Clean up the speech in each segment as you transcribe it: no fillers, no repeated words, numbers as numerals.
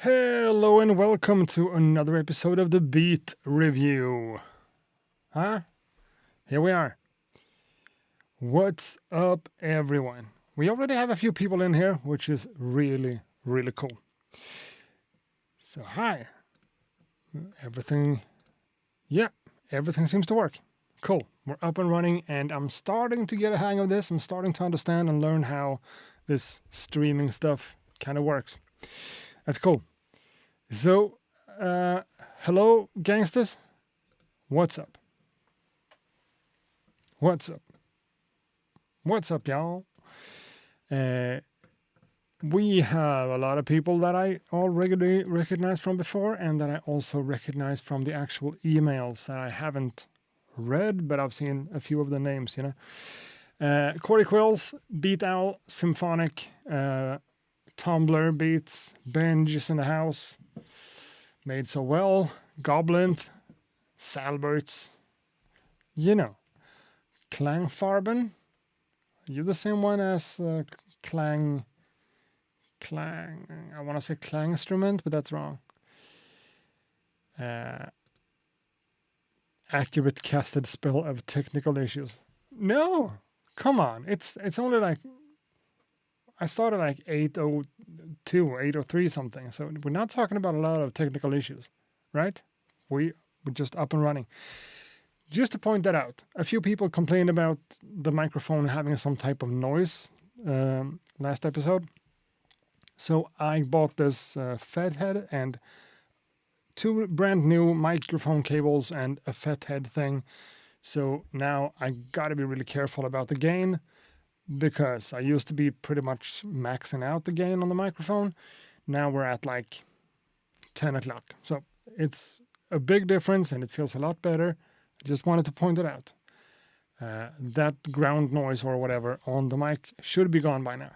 Hello and welcome to another episode of the Beat Review. Here we are. What's up, everyone? We already have a few people in here, which is really, really cool. So, hi. Everything seems to work. Cool. We're up and running, and I'm starting to get a hang of this. I'm starting to understand and learn how this streaming stuff kind of works. That's cool. So, hello, gangsters. What's up? What's up? What's up, y'all? We have a lot of people that I already recognize from before, and that I also recognize from the actual emails that I haven't read, but I've seen a few of the names, Corey Quills, Beat Owl, Symphonic, Tumblr Beats, Benj is in the house, Made So Well, Goblinth, Salberts, Klangfarben. Are you the same one as Clang? I want to say Clang Instrument, but that's wrong. Accurate casted spell of technical issues. No, come on. It's only like I started like 8:02, 8:03 something. So we're not talking about a lot of technical issues, right? We're just up and running. Just to point that out, a few people complained about the microphone having some type of noise last episode. So I bought this FET head and 2 brand new microphone cables and a FET head thing. So now I gotta be really careful about the gain, because I used to be pretty much maxing out the gain on the microphone. Now we're at like 10 o'clock. So it's a big difference and it feels a lot better. I just wanted to point it out. That ground noise or whatever on the mic should be gone by now.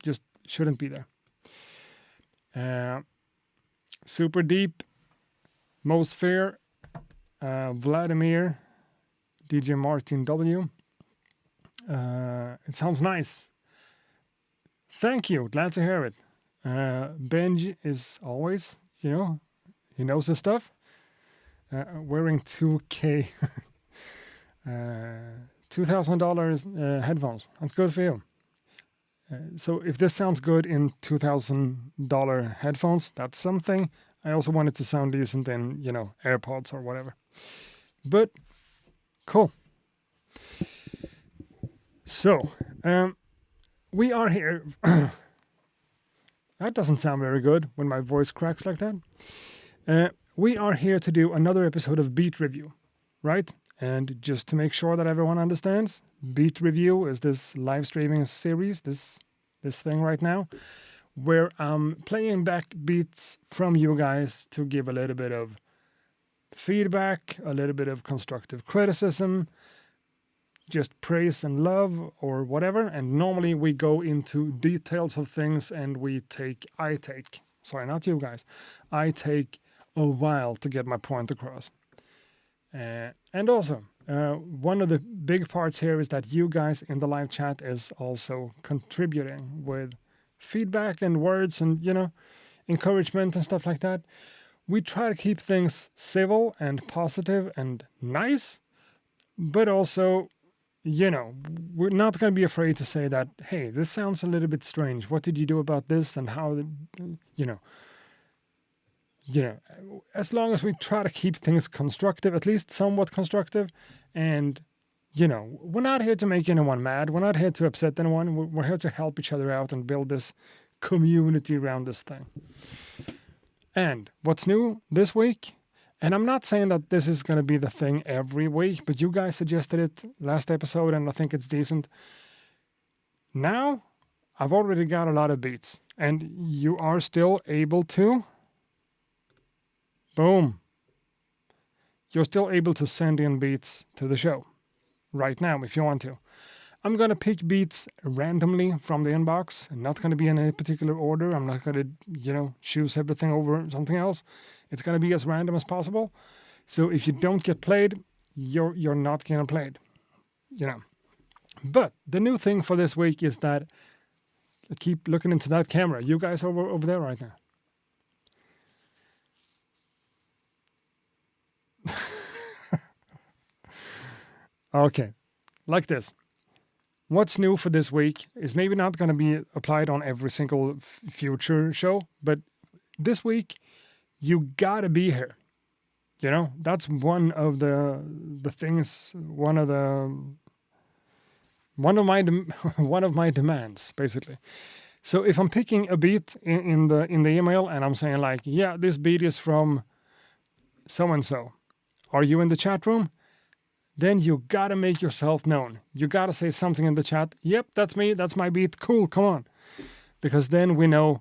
Just shouldn't be there. Super Deep, Most Fair, Vladimir, DJ Martin W. It sounds nice. Thank you. Glad to hear it. Benj is always, he knows his stuff. Wearing 2K, $2,000 headphones. That's good for you. So if this sounds good in $2,000 headphones, that's something. I also want it to sound decent in, AirPods or whatever. But cool. So, we are here. That doesn't sound very good when my voice cracks like that. We are here to do another episode of Beat Review, right? And just to make sure that everyone understands, Beat Review is this live streaming series, this thing right now, where I'm playing back beats from you guys to give a little bit of feedback, a little bit of constructive criticism, just praise and love or whatever. And normally we go into details of things and I take a while to get my point across. And also, one of the big parts here is that you guys in the live chat is also contributing with feedback and words and, encouragement and stuff like that. We try to keep things civil and positive and nice, but also, we're not going to be afraid to say that, hey, this sounds a little bit strange. What did you do about this? And how, as long as we try to keep things constructive, at least somewhat constructive. And, we're not here to make anyone mad. We're not here to upset anyone. We're here to help each other out and build this community around this thing. And what's new this week? And I'm not saying that this is going to be the thing every week, but you guys suggested it last episode, and I think it's decent. Now, I've already got a lot of beats, and you are still able to... Boom. You're still able to send in beats to the show right now if you want to. I'm going to pick beats randomly from the inbox. I'm not going to be in any particular order. I'm not going to, choose everything over something else. It's going to be as random as possible. So if you don't get played, you're not getting played. But the new thing for this week is that keep looking into that camera. You guys are over there right now. Okay, like this. What's new for this week is maybe not going to be applied on every single future show, but this week you gotta be here. You know, that's one of the things. One of my one of my demands, basically. So if I'm picking a beat in the email and I'm saying like, yeah, this beat is from so and so, are you in the chat room? Then you gotta make yourself known. You gotta say something in the chat. Yep, that's me. That's my beat. Cool, come on, because then we know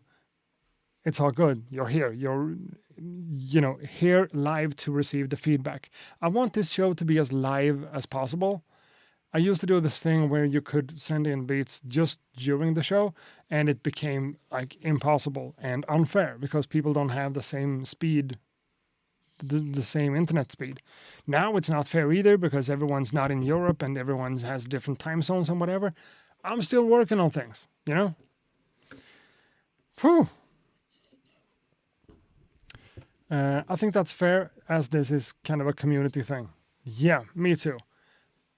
it's all good. You're here. You're here live to receive the feedback. I want this show to be as live as possible. I used to do this thing where you could send in beats just during the show, and it became like impossible and unfair because people don't have the same speed, the same internet speed. Now it's not fair either because everyone's not in Europe and everyone has different time zones and whatever. I'm still working on things, Whew. I think that's fair, as this is kind of a community thing. Yeah, me too.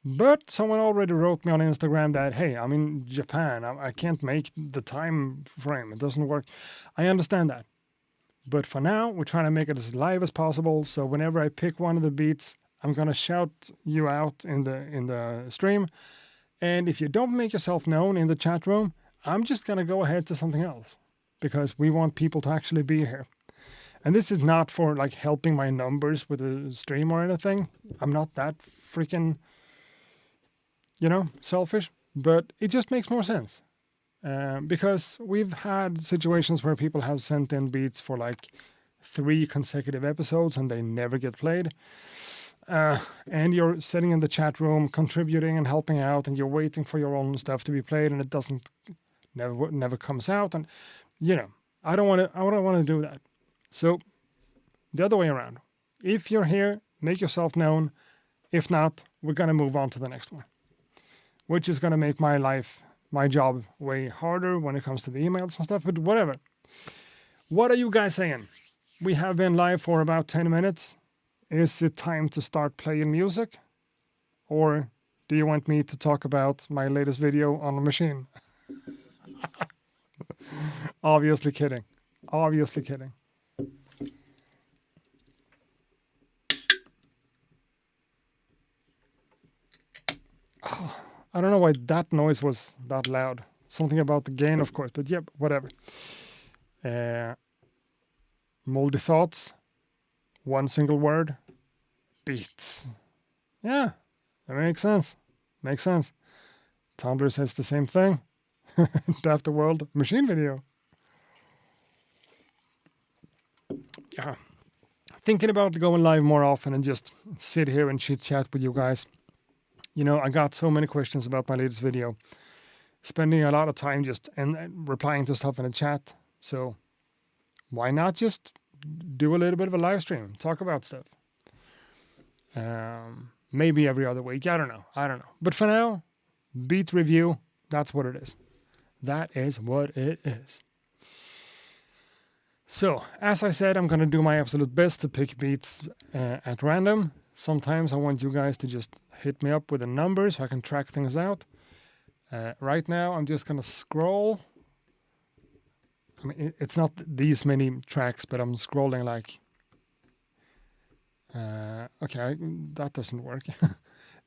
But someone already wrote me on Instagram that, hey, I'm in Japan. I can't make the time frame. It doesn't work. I understand that. But for now, we're trying to make it as live as possible. So whenever I pick one of the beats, I'm going to shout you out in the stream. And if you don't make yourself known in the chat room, I'm just going to go ahead to something else because we want people to actually be here. And this is not for like helping my numbers with the stream or anything. I'm not that freaking, selfish, but it just makes more sense. Because we've had situations where people have sent in beats for like 3 consecutive episodes and they never get played. And you're sitting in the chat room, contributing and helping out, and you're waiting for your own stuff to be played, and it never comes out. And I don't want to do that. So the other way around. If you're here, make yourself known. If not, we're gonna move on to the next one, which is gonna make my job way harder when it comes to the emails and stuff, but whatever. What are you guys saying? We have been live for about 10 minutes. Is it time to start playing music? Or do you want me to talk about my latest video on the machine? Obviously kidding. Obviously kidding. Oh, I don't know why that noise was that loud. Something about the gain, of course, but yep, whatever. Moldy thoughts. One single word. Beats. Yeah, that makes sense. Makes sense. Tumblr says the same thing. Daft the World machine video. Yeah. Thinking about going live more often and just sit here and chit chat with you guys. I got so many questions about my latest video. Spending a lot of time just and replying to stuff in the chat. So why not just do a little bit of a live stream, talk about stuff. Maybe every other week. I don't know. But for now, beat review, that's what it is. That is what it is. So, as I said, I'm going to do my absolute best to pick beats at random. Sometimes I want you guys to just hit me up with a number so I can track things out. Right now, I'm just going to scroll. I mean, it's not these many tracks, but I'm scrolling like... okay, that doesn't work.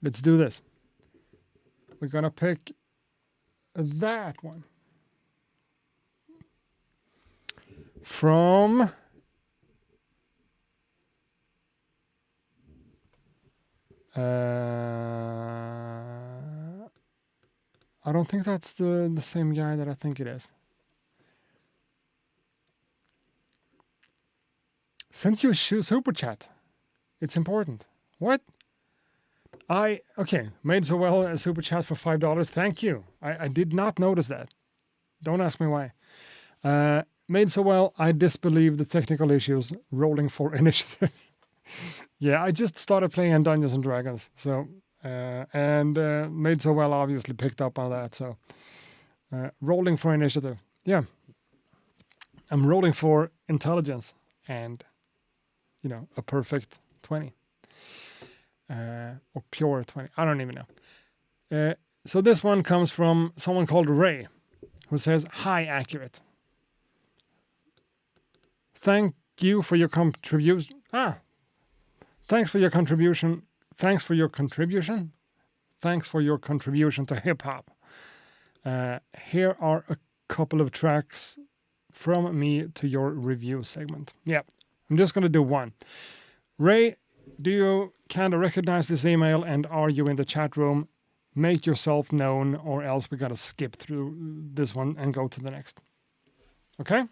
Let's do this. We're going to pick that one. From... I don't think that's the same guy that I think it is. Sent you a super chat. It's important. What? Okay, made so well a super chat for $5. Thank you. I did not notice that. Don't ask me why. Made so well, I disbelieve the technical issues. Rolling for initiative. Yeah, I just started playing Dungeons and Dragons, so made so well obviously picked up on that. So rolling for initiative. Yeah, I'm rolling for intelligence and a perfect 20. or Pure 20. I don't even know. So this one comes from someone called Ray, who says, "Hi, accurate. Thank you for your contribution. Thanks for your contribution. Thanks for your contribution. Thanks for your contribution to hip hop. Here are a couple of tracks from me to your review segment." Yeah, I'm just going to do one. Ray, do you kind of recognize this email, and are you in the chat room? Make yourself known, or else we got to skip through this one and go to the next. Okay?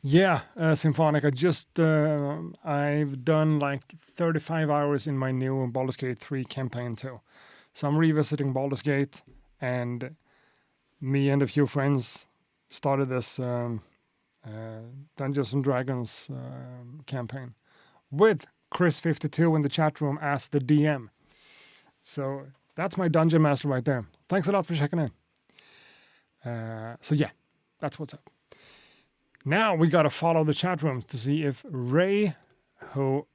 Yeah, Symphonic, I've done like 35 hours in my new Baldur's Gate 3 campaign too. So I'm revisiting Baldur's Gate, and me and a few friends started this Dungeons & Dragons campaign with Chris52 in the chat room as the DM. So that's my Dungeon Master right there. Thanks a lot for checking in. So yeah, that's what's up. Now we got to follow the chat room to see if Ray, who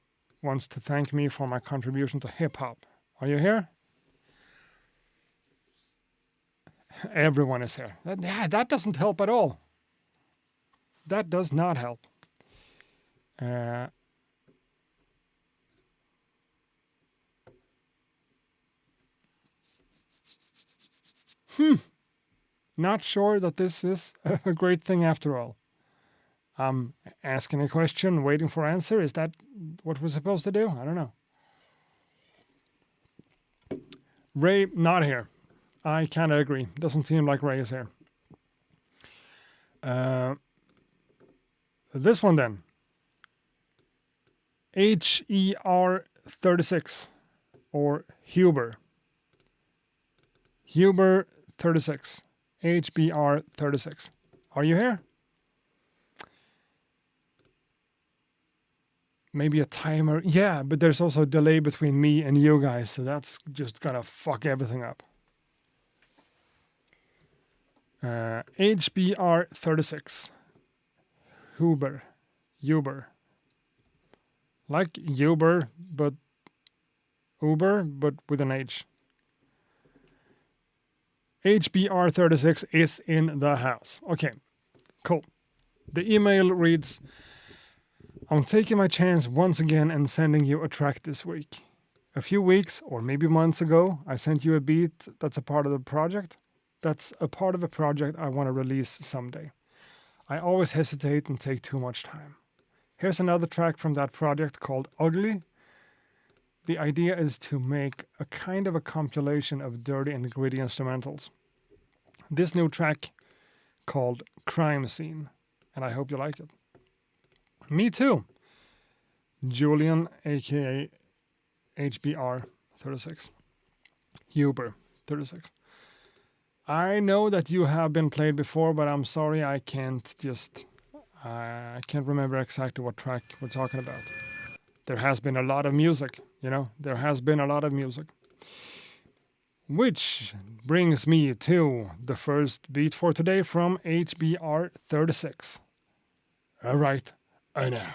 wants to thank me for my contribution to hip-hop. Are you here? Everyone is here. That doesn't help at all. That does not help. Not sure that this is a great thing after all. I'm asking a question, waiting for answer. Is that what we're supposed to do? I don't know. Ray, not here. I kind of agree. Doesn't seem like Ray is here. This one then. HER36 or Huber. Huber36. HBR36. Are you here? Maybe a timer. Yeah, but there's also a delay between me and you guys, so that's just gonna fuck everything up. HBR36. Huber. Like Uber, but Uber, but with an H. HBR36 is in the house. Okay, cool. The email reads, "I'm taking my chance once again and sending you a track this week. A few weeks or maybe months ago, I sent you a beat that's a part of a project I want to release someday. I always hesitate and take too much time. Here's another track from that project called Ugly. The idea is to make a kind of a compilation of dirty and gritty instrumentals. This new track called Crime Scene, and I hope you like it." Me too. Julian, aka HBR36. Huber36. I know that you have been played before, but I'm sorry I can't remember exactly what track we're talking about. There has been a lot of music, there has been a lot of music. Which brings me to the first beat for today from HBR36. All right, I know.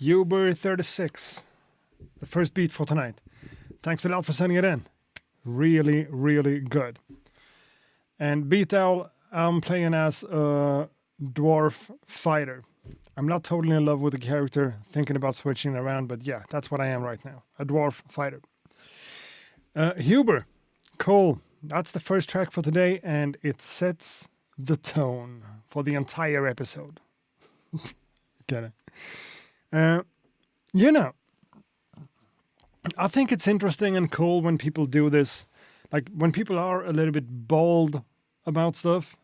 Huber 36, the first beat for tonight. Thanks a lot for sending it in. Really, really good. And Beat Owl, I'm playing as a dwarf fighter. I'm not totally in love with the character, thinking about switching around, but yeah, that's what I am right now, a dwarf fighter. Huber, cool. That's the first track for today, and it sets the tone for the entire episode. Get it? You know, I think it's interesting and cool when people do this, like when people are a little bit bold about stuff,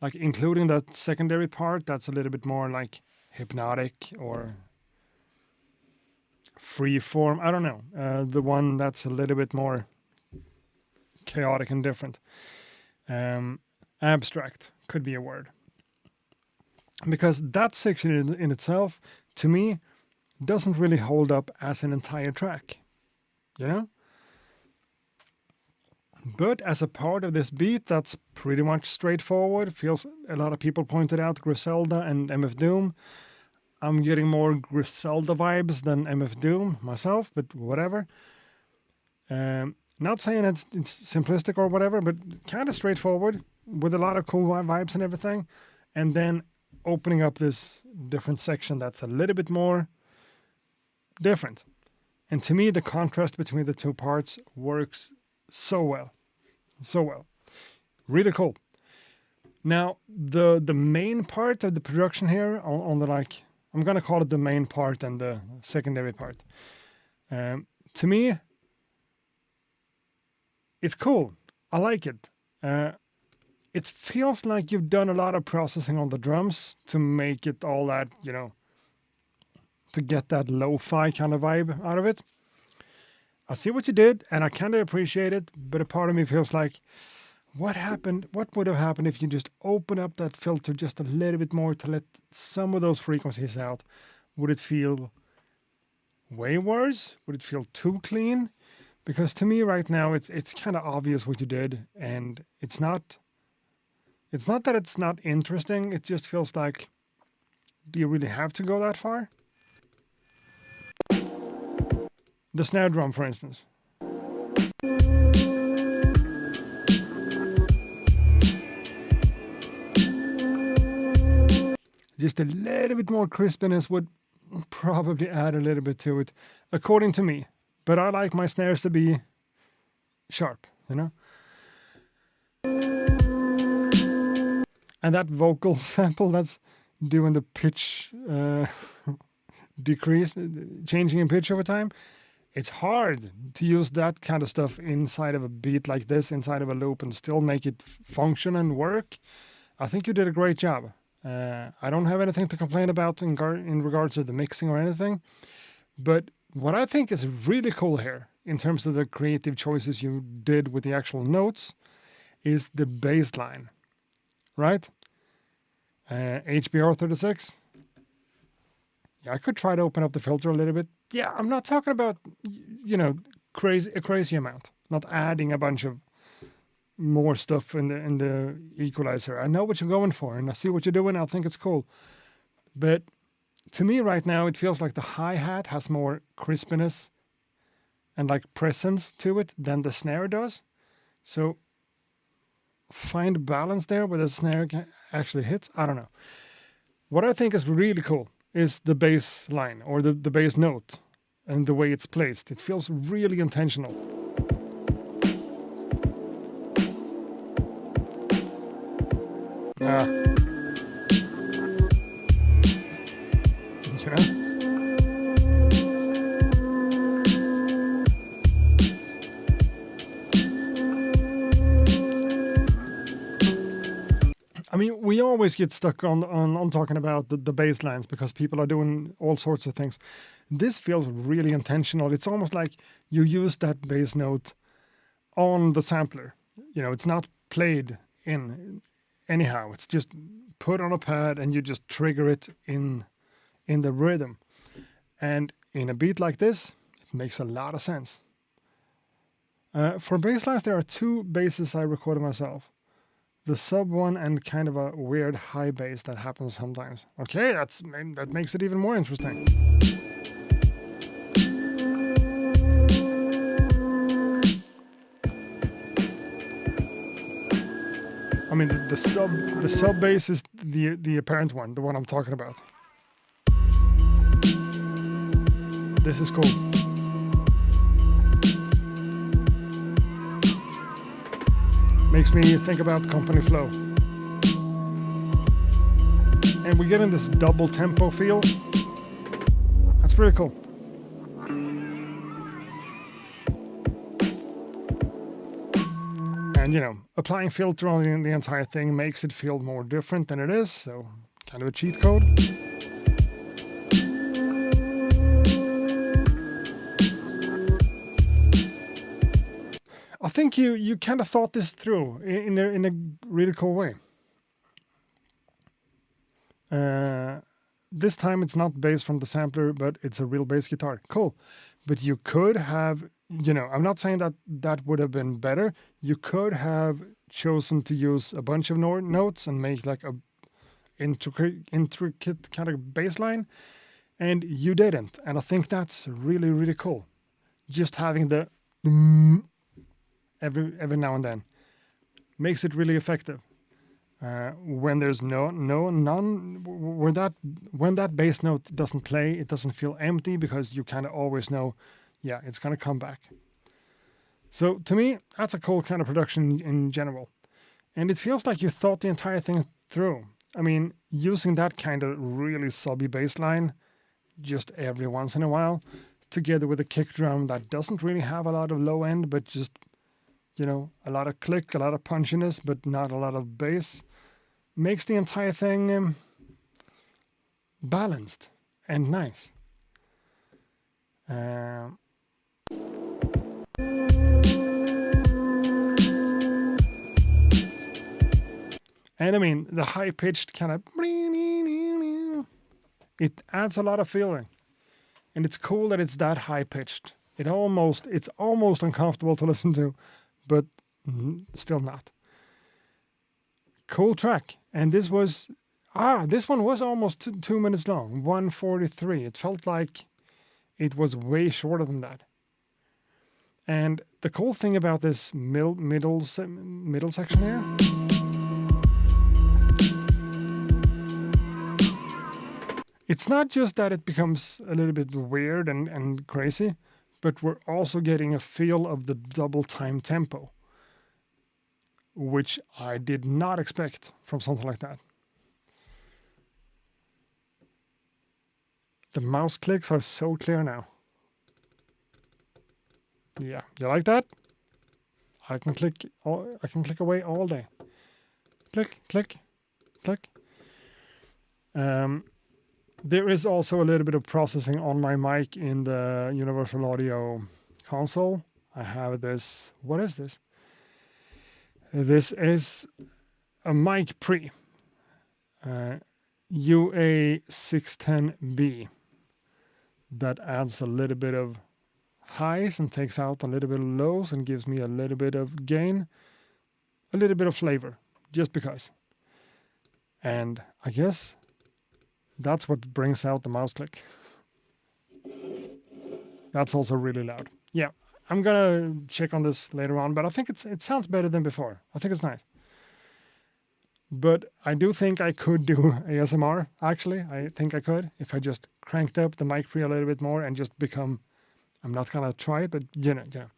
like including that secondary part that's a little bit more like hypnotic or free form. I don't know. The one that's a little bit more chaotic and different. Abstract could be a word. Because that section in itself, to me, doesn't really hold up as an entire track. You know? But as a part of this beat, that's pretty much straightforward. Feels, a lot of people pointed out Griselda and MF Doom. I'm getting more Griselda vibes than MF Doom myself, but whatever. Not saying it's simplistic or whatever, but kind of straightforward with a lot of cool vibes and everything. And then opening up this different section that's a little bit more different. And to me, the contrast between the two parts works so well. So well. Really cool. Now, the main part of the production here on the, like, I'm going to call it the main part and the secondary part. To me, it's cool. I like it. It feels like you've done a lot of processing on the drums to make it all that, you know, to get that lo-fi kind of vibe out of it. I see what you did, and I kind of appreciate it, but a part of me feels like, what happened? What would have happened if you just open up that filter just a little bit more to let some of those frequencies out? Would it feel way worse? Would it feel too clean? Because to me right now, it's kind of obvious what you did, and it's not that it's not interesting. It just feels like, do you really have to go that far? The snare drum, for instance. Just a little bit more crispiness would probably add a little bit to it, according to me. But I like my snares to be sharp, you know? And that vocal sample that's doing the pitch decrease, changing in pitch over time, it's hard to use that kind of stuff inside of a beat like this, inside of a loop, and still make it function and work. I think you did a great job. I don't have anything to complain about in regards to the mixing or anything. But what I think is really cool here, in terms of the creative choices you did with the actual notes, is the bass line, right? HBR 36. Yeah, I could try to open up the filter a little bit. Yeah, I'm not talking about, you know, a crazy amount. Not adding a bunch of more stuff in the equalizer. I know what you're going for, and I see what you're doing. I think it's cool. But to me right now, it feels like the hi-hat has more crispiness and like presence to it than the snare does. So find balance there where the snare actually hits. I don't know. What I think is really cool is the bass line or the bass note and the way it's placed. It feels really intentional. Yeah. I mean, we always get stuck on talking about the bass lines because people are doing all sorts of things. This feels really intentional. It's almost like you use that bass note on the sampler. You know, it's not played in anyhow. It's just put on a pad and you just trigger it in the rhythm. And in a beat like this, it makes a lot of sense. For bass lines, there are two basses I recorded myself. the sub one and kind of a weird high bass that happens sometimes. Okay, that makes it even more interesting. I mean, the sub bass is the apparent one, the one I'm talking about. This is cool. Makes me think about company flow. And we get in this double tempo feel. That's pretty cool. And, you know, applying filter on the entire thing makes it feel more different than it is, so kind of a cheat code. I think you kind of thought this through in a really cool way. This time it's not bass from the sampler, but it's a real bass guitar. Cool. But you could have, you know, I'm not saying that would have been better. You could have chosen to use a bunch of notes and make like a intricate kind of bass line, and you didn't. And I think that's really, really cool. Just having the every now and then makes it really effective. When there's none, when that bass note doesn't play, it doesn't feel empty because you kind of always know, yeah, it's gonna come back. So to me, that's a cool kind of production in general, and it feels like you thought the entire thing through. I mean, using that kind of really subby bass line just every once in a while, together with a kick drum that doesn't really have a lot of low end, but just, you know, a lot of click, a lot of punchiness, but not a lot of bass, makes the entire thing balanced and nice. And I mean, the high-pitched kind of, it adds a lot of feeling. And it's cool that it's that high-pitched. It's almost uncomfortable to listen to, but still not. Cool track. And this one was almost 2 minutes long, 1:43. It felt like it was way shorter than that. And the cool thing about this middle section here, it's not just that it becomes a little bit weird and crazy, but we're also getting a feel of the double time tempo, which I did not expect from something like that. The mouse clicks are so clear now. Yeah, you like that? I can click away all day. Click, click, click. There is also a little bit of processing on my mic in the Universal Audio console. I have this. What is this? This is a mic pre UA610B that adds a little bit of highs and takes out a little bit of lows and gives me a little bit of gain, a little bit of flavor, just because. And I guess that's what brings out the mouse click. That's also really loud. Yeah, I'm gonna check on this later on, but I think it sounds better than before. I think it's nice. But I do think I could do ASMR, actually. I think I could, if I just cranked up the mic pre a little bit more and just become, I'm not gonna try it, but you know.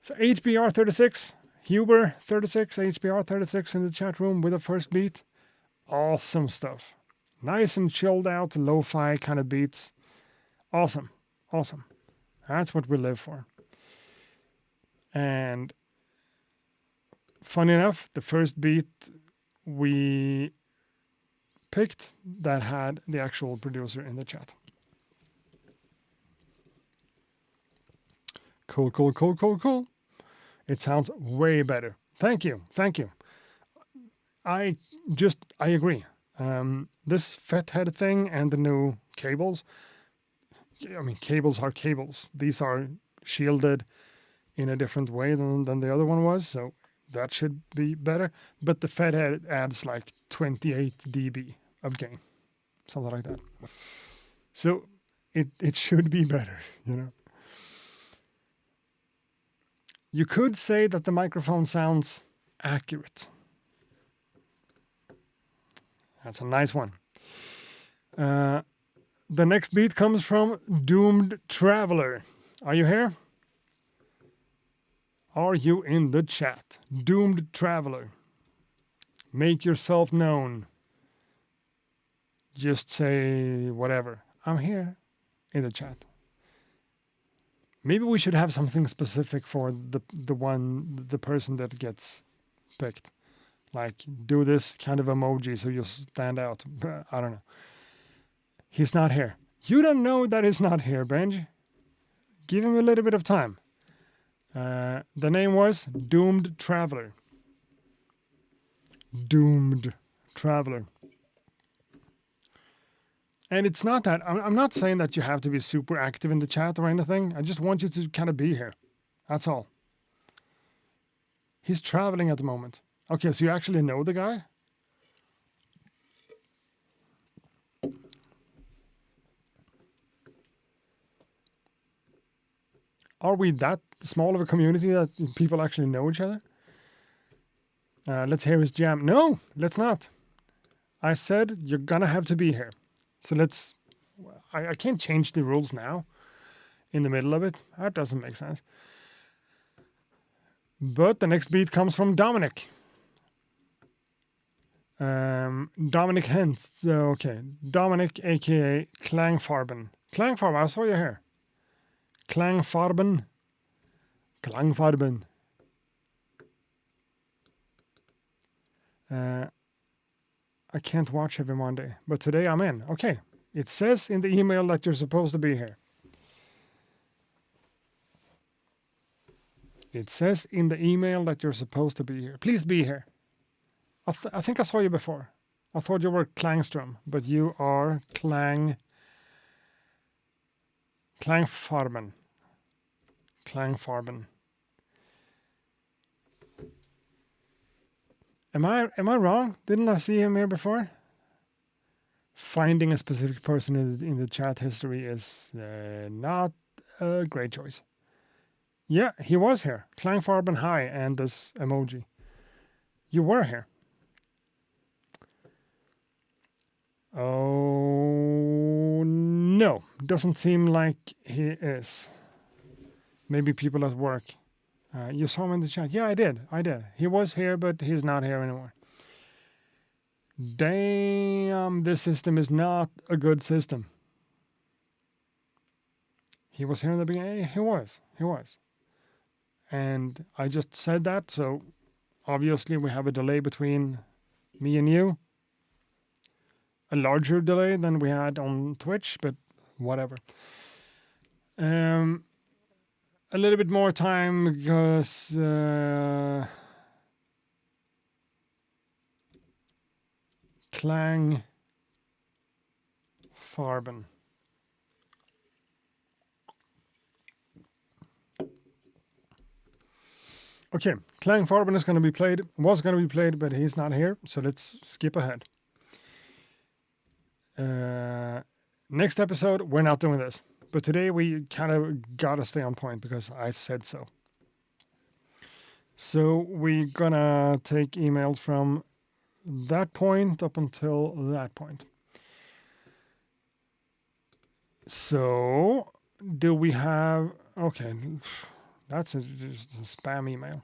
So HBR36, Huber36, HBR36 in the chat room with the first beat. Awesome stuff. Nice and chilled out, lo-fi kind of beats. Awesome. Awesome. That's what we live for. And funny enough, the first beat we picked that had the actual producer in the chat. Cool, cool, cool, cool, cool. It sounds way better. Thank you. Thank you. I agree. This fathead thing and the new cables, I mean, cables are cables. These are shielded in a different way than the other one was. So That should be better. But the Fed adds like 28 dB of gain, something like that. So it should be better, you know. You could say that the microphone sounds accurate. That's a nice one. The next beat comes from Doomed Traveler. Are you here? Are you in the chat? Doomed Traveler. Make yourself known. Just say whatever. I'm here in the chat. Maybe we should have something specific for the person that gets picked. Like do this kind of emoji so you stand out. I don't know. He's not here. You don't know that he's not here, Benj. Give him a little bit of time. The name was Doomed Traveler. Doomed Traveler. And it's not that, I'm not saying that you have to be super active in the chat or anything. I just want you to kind of be here. That's all. He's traveling at the moment. Okay, so you actually know the guy? Are we that small of a community that people actually know each other? Let's hear his jam. No, let's not. I said you're gonna have to be here. So I can't change the rules now in the middle of it. That doesn't make sense. But the next beat comes from Dominic. Dominic Hentz. Okay. Dominic, aka Klangfarben. Klangfarben, I saw you here. Klangfarben. Klangfarben. I can't watch every Monday, but today I'm in. Okay. It says in the email that you're supposed to be here. It says in the email that you're supposed to be here. Please be here. I think I saw you before. I thought you were Klangström, but you are Klangfarben. Klangfarben. Am I wrong? Didn't I see him here before? Finding a specific person in the chat history is not a great choice. Yeah, he was here. Klangfarben hi and this emoji. You were here. Oh, no. Doesn't seem like he is. Maybe people at work. You saw him in the chat. Yeah, I did. He was here, but he's not here anymore. Damn, this system is not a good system. He was here in the beginning. He was. And I just said that, so obviously we have a delay between me and you. A larger delay than we had on Twitch, but whatever. A little bit more time because Klangfarben. Okay, Klangfarben is going to be played, was going to be played, but he's not here, so let's skip ahead. Next episode, we're not doing this. But today we kind of gotta stay on point because I said so. So we're gonna take emails from that point up until that point. So do we have... Okay, that's a spam email.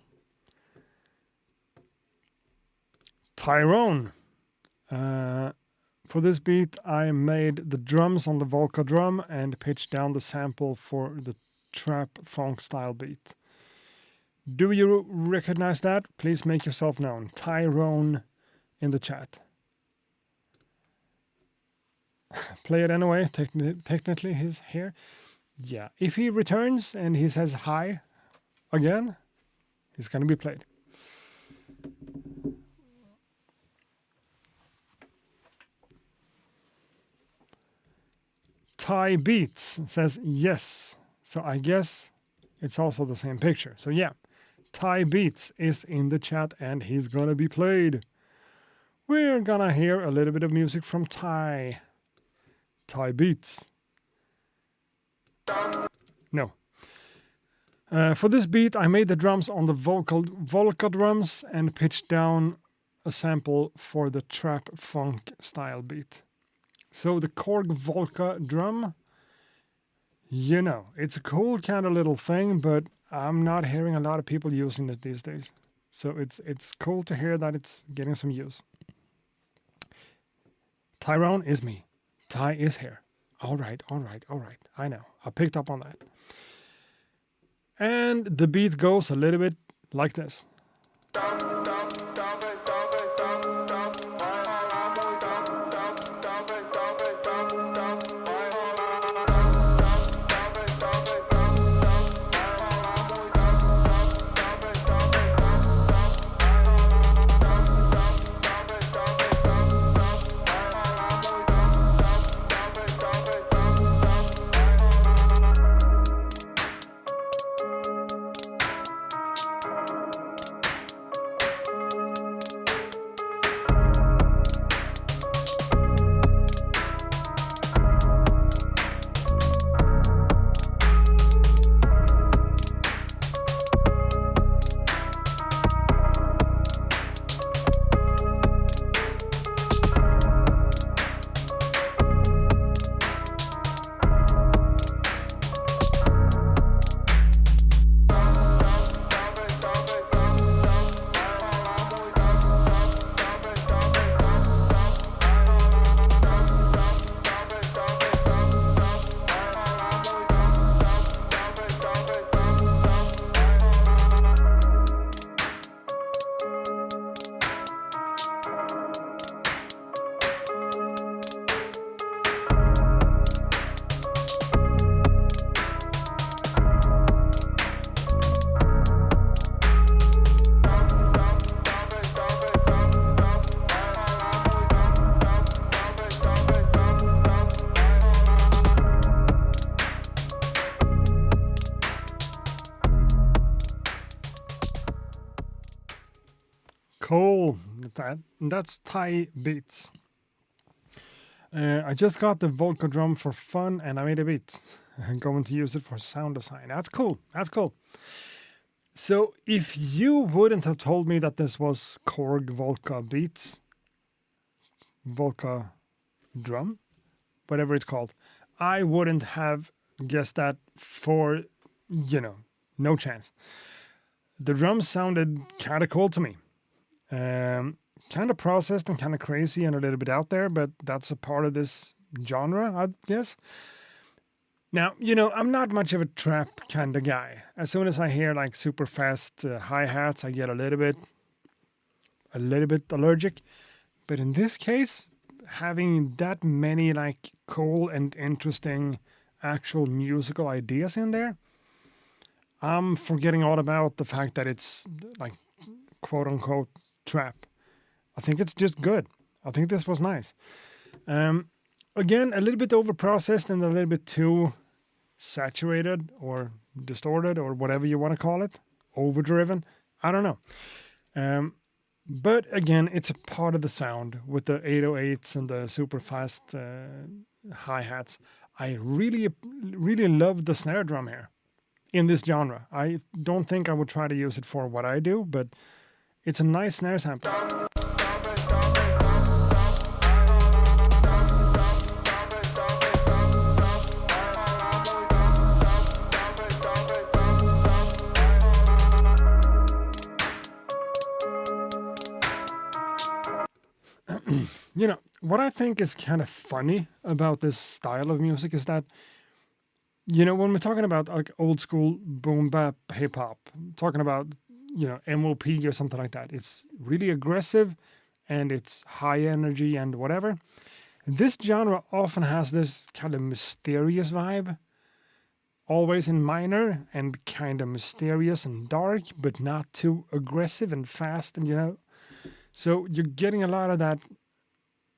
Tyrone. For this beat, I made the drums on the Volca drum and pitched down the sample for the trap funk style beat. Do you recognize that? Please make yourself known. Tyrone in the chat. Play it anyway. Technically, he's here. Yeah. If he returns and he says hi again, he's going to be played. Ty Beats says yes. So I guess it's also the same picture. So yeah, Ty Beats is in the chat and he's gonna be played. We're gonna hear a little bit of music from Ty. Ty Beats. No. For this beat, I made the drums on the Volca drums and pitched down a sample for the trap funk style beat. So the Korg Volca drum, you know, it's a cool kind of little thing, but I'm not hearing a lot of people using it these days. So it's cool to hear that it's getting some use. Tyrone is me. Ty is here. All right. I know. I picked up on that. And the beat goes a little bit like this. Cool. That's Ty Beats. I just got the Volca drum for fun and I made a beat. I'm going to use it for sound design. That's cool. So if you wouldn't have told me that this was Korg Volca Beats, Volca drum, whatever it's called, I wouldn't have guessed that for, no chance. The drums sounded kind of cool to me. Kind of processed and kind of crazy and a little bit out there, but that's a part of this genre, I guess. Now, I'm not much of a trap kind of guy. As soon as I hear like super fast hi-hats, I get a little bit allergic. But in this case, having that many like cool and interesting actual musical ideas in there, I'm forgetting all about the fact that it's like quote unquote trap. I think it's just good. I think this was nice. Again, a little bit overprocessed and a little bit too saturated or distorted or whatever you want to call it. Overdriven. I don't know. But again, it's a part of the sound with the 808s and the super fast hi-hats. I really, really love the snare drum here in this genre. I don't think I would try to use it for what I do, but it's a nice snare sample. What I think is kind of funny about this style of music is that, when we're talking about like old school boom bap hip hop, talking about, MOP or something like that, it's really aggressive and it's high energy and whatever. This genre often has this kind of mysterious vibe, always in minor and kind of mysterious and dark, but not too aggressive and fast. And, so you're getting a lot of that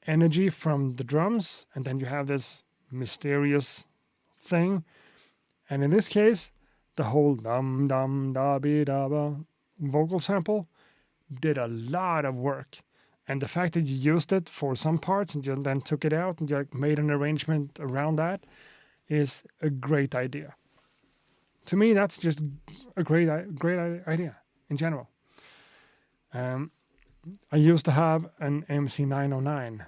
energy from the drums, and then you have this mysterious thing. And in this case, the whole dum dum da bi da ba, vocal sample did a lot of work. And the fact that you used it for some parts and you then took it out and you like made an arrangement around that is a great idea. To me, that's just a great idea in general. I used to have an MC909.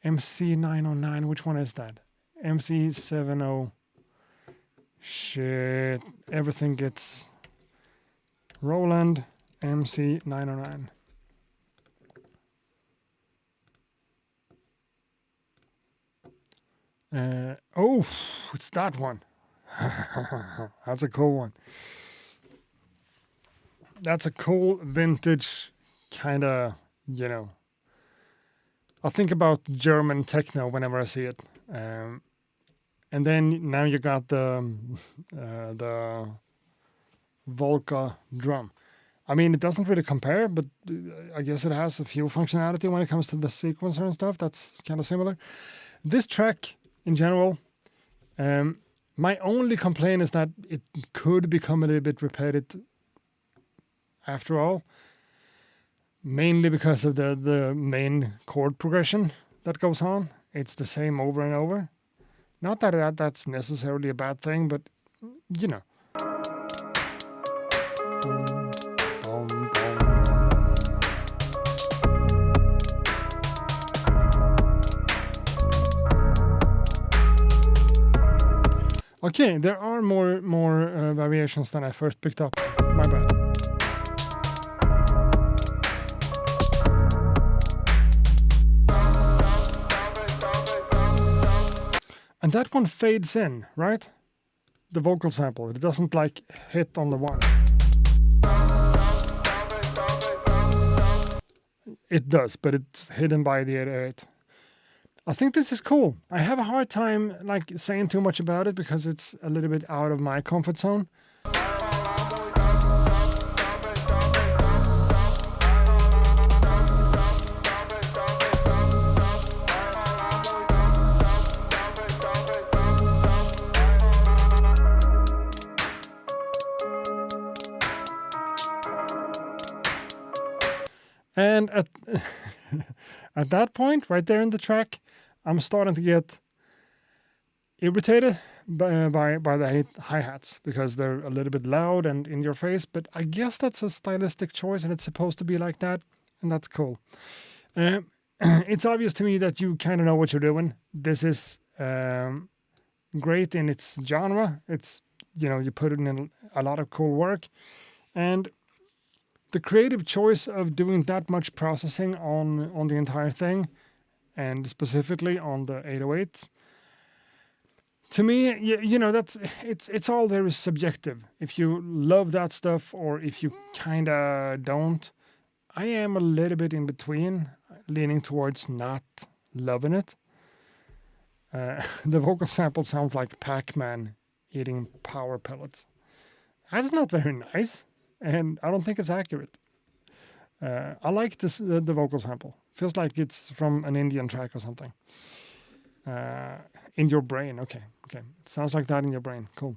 MC909, which one is that? MC70. Shit, everything gets Roland MC909. Oh, it's that one. That's a cool one. That's a cool vintage kind of, you know. I think about German techno whenever I see it. And then now you got the Volca drum. I mean, it doesn't really compare, but I guess it has a few functionality when it comes to the sequencer and stuff. That's kind of similar. This track, in general, my only complaint is that it could become a little bit repetitive after all. Mainly because of the main chord progression that goes on. It's the same over and over. Not that that's necessarily a bad thing, but, you know. Okay, there are more variations than I first picked up. My bad. And that one fades in, right? The vocal sample. It doesn't like hit on the one. It does, but it's hidden by the 808. I think this is cool. I have a hard time like saying too much about it because it's a little bit out of my comfort zone. And at that point, right there in the track, I'm starting to get irritated by the hi-hats because they're a little bit loud and in your face. But I guess that's a stylistic choice and it's supposed to be like that. And that's cool. It's obvious to me that you kind of know what you're doing. This is great in its genre. It's, you know, you put it in a lot of cool work. And the creative choice of doing that much processing on the entire thing, and specifically on the 808s, to me, you know, it's all very subjective. If you love that stuff or if you kind of don't, I am a little bit in between, leaning towards not loving it. The vocal sample sounds like Pac-Man eating power pellets. That's not very nice. And I don't think it's accurate. I like this, the vocal sample. Feels like it's from an Indian track or something. In your brain. Okay. It sounds like that in your brain. Cool.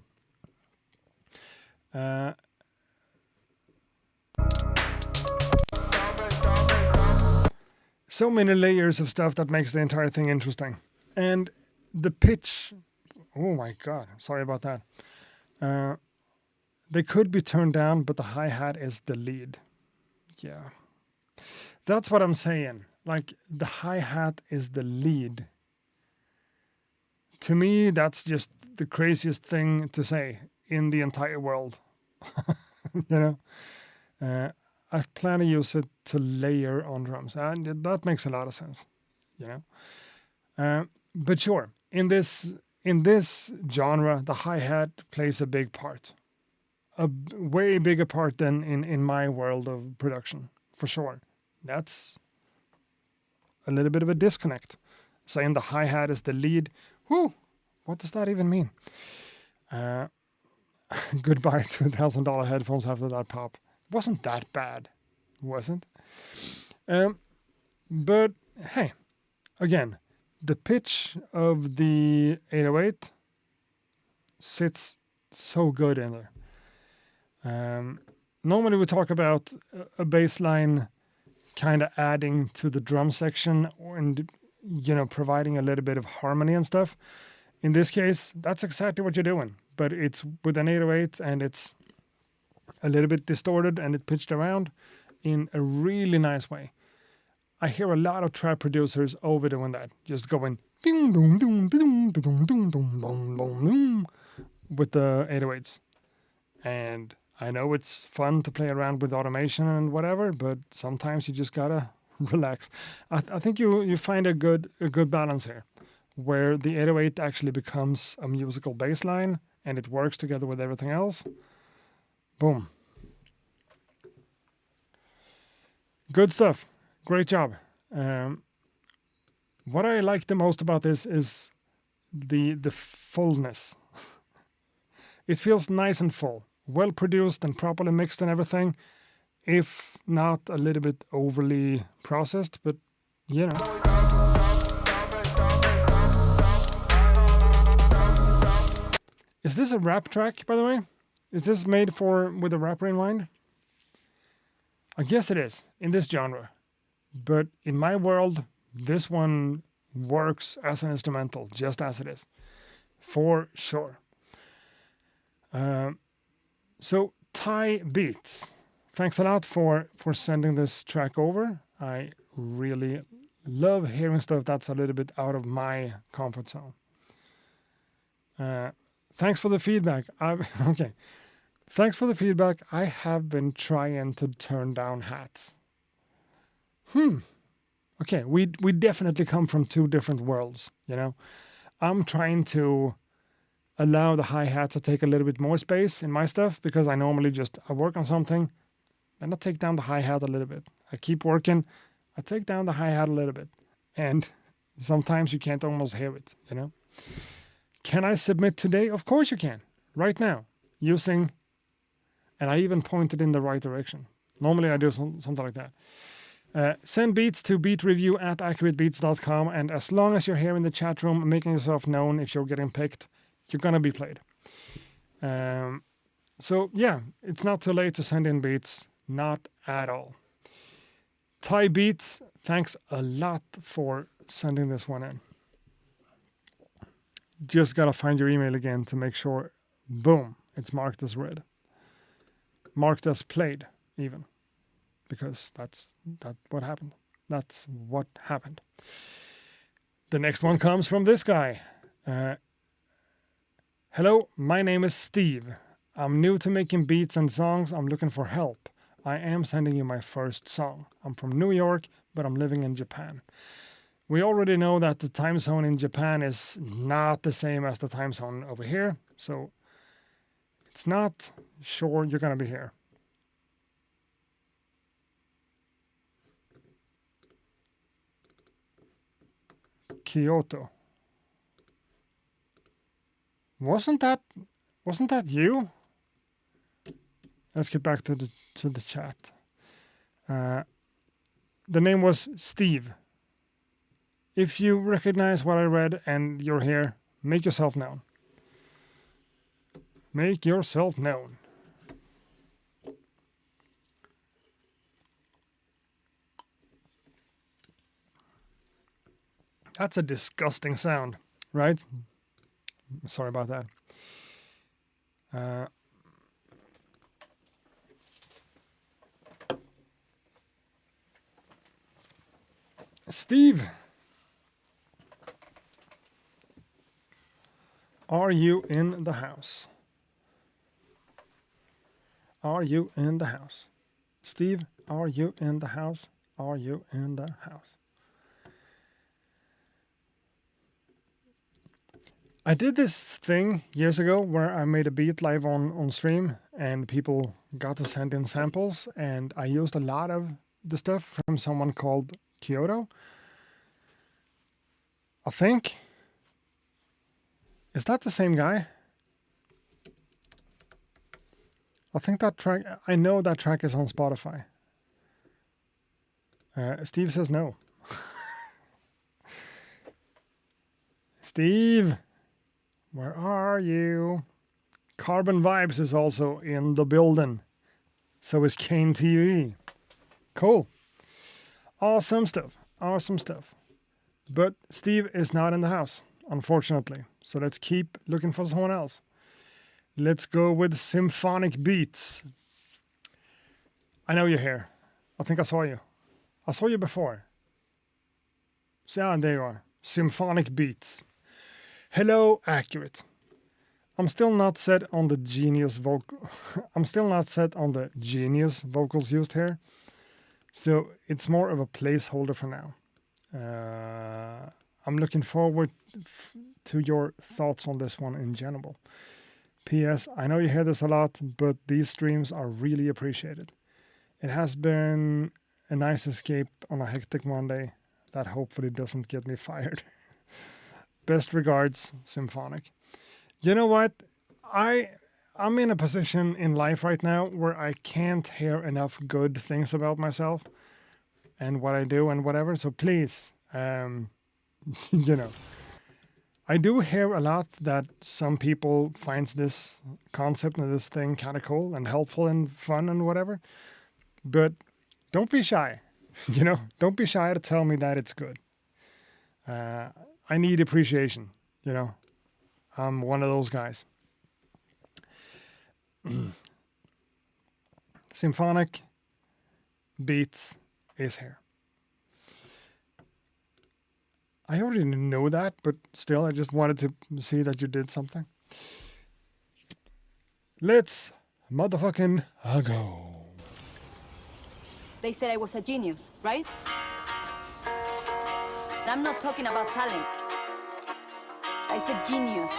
So many layers of stuff that makes the entire thing interesting. And the pitch. Oh my God. Sorry about that. They could be turned down, but the hi-hat is the lead. Yeah. That's what I'm saying. Like, the hi-hat is the lead. To me, that's just the craziest thing to say in the entire world. You know? I plan to use it to layer on drums. And that makes a lot of sense. You know? But sure, in this genre, the hi-hat plays a big part. A way bigger part than in my world of production, for sure. That's a little bit of a disconnect. Saying the hi-hat is the lead. Whew, what does that even mean? Goodbye $2,000 headphones after that pop. Wasn't that bad, wasn't? But hey, again, the pitch of the 808 sits so good in there. normally we talk about a bass line kind of adding to the drum section and, providing a little bit of harmony and stuff. In this case, that's exactly what you're doing, but it's with an 808 and it's a little bit distorted and it pitched around in a really nice way. I hear a lot of trap producers overdoing that, just going ding dong dong dong dong dong dong dong with the 808s. And I know it's fun to play around with automation and whatever, but sometimes you just gotta relax. I think you find a good balance here, where the 808 actually becomes a musical bass line and it works together with everything else. Boom. Good stuff. Great job. What I like the most about this is the fullness. It feels nice and full, well produced and properly mixed and everything. If not a little bit overly processed, but Is this a rap track, by the way? Is this made with a rapper in mind? I guess it is, in this genre. But in my world, this one works as an instrumental, just as it is. For sure. So, Thai Beats. Thanks a lot for sending this track over. I really love hearing stuff that's a little bit out of my comfort zone. Thanks for the feedback. Okay. Thanks for the feedback. I have been trying to turn down hats. Okay, we definitely come from two different worlds, I'm trying to allow the hi-hat to take a little bit more space in my stuff because I normally I work on something and I take down the hi-hat a little bit. I keep working, I take down the hi-hat a little bit. And sometimes you can't almost hear it, Can I submit today? Of course you can. Right now. And I even pointed in the right direction. Normally I do something like that. Send beats to beatreview@accuratebeats.com, and as long as you're here in the chat room making yourself known, if you're getting picked, you're gonna be played. So yeah, it's not too late to send in beats, not at all. Thai Beats, thanks a lot for sending this one in. Just gotta find your email again to make sure, boom, it's marked as read. Marked as played, even. Because that's what happened. That's what happened. The next one comes from this guy. Hello, my name is Steve. I'm new to making beats and songs. I'm looking for help. I am sending you my first song. I'm from New York, but I'm living in Japan. We already know that the time zone in Japan is not the same as the time zone over here. So it's not sure you're going to be here. Kyoto. Wasn't that you? Let's get back to the chat. The name was Steve. If you recognize what I read and you're here, make yourself known. Make yourself known. That's a disgusting sound, right? Sorry about that. Steve, are you in the house? Are you in the house? Steve, are you in the house? Are you in the house? I did this thing years ago where I made a beat live on stream and people got to send in samples, and I used a lot of the stuff from someone called Kyoto. I think. Is that the same guy? I think that track, I know that track is on Spotify. Steve says no. Steve, where are you? Carbon Vibes is also in the building. So is Kane TV. Cool. Awesome stuff. Awesome stuff. But Steve is not in the house, unfortunately. So let's keep looking for someone else. Let's go with Symphonic Beats. I know you're here. I think I saw you. I saw you before. So yeah, there you are. Symphonic Beats. Hello, accurate. I'm still not set on the genius vocals used here. So it's more of a placeholder for now. I'm looking forward to your thoughts on this one in general. P.S. I know you hear this a lot, but these streams are really appreciated. It has been a nice escape on a hectic Monday that hopefully doesn't get me fired. Best regards, Symphonic. You know what? I'm in a position in life right now where I can't hear enough good things about myself and what I do and whatever. So please, you know, I do hear a lot that some people finds this concept and this thing kind of cool and helpful and fun and whatever. But don't be shy, you know, don't be shy to tell me that it's good. I need appreciation, you know. I'm one of those guys. Symphonic Beats is here. I already know that, but still, I just wanted to see that you did something. Let's motherfucking go. They said I was a genius, right? And I'm not talking about talent. I said genius.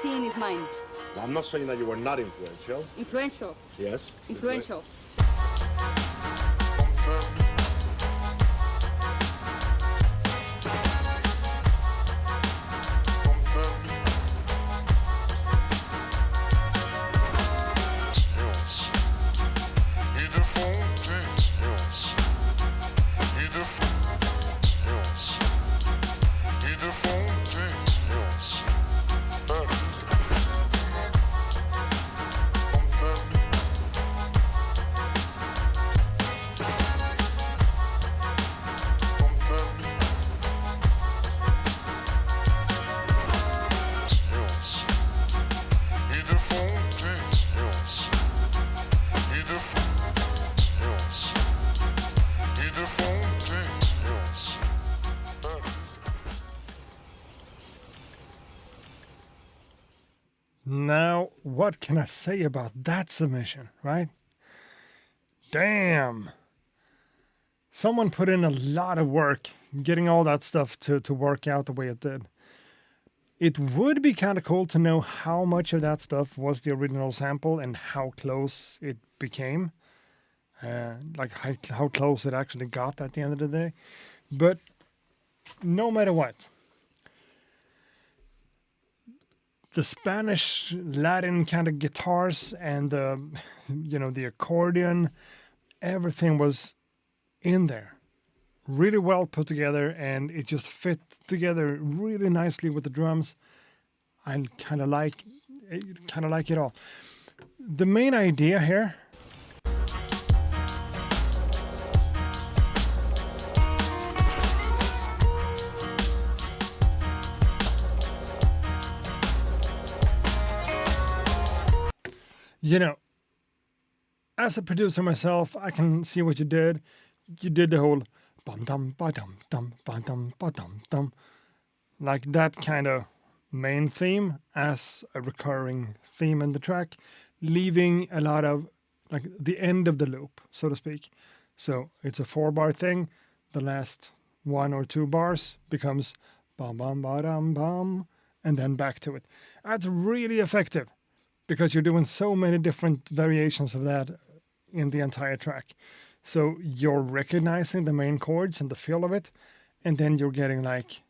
Seeing is mine. I'm not saying that you were not influential. Influential. Yes. Influential. Now, what can I say about that submission, right? Damn. Someone put in a lot of work getting all that stuff to work out the way it did. It would be kind of cool to know how much of that stuff was the original sample and how close it became. Like how close it actually got at the end of the day. But no matter what, the Spanish Latin kind of guitars and the accordion, everything was in there, really well put together, and it just fit together really nicely with the drums. I kind of like it all. The main idea here. You know, as a producer myself, I can see what you did. You did the whole bum dum ba dum dum ba dum ba dum dum, like that kind of main theme as a recurring theme in the track, leaving a lot of like the end of the loop, so to speak. So it's a 4-bar thing. The last 1 or 2 bars becomes bum bum ba dum bum, and then back to it. That's really effective because you're doing so many different variations of that in the entire track. So you're recognizing the main chords and the feel of it, and then you're getting like,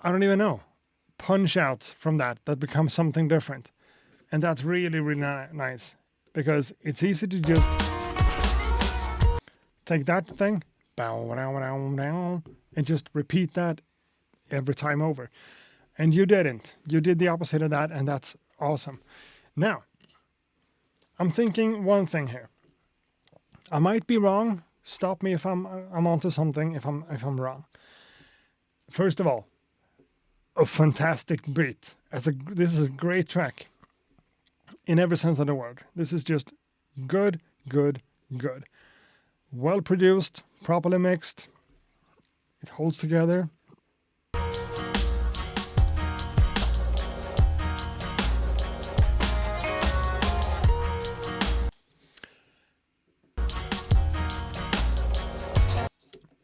I don't even know, punch outs from that becomes something different. And that's really, really nice because it's easy to just take that thing, and just repeat that every time over. And you didn't. You did the opposite of that, and that's awesome. Now, I'm thinking one thing here. I might be wrong. Stop me if I'm onto something. If I'm wrong. First of all, a fantastic beat. This is a great track. In every sense of the word. This is just good, good, good. Well produced, properly mixed. It holds together.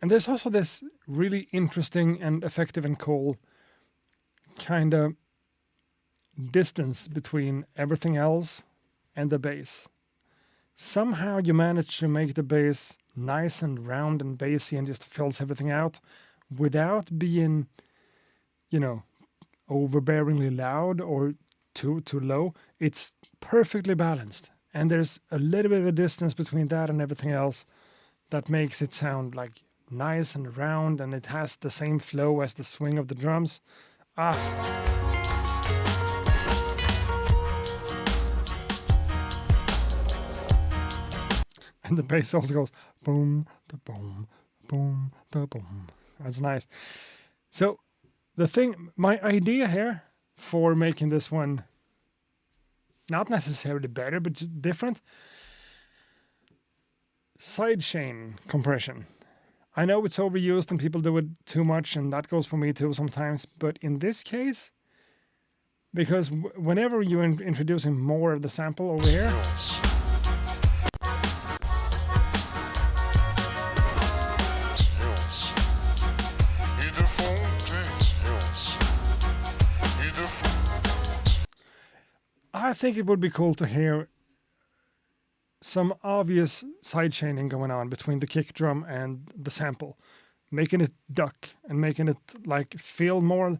And there's also this really interesting and effective and cool kind of distance between everything else and the bass. Somehow you manage to make the bass nice and round and bassy and just fills everything out without being, overbearingly loud or too low. It's perfectly balanced. And there's a little bit of a distance between that and everything else that makes it sound like nice and round, and it has the same flow as the swing of the drums. And the bass also goes boom, the boom, boom, the boom. That's nice. So my idea here for making this one not necessarily better, but just different, sidechain compression. I know it's overused and people do it too much, and that goes for me too sometimes. But in this case, because whenever you're introducing more of the sample over here, I think it would be cool to hear some obvious sidechaining going on between the kick drum and the sample, making it duck and making it like feel more.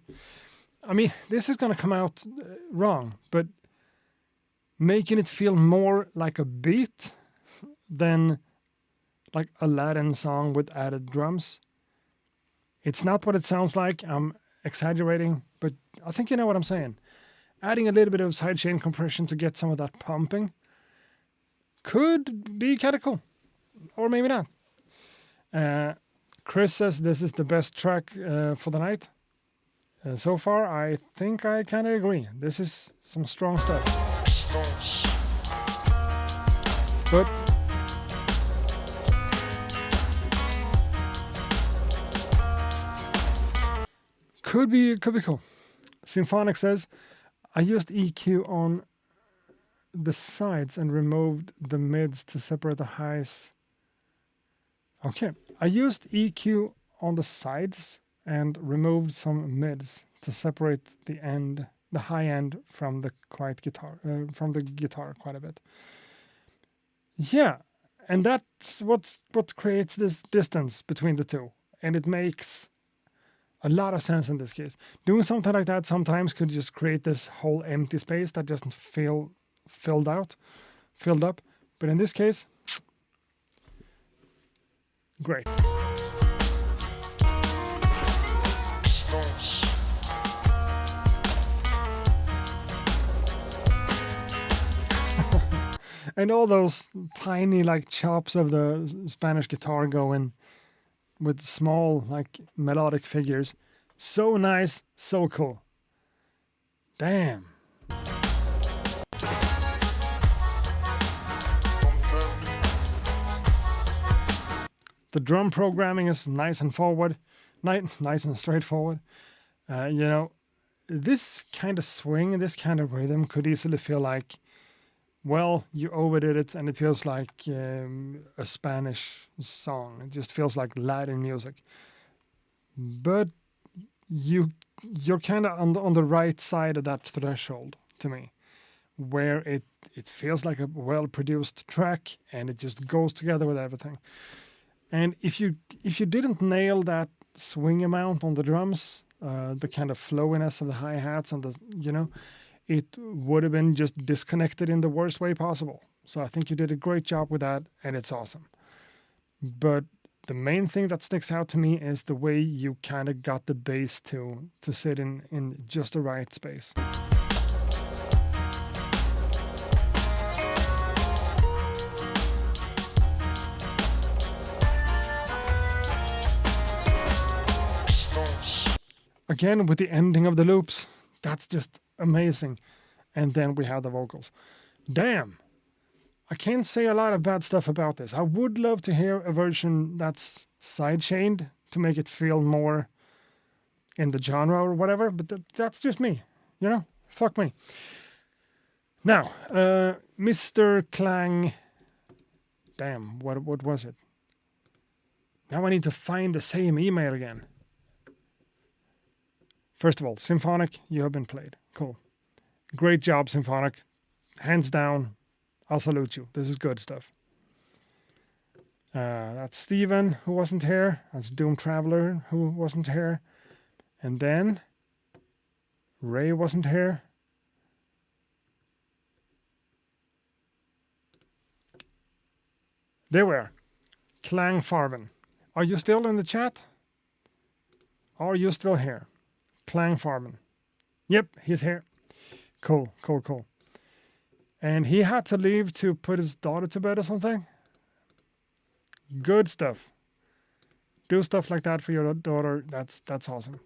I mean, this is going to come out wrong, but making it feel more like a beat than like a Latin song with added drums. It's not what it sounds like. I'm exaggerating, but I think you know what I'm saying. Adding a little bit of sidechain compression to get some of that pumping could be kind of cool, or maybe not. Chris says this is the best track for the night. So far, I think I kind of agree. This is some strong stuff. But could be cool. Symphonic says, I used EQ on the sides and removed the mids to separate the highs. Okay, I used EQ on the sides and removed some mids to separate the high end from the guitar quite a bit. Yeah, and that's what creates this distance between the two, and it makes a lot of sense in this case. Doing something like that sometimes could just create this whole empty space that doesn't feel filled up, but in this case, great. And all those tiny like chops of the Spanish guitar going with small like melodic figures. So nice, so cool. Damn. The drum programming is nice and forward, nice and straightforward. This kind of swing, this kind of rhythm could easily feel like, well, you overdid it and it feels like a Spanish song. It just feels like Latin music. But you're kind of on the right side of that threshold to me, where it feels like a well-produced track and it just goes together with everything. And if you didn't nail that swing amount on the drums, the kind of flowiness of the hi-hats and it would have been just disconnected in the worst way possible. So I think you did a great job with that, and it's awesome. But the main thing that sticks out to me is the way you kind of got the bass to sit in just the right space. Again, with the ending of the loops, that's just amazing. And then we have the vocals. Damn! I can't say a lot of bad stuff about this. I would love to hear a version that's sidechained to make it feel more in the genre or whatever, but that's just me. Fuck me. Now, Mr. Klang... Damn, what was it? Now I need to find the same email again. First of all, Symphonic, you have been played. Cool. Great job, Symphonic. Hands down, I'll salute you. This is good stuff. That's Steven, who wasn't here. That's Doom Traveler, who wasn't here. And then Ray wasn't here. There we are. Klang Farben. Are you still in the chat? Are you still here? Klang Farben. Yep, he's here. Cool. And he had to leave to put his daughter to bed or something? Good stuff. Do stuff like that for your daughter. That's awesome.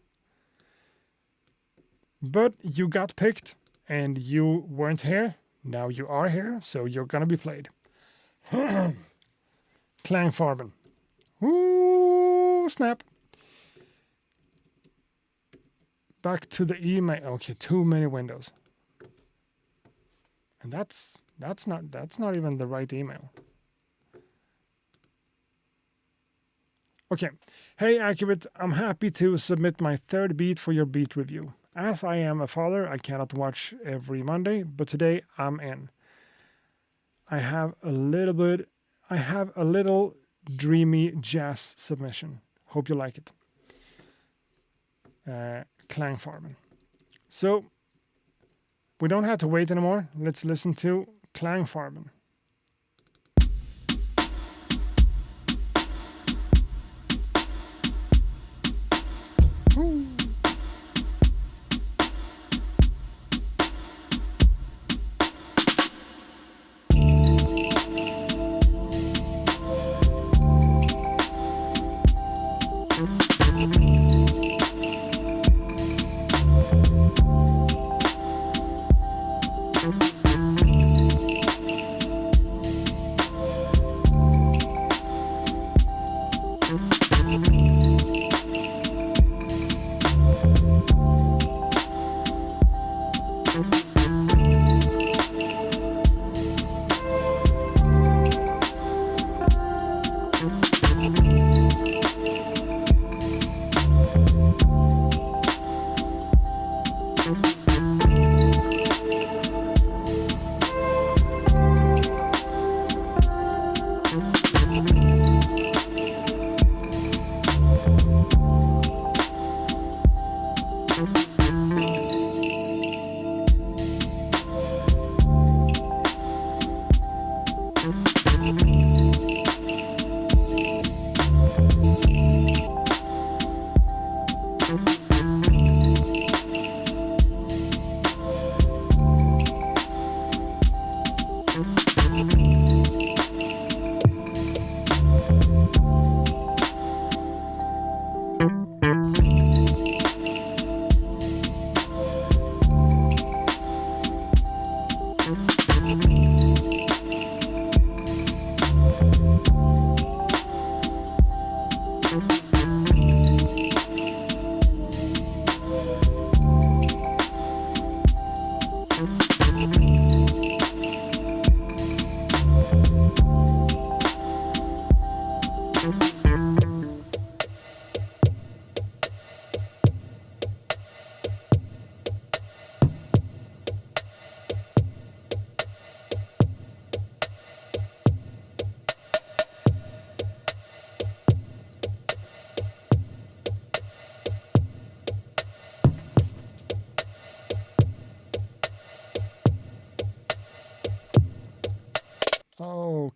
But you got picked and you weren't here. Now you are here, so you're gonna be played. Klang Farben. Ooh, snap. Back to the email. Okay, too many windows. And that's not even the right email. Okay. Hey, Accurate, I'm happy to submit my third beat for your beat review. As I am a father, I cannot watch every Monday, but today I'm in. I have a little dreamy jazz submission. Hope you like it. Klang Farben. So, we don't have to wait anymore. Let's listen to Klang Farben. Woo.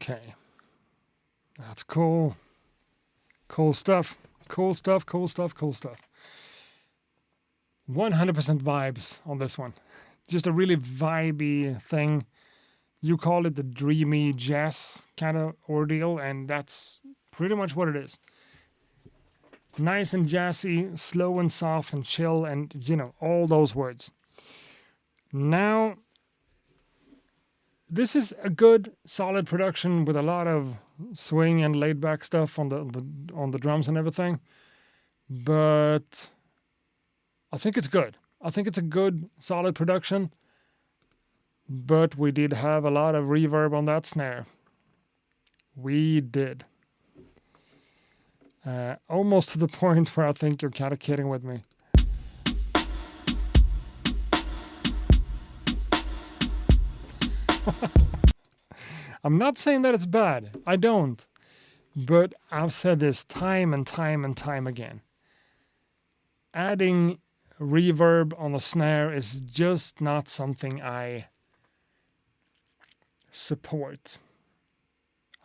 Okay. That's cool. Cool stuff. Cool stuff, cool stuff, cool stuff. 100% vibes on this one. Just a really vibey thing. You call it the dreamy jazz kind of ordeal, and that's pretty much what it is. Nice and jazzy, slow and soft and chill, and, you know, all those words. Now, this is a good, solid production with a lot of swing and laid-back stuff on the drums and everything. But I think it's good. I think it's a good, solid production. But we did have a lot of reverb on that snare. We did. Almost to the point where I think you're kind of kidding with me. I'm not saying that it's bad. I don't. But I've said this time and time and time again. Adding reverb on a snare is just not something I support.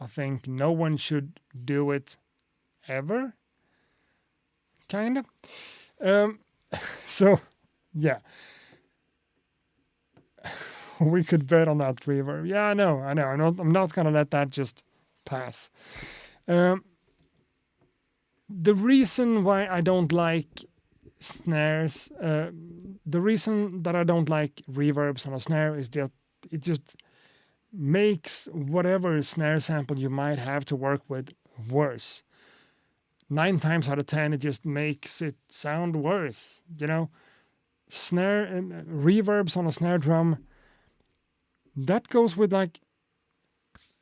I think no one should do it ever. Kind of. So, yeah. We could bet on that reverb. Yeah, I know. I'm not gonna let that just pass. The reason why I don't like snares, the reason that I don't like reverbs on a snare is that it just makes whatever snare sample you might have to work with worse. 9 times out of 10, it just makes it sound worse. You know, snare reverbs on a snare drum. That goes with like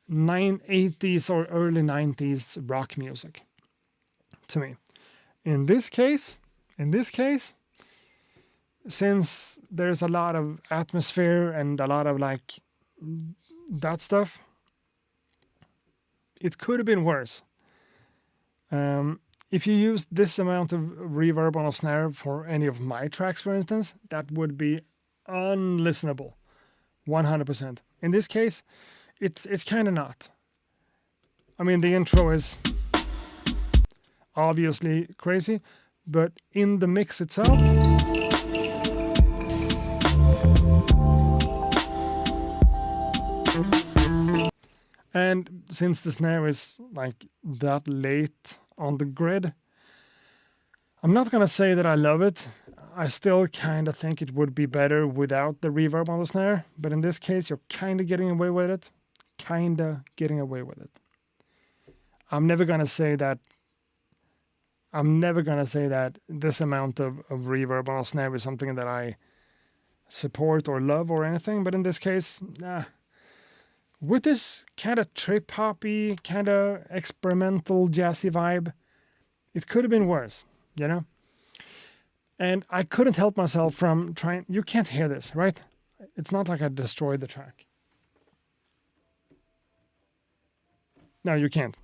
80s or early 90s rock music to me. In this case, since there's a lot of atmosphere and a lot of like that stuff, it could have been worse. If you used this amount of reverb on a snare for any of my tracks, for instance, that would be unlistenable. 100%. In this case, it's kind of not. I mean, the intro is obviously crazy, but in the mix itself, and since the snare is like that late on the grid, I'm not gonna say that I love it. I still kind of think it would be better without the reverb on the snare, but in this case, you're kind of getting away with it. I'm never gonna say that this amount of reverb on a snare is something that I support or love or anything, but in this case, with this kind of trip-hoppy, kind of experimental, jazzy vibe, it could have been worse, you know? And I couldn't help myself from trying. You can't hear this, right? It's not like I destroyed the track. No, you can't.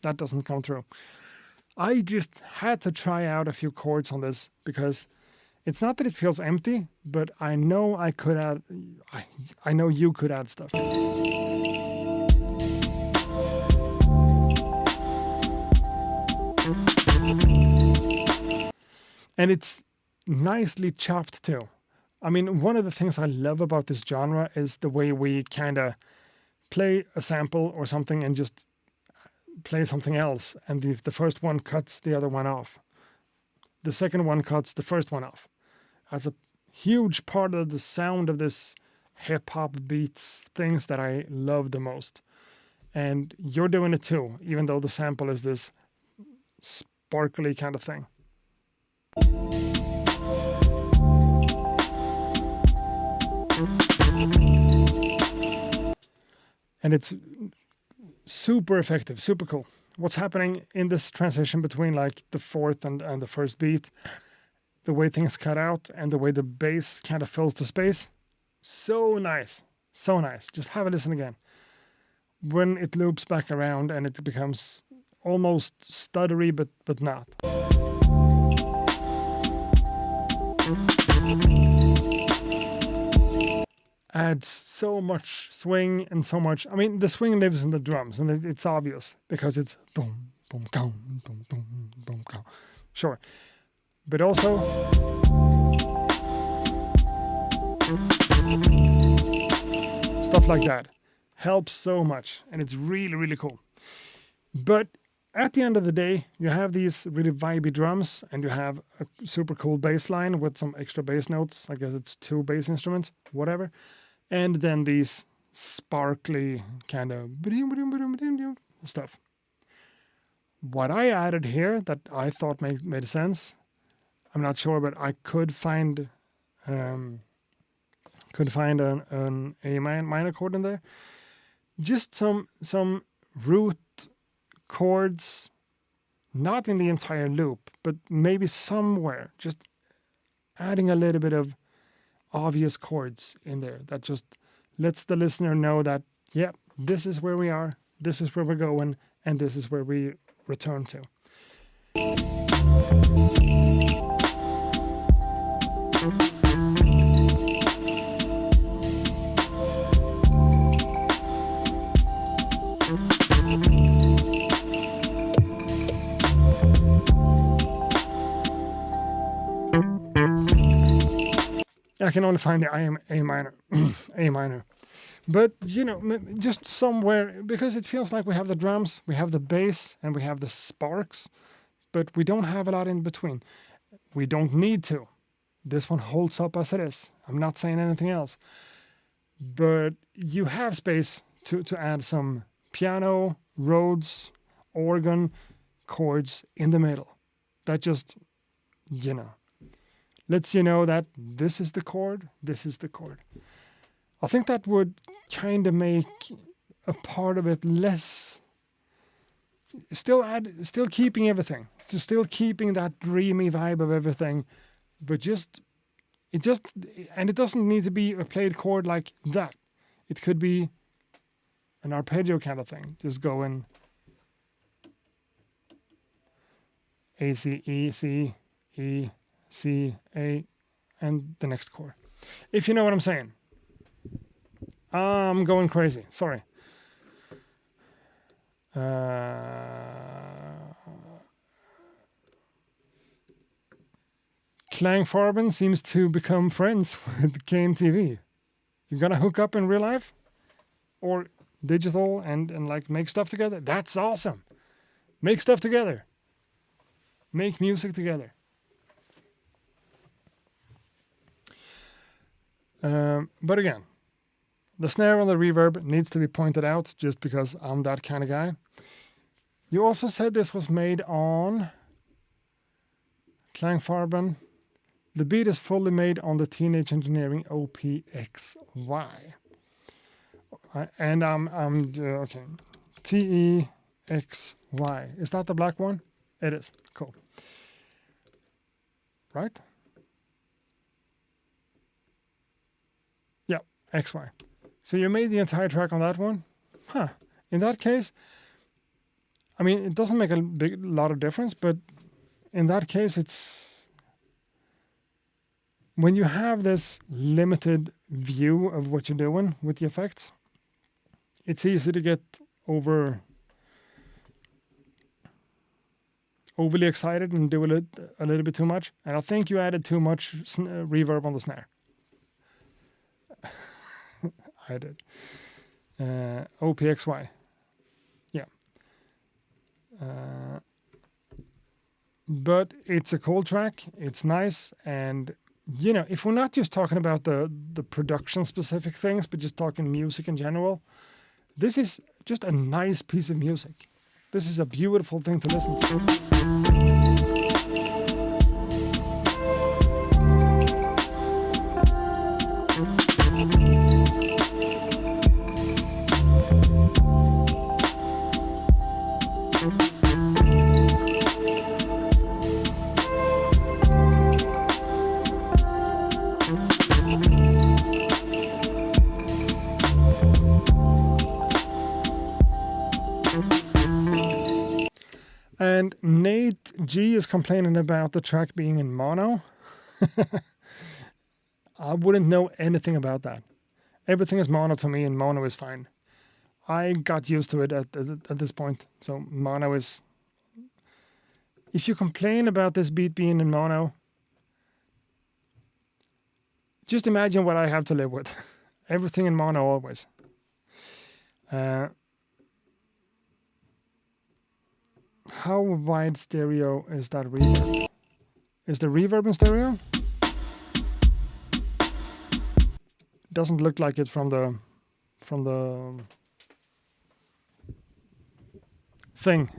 That doesn't come through. I just had to try out a few chords on this because it's not that it feels empty, but I know I could add. I know you could add stuff. And it's nicely chopped too. I mean, one of the things I love about this genre is the way we kind of play a sample or something and just play something else. And if the first one cuts the other one off, the second one cuts the first one off. That's a huge part of the sound of this hip-hop beats things that I love the most. And you're doing it too, even though the sample is this sparkly kind of thing. And it's super effective, super cool. What's happening in this transition between like the fourth and the first beat, the way things cut out and the way the bass kind of fills the space, so nice, so nice. Just have a listen again. When it loops back around and it becomes almost stuttery, but not. adds so much swing and so much. I mean, the swing lives in the drums, and it's obvious because it's boom, boom, boom, boom, boom, boom, boom. Sure, but also stuff like that helps so much, and it's really, really cool. But at the end of the day, you have these really vibey drums, and you have a super cool bass line with some extra bass notes. I guess it's 2 bass instruments, whatever. And then these sparkly kind of stuff. What I added here that I thought made sense, I'm not sure, but I could find an A minor chord in there. Just some root chords, not in the entire loop, but maybe somewhere, just adding a little bit of obvious chords in there that just lets the listener know that, yeah, this is where we are, this is where we're going, and this is where we return to. I can only find the A minor, A minor. But, just somewhere, because it feels like we have the drums, we have the bass, and we have the sparks, but we don't have a lot in between. We don't need to. This one holds up as it is. I'm not saying anything else. But you have space to add some piano, Rhodes, organ, chords in the middle. That just, lets you know that this is the chord, this is the chord. I think that would kind of make a part of it less, still keeping everything, still keeping that dreamy vibe of everything, but and it doesn't need to be a played chord like that. It could be an arpeggio kind of thing, just going A, C, E, C, E, C, A, and the next chord. If you know what I'm saying. I'm going crazy. Sorry. Klangfarben seems to become friends with KNTV. You're gonna hook up in real life? Or digital and like make stuff together? That's awesome. Make stuff together. Make music together. But again, the snare and the reverb needs to be pointed out just because I'm that kind of guy. You also said this was made on Klangfarben. The beat is fully made on the Teenage Engineering OPXY. And I'm okay. TEXY. Is that the black one? It is. Cool. Right? Yeah, XY. So you made the entire track on that one? Huh. In that case, I mean, it doesn't make a lot of difference, but in that case, it's when you have this limited view of what you're doing with the effects, it's easy to get overly excited and do a little bit too much. And I think you added too much reverb on the snare. I did. OPXY. Yeah. But it's a cool track. It's nice. And, if we're not just talking about the production specific things, but just talking music in general, this is just a nice piece of music. This is a beautiful thing to listen to. And Nate G is complaining about the track being in mono. I wouldn't know anything about that. Everything is mono to me, and mono is fine. I got used to it at this point. So mono is... If you complain about this beat being in mono, just imagine what I have to live with. Everything in mono always. How wide stereo is that reverb? Is the reverb in stereo? Doesn't look like it from the thing.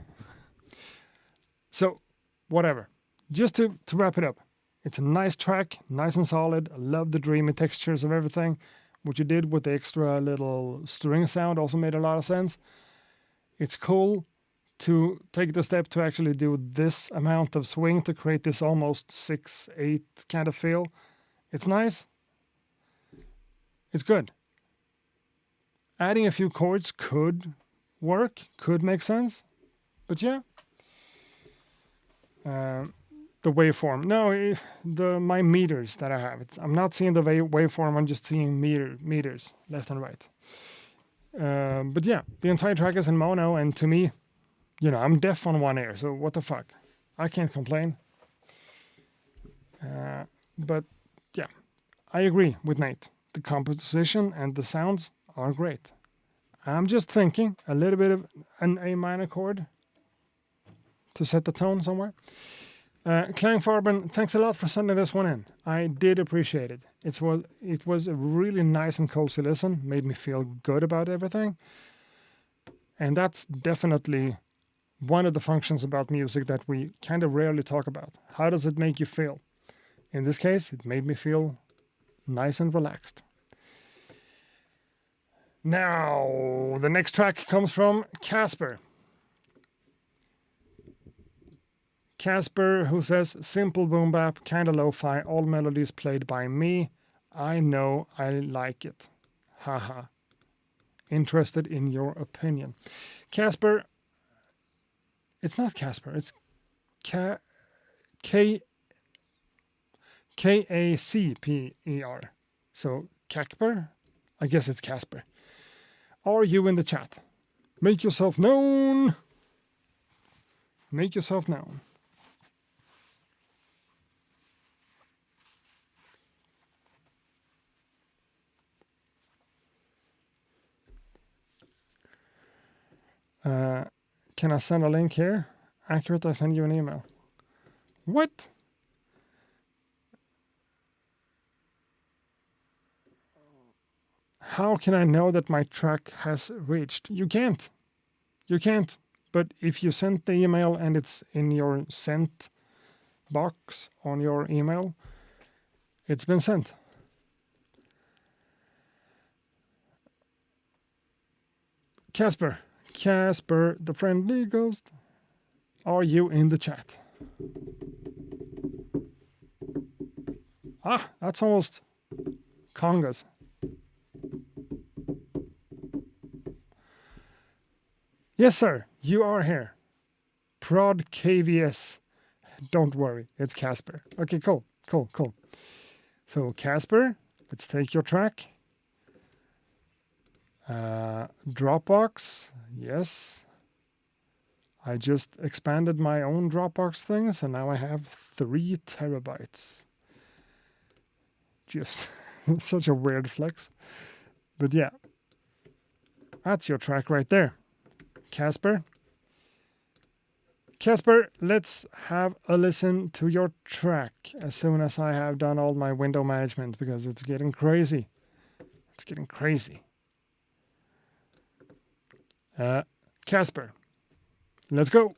So whatever. Just to wrap it up. It's a nice track, nice and solid. I love the dreamy textures of everything. What you did with the extra little string sound also made a lot of sense. It's cool to take the step to actually do this amount of swing to create this almost 6/8 kind of feel. It's nice. It's good. Adding a few chords could work, could make sense. But yeah. The waveform. No, my meters that I have. I'm not seeing the waveform, I'm just seeing meters left and right. But yeah, the entire track is in mono, and to me, I'm deaf on one ear, so what the fuck? I can't complain. But yeah, I agree with Nate. The composition and the sounds are great. I'm just thinking a little bit of an A minor chord to set the tone somewhere. Klangfarben, thanks a lot for sending this one in. I did appreciate it. It was a really nice and cozy listen. Made me feel good about everything. And that's definitely one of the functions about music that we kind of rarely talk about. How does it make you feel? In this case, it made me feel nice and relaxed. Now, the next track comes from Casper. Casper, who says, simple boom bap, kinda lo-fi, all melodies played by me. I know I like it. Haha. Interested in your opinion. Casper, it's not Casper, it's K-A-C-P-E-R. So, Casper? I guess it's Casper. Are you in the chat? Make yourself known. Make yourself known. Can I send a link here? Accurate, I send you an email. What? How can I know that my track has reached? You can't. You can't. But if you sent the email and it's in your sent box on your email, it's been sent. Casper, the friendly ghost, are you in the chat? Ah, that's almost congas. Yes, sir, you are here. Prod KVS. Don't worry, it's Casper. Okay, cool. So, Casper, let's take your track. Dropbox, yes. I just expanded my own Dropbox thing, so now I have 3 terabytes. Just such a weird flex. But yeah, that's your track right there. Casper, let's have a listen to your track as soon as I have done all my window management, because it's getting crazy. It's getting crazy. Casper, let's go.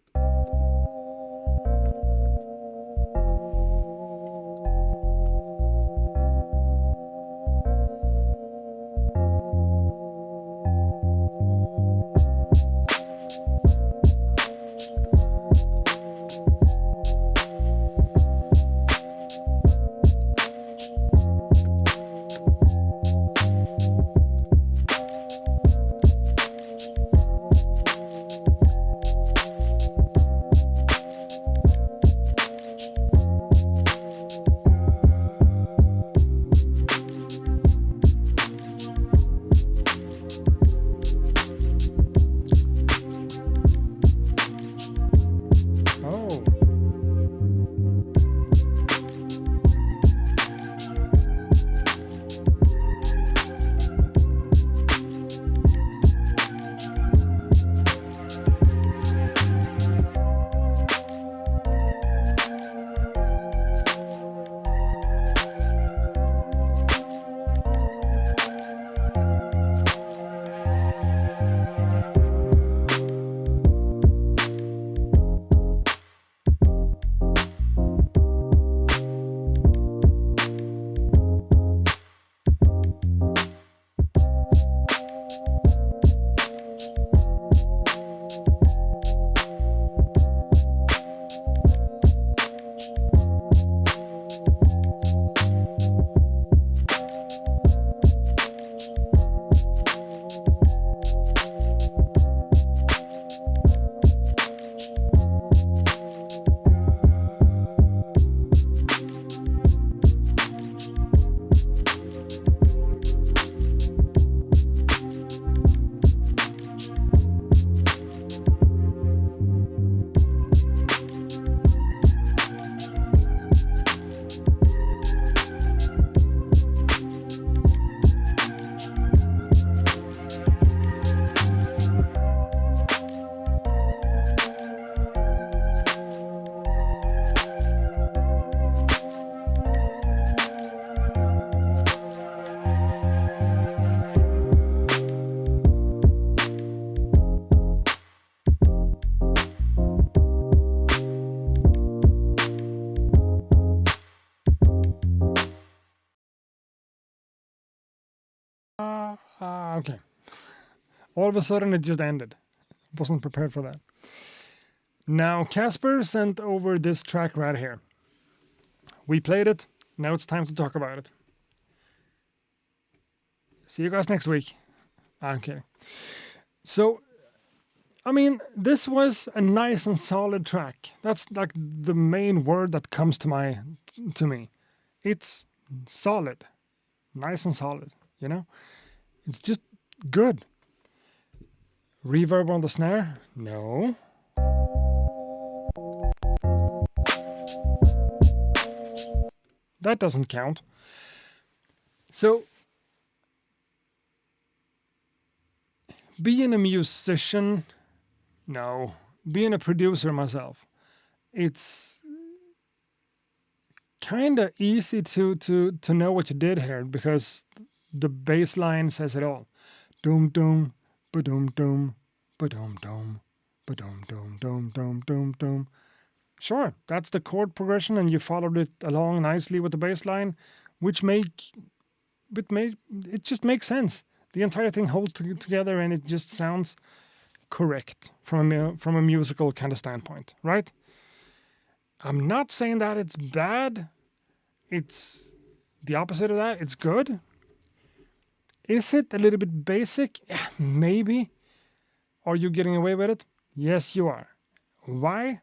Okay. All of a sudden it just ended. Wasn't prepared for that. Now Casper sent over this track right here. We played it. Now it's time to talk about it. See you guys next week. I'm kidding. So, I mean, this was a nice and solid track. That's like the main word that comes to me. It's solid. Nice and solid, you know? It's just good. Reverb on the snare? No. That doesn't count. So, being a musician, no. Being a producer myself, it's kind of easy to know what you did here because the bass line says it all. Doom doom, ba-doom doom, ba-doom doom, ba-doom doom doom doom doom doom. Sure, that's the chord progression, and you followed it along nicely with the bass line, it just makes sense. The entire thing holds together, and it just sounds correct from a musical kind of standpoint, right? I'm not saying that it's bad. It's the opposite of that. It's good. Is it a little bit basic? Yeah, maybe. Are you getting away with it? Yes, you are. Why?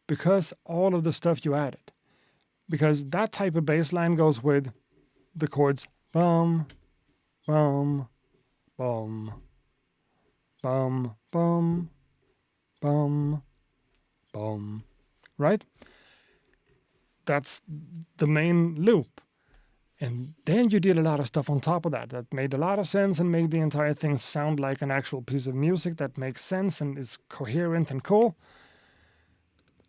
Because all of the stuff you added. Because that type of bass line goes with the chords bum, bum, bum, bum, bum, bum, bum. Right? That's the main loop. And then you did a lot of stuff on top of that made a lot of sense and made the entire thing sound like an actual piece of music that makes sense and is coherent and cool.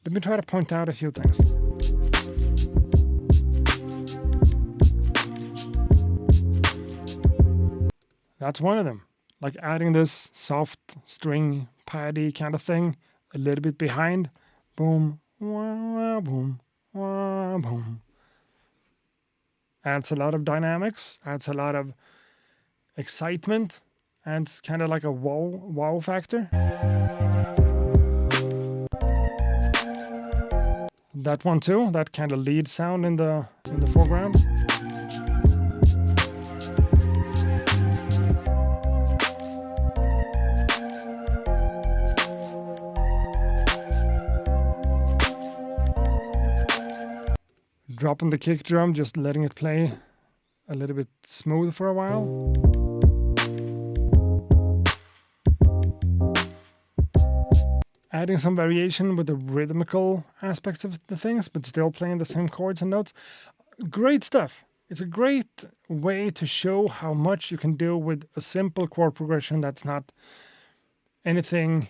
Let me try to point out a few things. That's one of them. Like adding this soft string paddy kind of thing a little bit behind. Boom, wah, boom, wah, boom. Adds a lot of dynamics, adds a lot of excitement, adds kind of like a wow factor. That one too, that kind of lead sound in the foreground. Dropping the kick drum, just letting it play a little bit smooth for a while. Adding some variation with the rhythmical aspects of the things, but still playing the same chords and notes. Great stuff. It's a great way to show how much you can do with a simple chord progression that's not anything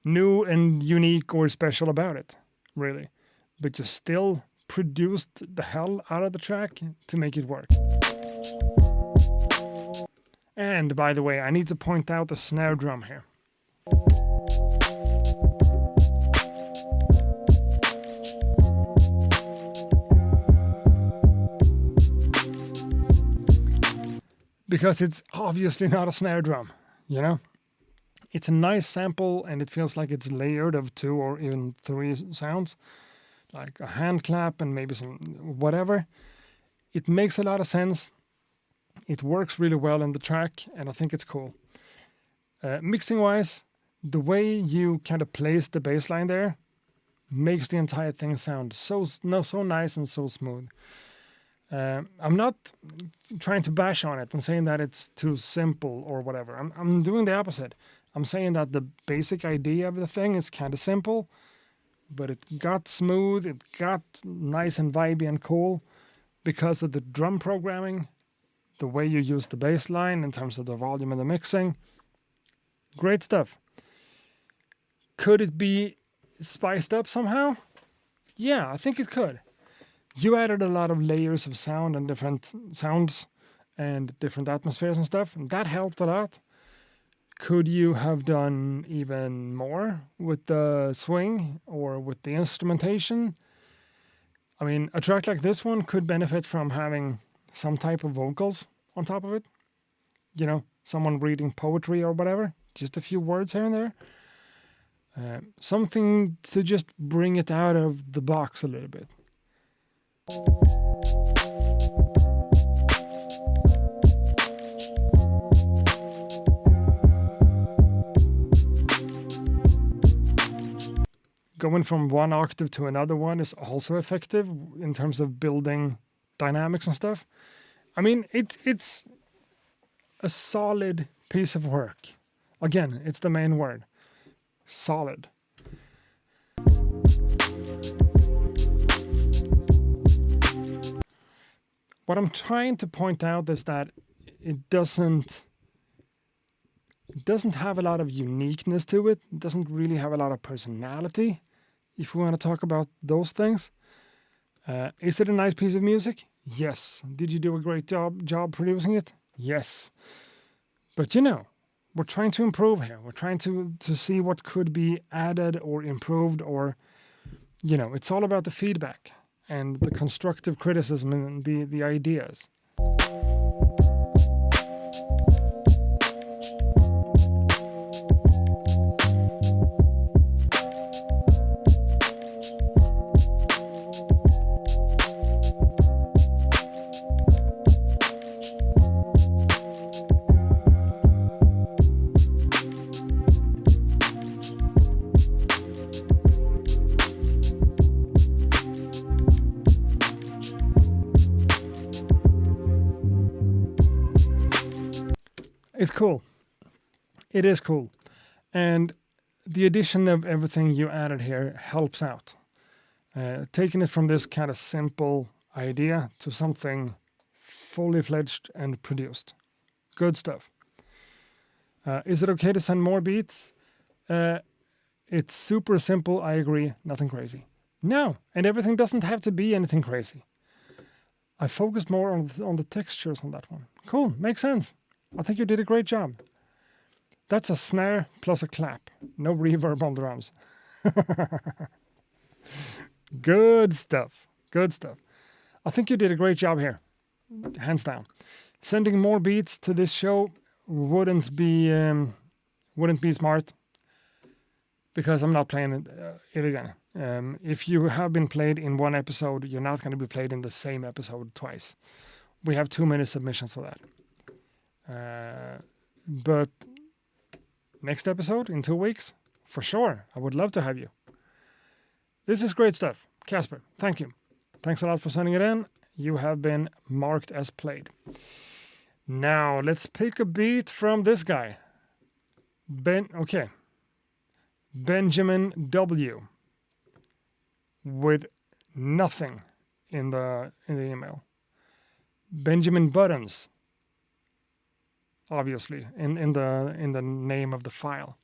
new and unique or special about it, really. But you still produced the hell out of the track to make it work. And by the way, I need to point out the snare drum here. Because it's obviously not a snare drum, you know? It's a nice sample and it feels like it's layered of 2 or even 3 sounds. Like a hand clap and maybe some whatever. It makes a lot of sense. It works really well in the track, and I think it's cool. Mixing wise, the way you kind of place the bass line there makes the entire thing sound so nice and so smooth. I'm not trying to bash on it and saying that it's too simple or whatever. I'm doing the opposite. I'm saying that the basic idea of the thing is kind of simple, but it got smooth, it got nice and vibey and cool because of the drum programming, the way you use the bass line in terms of the volume and the mixing. Great stuff. Could it be spiced up somehow? Yeah, I think it could. You added a lot of layers of sound and different sounds and different atmospheres and stuff, and that helped a lot. Could you have done even more with the swing or with the instrumentation? I mean, a track like this one could benefit from having some type of vocals on top of it. You know, someone reading poetry or whatever. Just a few words here and there. Something to just bring it out of the box a little bit. Going from one octave to another one is also effective in terms of building dynamics and stuff. I mean, it's a solid piece of work. Again, it's the main word. Solid. What I'm trying to point out is that it doesn't have a lot of uniqueness to it. It doesn't really have a lot of personality, if we want to talk about those things. Is it a nice piece of music? Yes. Did you do a great job producing it? Yes. But you know, we're trying to improve here. We're trying to see what could be added or improved, or, you know, it's all about the feedback and the constructive criticism and the ideas. It's cool. It is cool. And the addition of everything you added here helps out. Taking it from this kind of simple idea to something fully fledged and produced. Good stuff. Is it okay to send more beats? It's super simple, I agree. Nothing crazy. No, and everything doesn't have to be anything crazy. I focused more on the textures on that one. Cool, makes sense. I think you did a great job. That's a snare plus a clap. No reverb on the drums. Good stuff. Good stuff. I think you did a great job here. Hands down. Sending more beats to this show wouldn't be smart, because I'm not playing it again. If you have been played in one episode, you're not going to be played in the same episode twice. We have too many submissions for that. But next episode in 2 weeks, for sure. I would love to have you. This is great stuff. Casper, thank you. Thanks a lot for sending it in. You have been marked as played. Now, let's pick a beat from this guy. Benjamin W. With nothing in the email. Benjamin Buttons. Obviously, in the name of the file.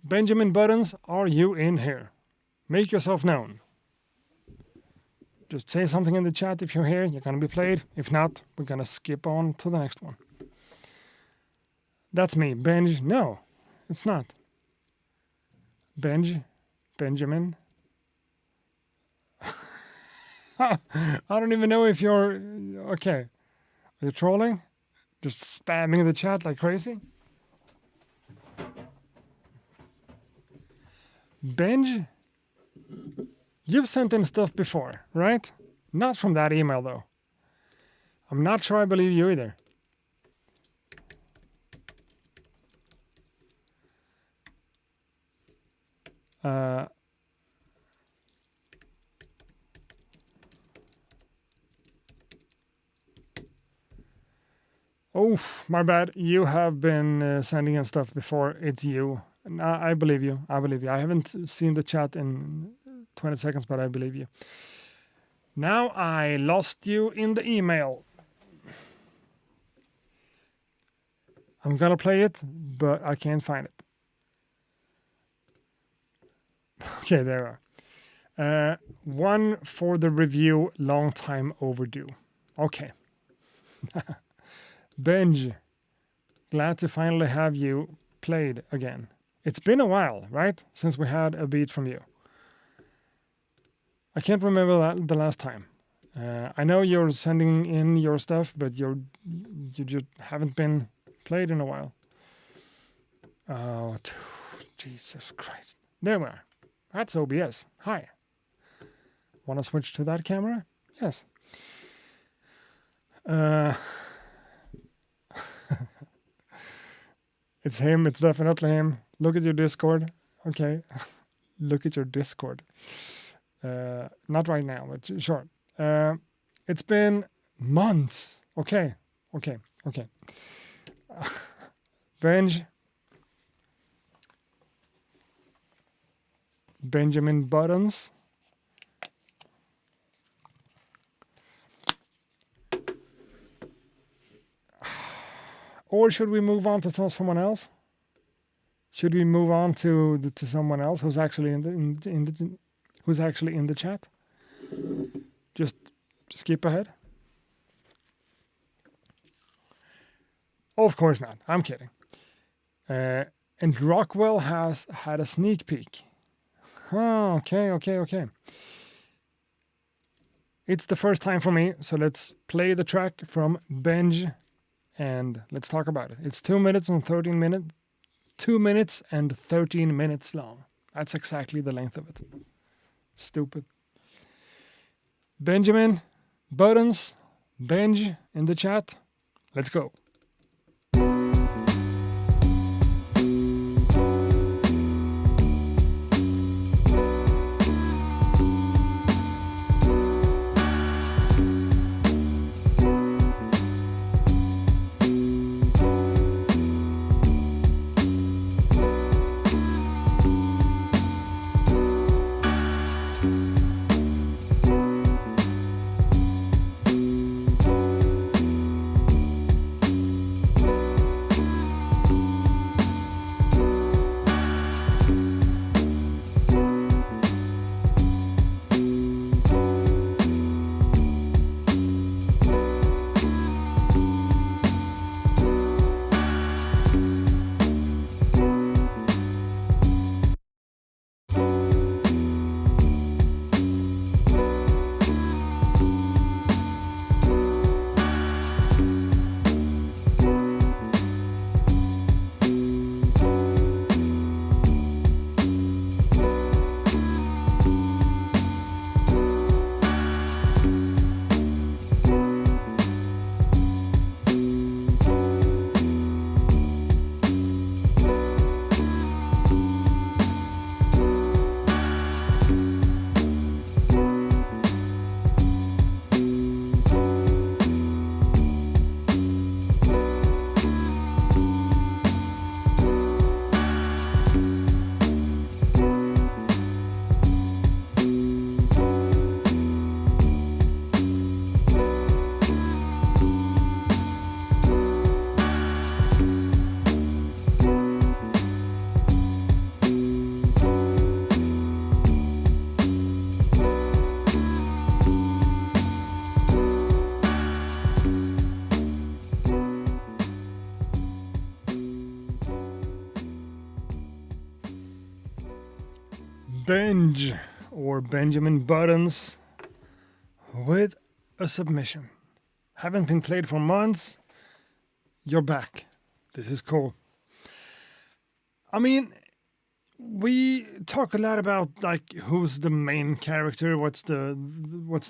Benjamin Buttons, are you in here? Make yourself known. Just say something in the chat if you're here. You're going to be played. If not, we're going to skip on to the next one. That's me. Benj. No, it's not. Benjamin. I don't even know if you're... Okay. Are you trolling? Just spamming the chat like crazy? Benj, you've sent in stuff before, right? Not from that email, though. I'm not sure I believe you either. Oh, my bad. You have been sending in stuff before. It's you. I believe you. I believe you. I haven't seen the chat in 20 seconds, but I believe you. Now I lost you in the email. I'm gonna play it, but I can't find it. Okay, there we are. One for the review, long time overdue. Okay. Benj, glad to finally have you played again. It's been a while, right? Since we had a beat from you. I can't remember the last time. I know you're sending in your stuff, but you just haven't been played in a while. Oh, Jesus Christ. There we are. That's OBS. Hi. Want to switch to that camera? Yes. It's him. It's definitely him. Look at your Discord. Okay. Look at your Discord. Not right now, but sure. It's been months. Okay. Benjamin Buttons. Or should we move on to someone else? Should we move on to someone else who's actually who's actually in the chat? Just skip ahead. Of course not. I'm kidding. And Rockwell has had a sneak peek. Oh, okay. It's the first time for me, so let's play the track from Benj and let's talk about it. It's 2 minutes and 13 minutes. 2 minutes and 13 minutes long. That's exactly the length of it. Stupid. Benjamin, Buttons, Benj in the chat. Let's go. Benj, or Benjamin Buttons, with a submission. Haven't been played for months. You're back. This is cool. I mean, we talk a lot about like who's the main character, what's the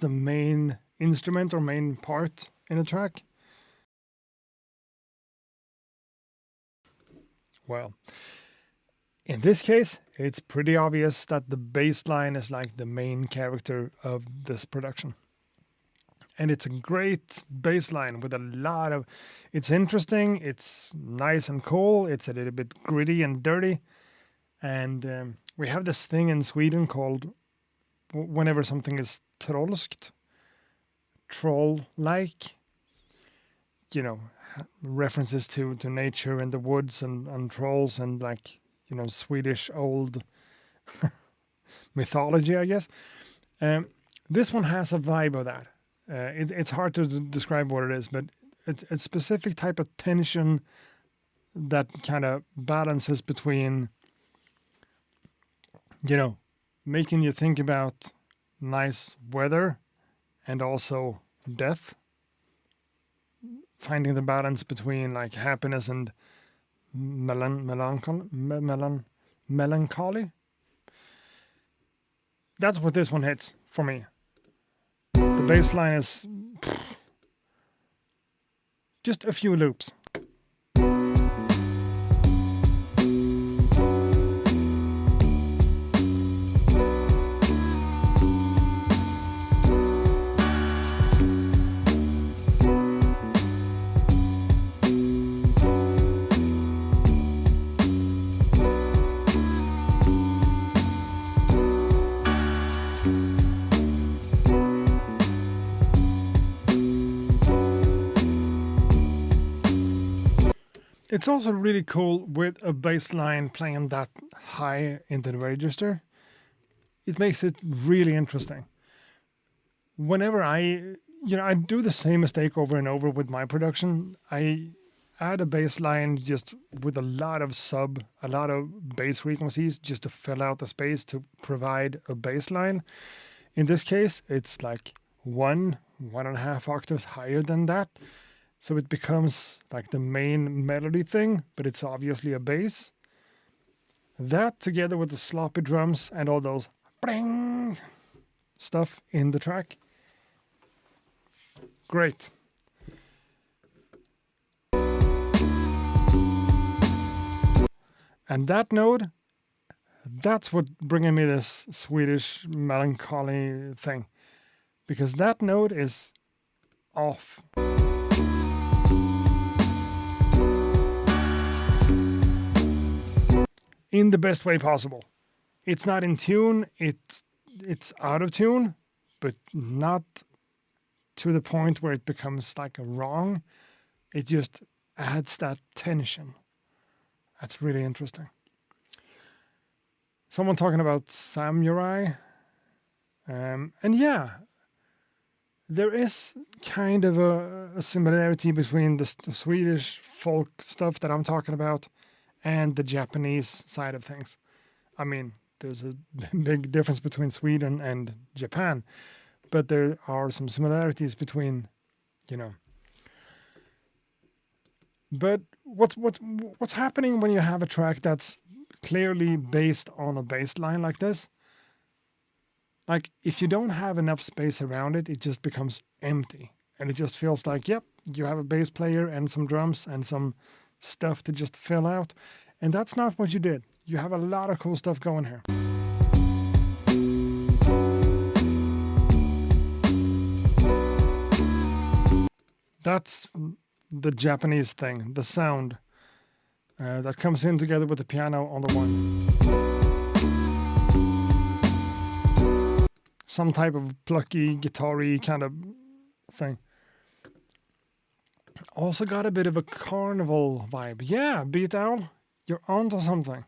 main instrument or main part in a track. Well, in this case, it's pretty obvious that the bass line is like the main character of this production. And it's a great bass line with a lot of... It's interesting, it's nice and cool, it's a little bit gritty and dirty. And we have this thing in Sweden called, whenever something is trollskt, troll-like, you know, references to nature and the woods and trolls and like, you know, Swedish old mythology, I guess. This one has a vibe of that. It's hard to describe what it is, but it's a specific type of tension that kind of balances between, you know, making you think about nice weather and also death. Finding the balance between like happiness and melancholy. That's what this one hits for me. The bass line is just a few loops. It's also really cool with a bass line playing that high into the register. It makes it really interesting. Whenever I do the same mistake over and over with my production. I add a bass line just with a lot of bass frequencies just to fill out the space to provide a bass line. In this case, it's like 1.5 octaves higher than that. So it becomes like the main melody thing, but it's obviously a bass. That together with the sloppy drums and all those bling stuff in the track. Great. And that note, that's what bringing me this Swedish melancholy thing. Because that note is off. In the best way possible. It's not in tune, it's out of tune, but not to the point where it becomes like a wrong. It just adds that tension. That's really interesting. Someone talking about samurai. And yeah, there is kind of a similarity between the Swedish folk stuff that I'm talking about and the Japanese side of things. I mean, there's a big difference between Sweden and Japan, but there are some similarities between, But what's happening when you have a track that's clearly based on a bass line like this? Like, if you don't have enough space around it, it just becomes empty. And it just feels like, yep, you have a bass player and some drums and some stuff to just fill out. And that's not what you did. You have a lot of cool stuff going here. That's the Japanese thing, the sound that comes in together with the piano on the one. Some type of plucky, guitar-y kind of thing. Also got a bit of a carnival vibe. Yeah, Beat Owl, you're onto something.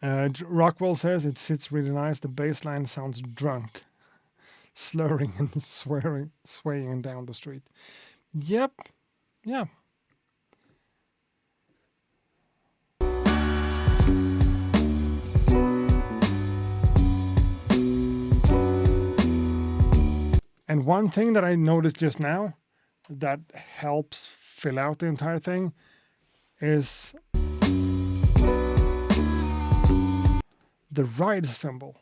Rockwell says it sits really nice. The bass line sounds drunk, slurring and swaying down the street. Yep, yeah. And one thing that I noticed just now that helps fill out the entire thing is the ride cymbal.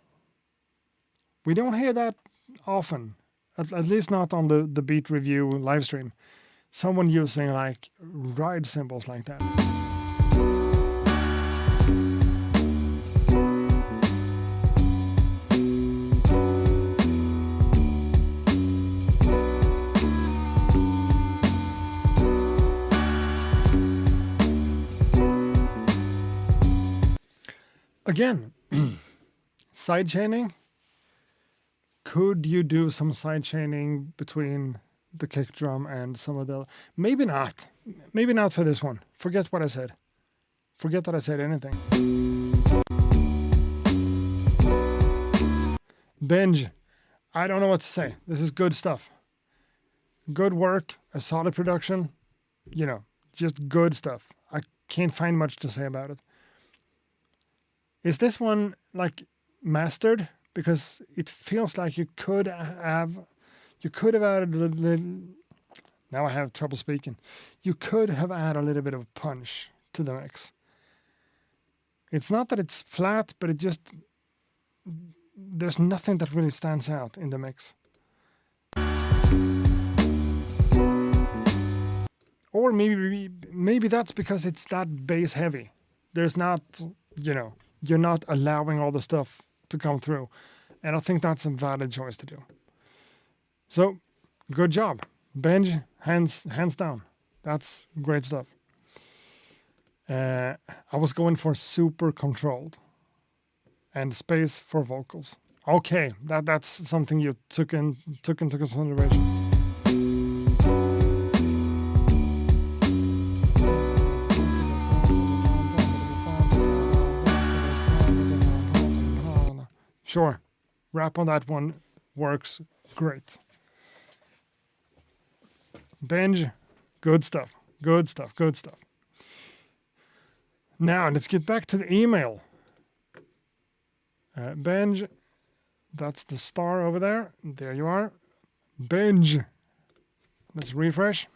We don't hear that often, at least not on the Beat Review live stream. Someone using like ride cymbals like that. Again, side chaining. Could you do some side chaining between the kick drum and some of the... Maybe not. Maybe not for this one. Forget what I said. Forget that I said anything. Binge. I don't know what to say. This is good stuff. Good work. A solid production. Just good stuff. I can't find much to say about it. Is this one like mastered? because it feels like you could have added a little. Now I have trouble speaking. You could have added a little bit of punch to the mix. It's not that it's flat, but it just, there's nothing that really stands out in the mix. Or maybe that's because it's that bass heavy. There's not, you're not allowing all the stuff to come through. And I think that's a valid choice to do. So, good job. Benj, hands down. That's great stuff. I was going for super controlled and space for vocals. Okay, that's something you took into consideration. Sure, rap on that one works great. Benj, good stuff. Now, let's get back to the email. Benj, that's the star over there. There you are. Benj. Let's refresh.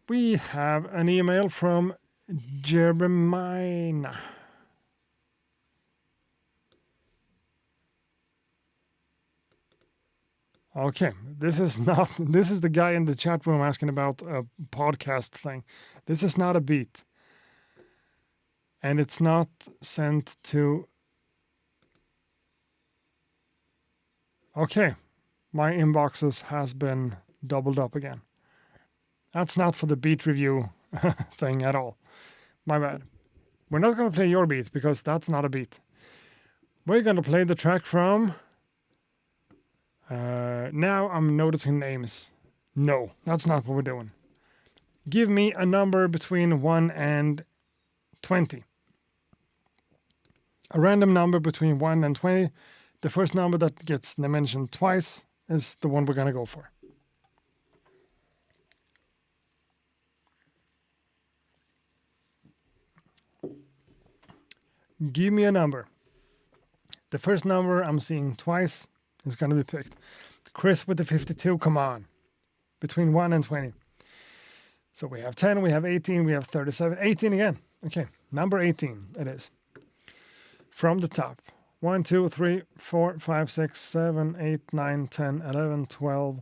We have an email from Jeremiah. Okay, this is the guy in the chat room asking about a podcast thing. This is not a beat. And it's not sent to... Okay, my inboxes has been doubled up again. That's not for the beat review thing at all. My bad. We're not going to play your beat because that's not a beat. We're going to play the track from... now I'm noticing names. No, that's not what we're doing. Give me a number between 1 and 20. A random number between 1 and 20. The first number that gets mentioned twice is the one we're going to go for. Give me a number. The first number I'm seeing twice is going to be picked. Chris with the 52, come on. Between 1 and 20. So we have 10, we have 18, we have 37. 18 again. Okay, number 18 it is. From the top. 1, 2, 3, 4, 5, 6, 7, 8, 9, 10, 11, 12,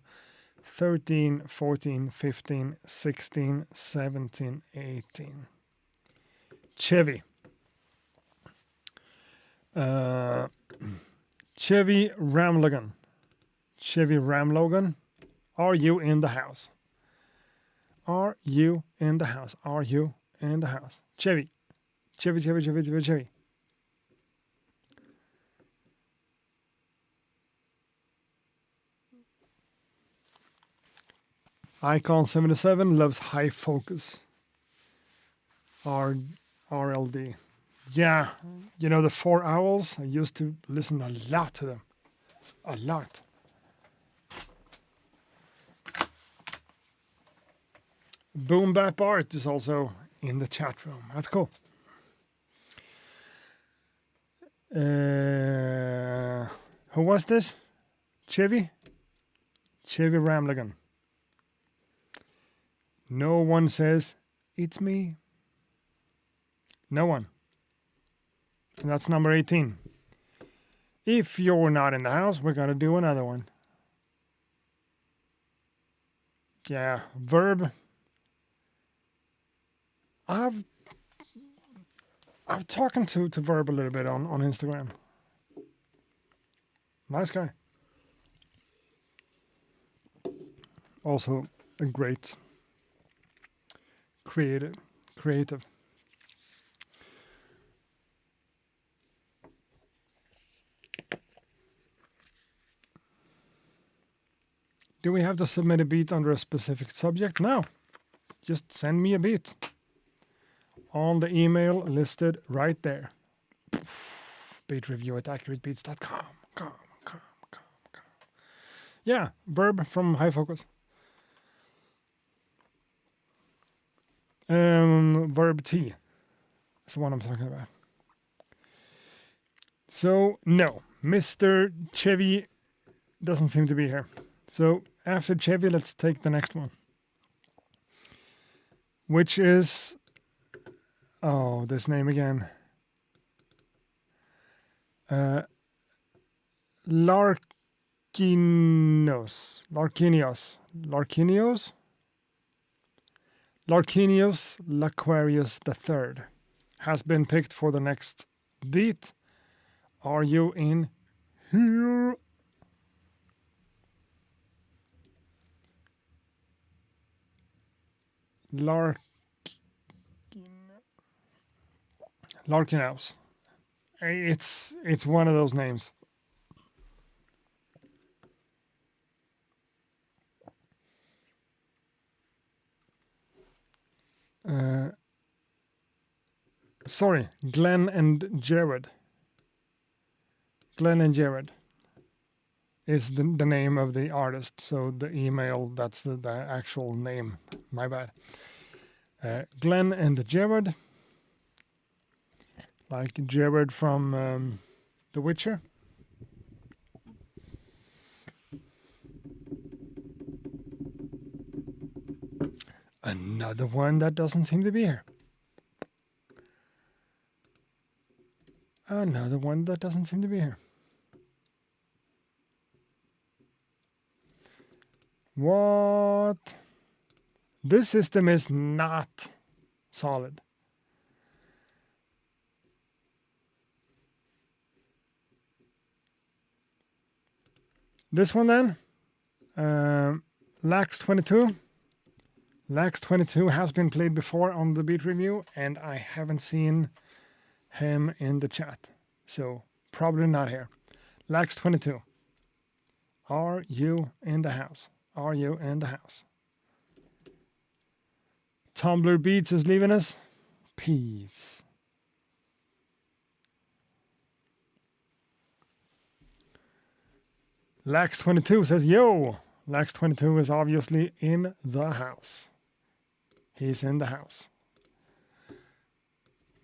13, 14, 15, 16, 17, 18. Chevy. Chevy Ramlogan. Chevy Ramlogan. Are you in the house? Are you in the house? Are you in the house? Chevy. Chevy. Icon 77 loves high focus. RLD. Yeah, the Four Owls, I used to listen a lot to them. A lot. Boom Bap Art is also in the chat room. That's cool. Who was this? Chevy Ramlagan. No one says, it's me. No one. And that's number 18. If you're not in the house, we're going to do another one. Yeah, Verb. I've talked to Verb a little bit on Instagram. Nice guy. Also a great creative. Do we have to submit a beat under a specific subject? No. Just send me a beat. On the email listed right there. beatreview@accuratebeats.com. Come. Yeah, Verb from High Focus. Verb T is the one I'm talking about. So, no, Mr. Chevy doesn't seem to be here. So, after Chevy, let's take the next one. Which is... Oh, this name again. Larkinios Laquarius III has been picked for the next beat. Are you in here? Larkinaus. It's one of those names. Sorry, Glenn and Jared. Glenn and Jared is the name of the artist. So the email, that's the actual name. My bad. Glenn and Jared. Like Jared from The Witcher. Another one that doesn't seem to be here. Another one that doesn't seem to be here. What? This system is not solid. This one then, Lax22. Lax22 has been played before on the beat review, and I haven't seen him in the chat, so probably not here. Lax22, are you in the house? Are you in the house? Tumblr Beats is leaving us. Peace. Lax22 says, yo! Lax22 is obviously in the house. He's in the house.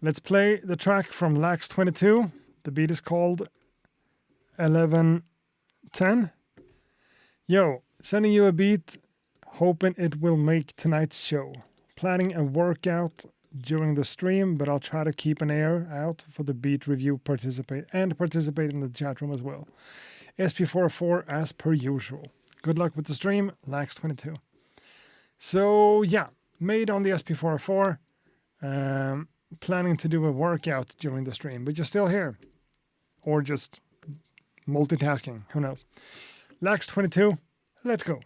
Let's play the track from Lax22. The beat is called 11:10. Yo, sending you a beat, hoping it will make tonight's show. Planning a workout during the stream, but I'll try to keep an ear out for the beat review participate in the chat room as well. SP404 as per usual. Good luck with the stream, Lax22. So yeah, made on the SP404. Planning to do a workout during the stream, but you're still here. Or just multitasking, who knows. Lax22, let's go.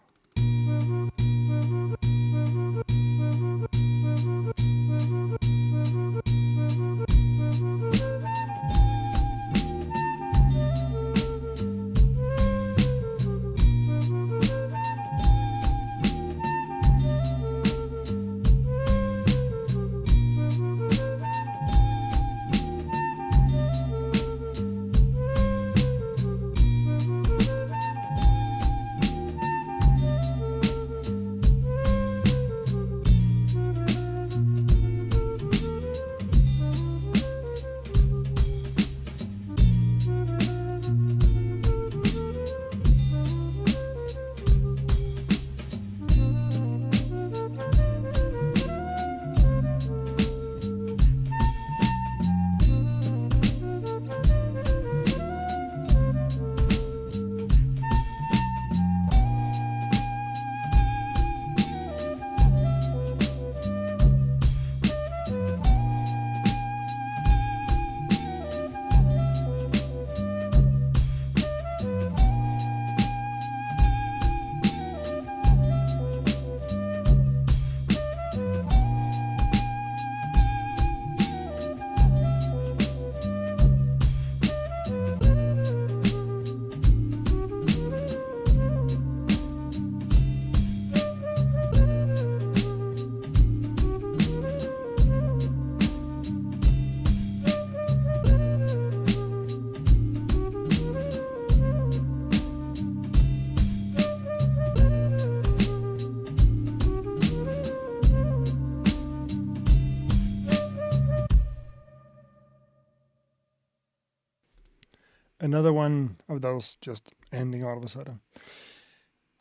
another one of those just ending all of a sudden.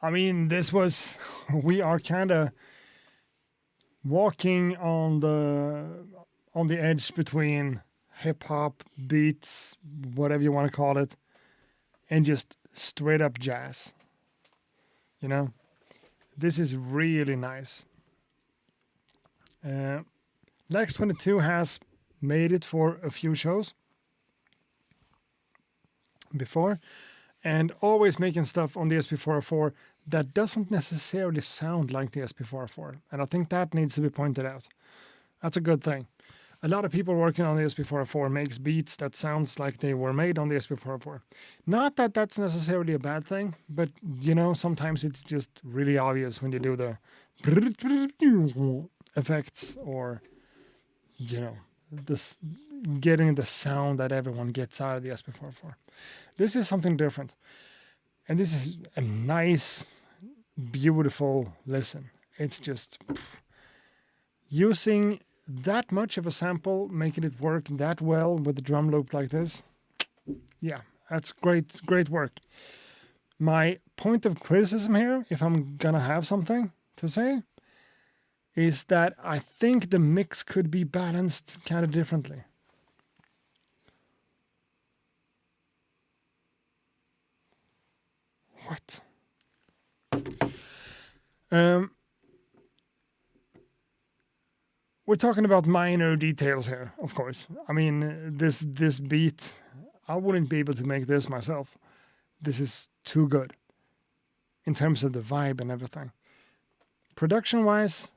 I mean, we are kind of walking on the edge between hip hop, beats, whatever you want to call it, and just straight up jazz. You know, this is really nice. Lex 22 has made it for a few shows before, and always making stuff on the SP404 that doesn't necessarily sound like the SP404. And I think that needs to be pointed out. That's a good thing. A lot of people working on the SP404 makes beats that sounds like they were made on the SP404. Not that that's necessarily a bad thing, but you know, sometimes it's just really obvious when you do the effects, or you know, this getting the sound that everyone gets out of the SP404. This is something different. And this is a nice, beautiful listen. It's just using that much of a sample, making it work that well with the drum loop like this. Yeah, that's great work. My point of criticism here, if I'm gonna have something to say, is that I think the mix could be balanced kind of differently. What? We're talking about minor details here, of course. I mean, this beat, I wouldn't be able to make this myself. This is too good in terms of the vibe and everything. Production-wise,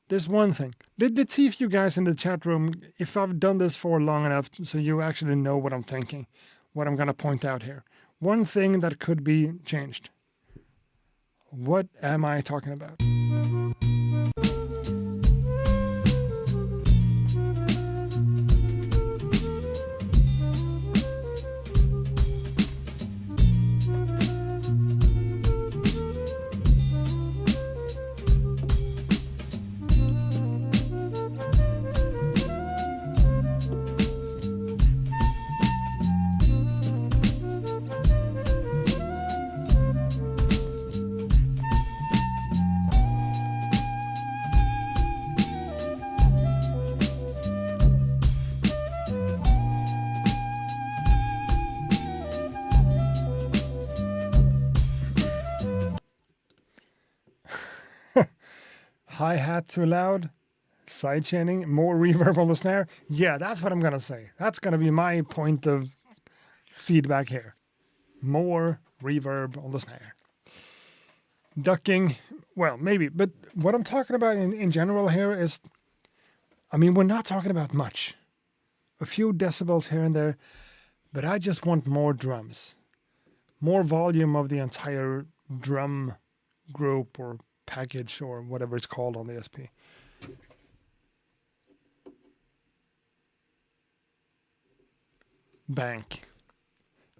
there's one thing. Let's see if you guys in the chat room, if I've done this for long enough so you actually know what I'm thinking, what I'm going to point out here. One thing that could be changed. What am I talking about? Hi-hat too loud, side chaining, more reverb on the snare. Yeah, that's what I'm going to say. That's going to be my point of feedback here. More reverb on the snare. Ducking, well, maybe. But what I'm talking about in general here is, I mean, we're not talking about much. A few decibels here and there, but I just want more drums. More volume of the entire drum group or package or whatever it's called on the SP. Bank.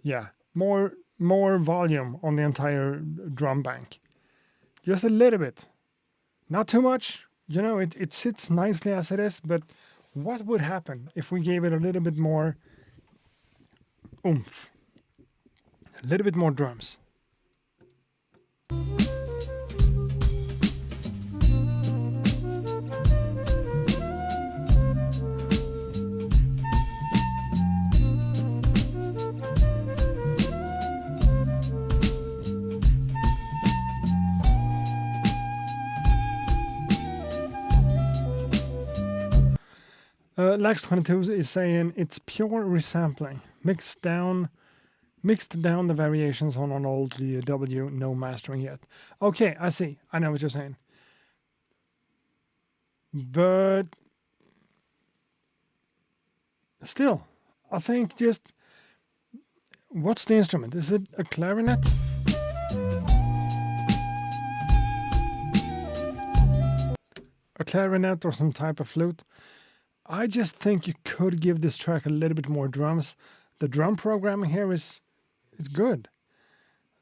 Yeah, more volume on the entire drum bank. Just a little bit. Not too much. You know, it sits nicely as it is, but what would happen if we gave it a little bit more oomph? A little bit more drums. Lax22 is saying it's pure resampling, mixed down the variations on an old DAW, no mastering yet. Okay, I see. I know what you're saying. But still, I think just, what's the instrument? Is it a clarinet? A clarinet or some type of flute? I just think you could give this track a little bit more drums. The drum programming here is good.